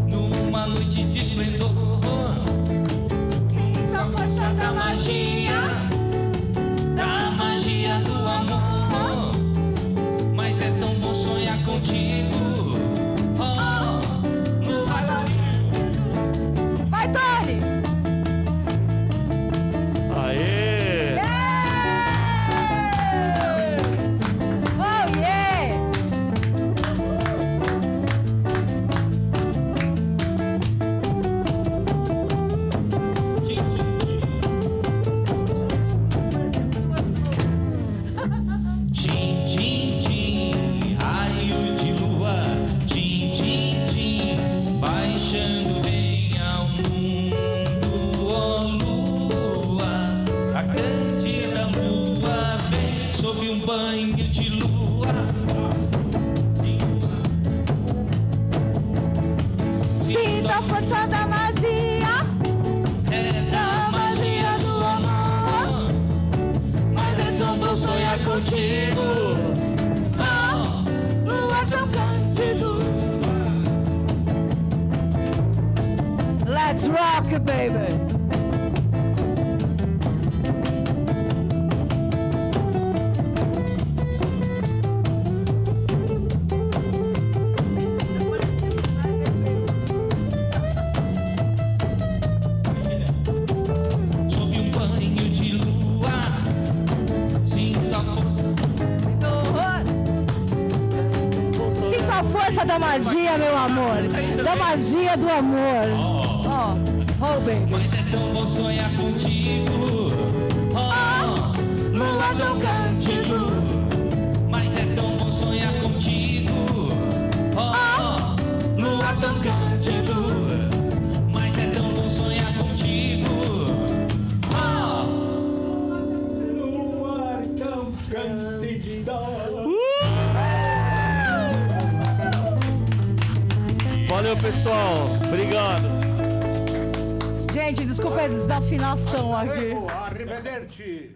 numa noite de esplendor. A força da magia do amor. Mas é tão bom sonhar contigo. Vai, Tony! Aê! Yeah! Oh, yeah! Tim, tim, tim, raio de lua. Tim, tim, tim, baixando vem ao mundo. Oh, lua, a cândida lua vem sob um banho de lua. Sinta a força da magia, É da magia do amor. Mas é tão bom sonhar contigo. oh, lua tão cândido. Let's rock it, baby! Sob um banho de lua, sinto a força. Sinta a força da magia, meu amor. Da magia do amor. Oh, baby. Mas é tão bom sonhar contigo. Oh, lua tão cândido. Mas é tão bom sonhar contigo. Oh, lua tão cândido. Mas é tão bom sonhar contigo. Oh, Lua tão cândido. Valeu, pessoal. Obrigado. Gente, desculpa a desafinação aqui. Arrivederci.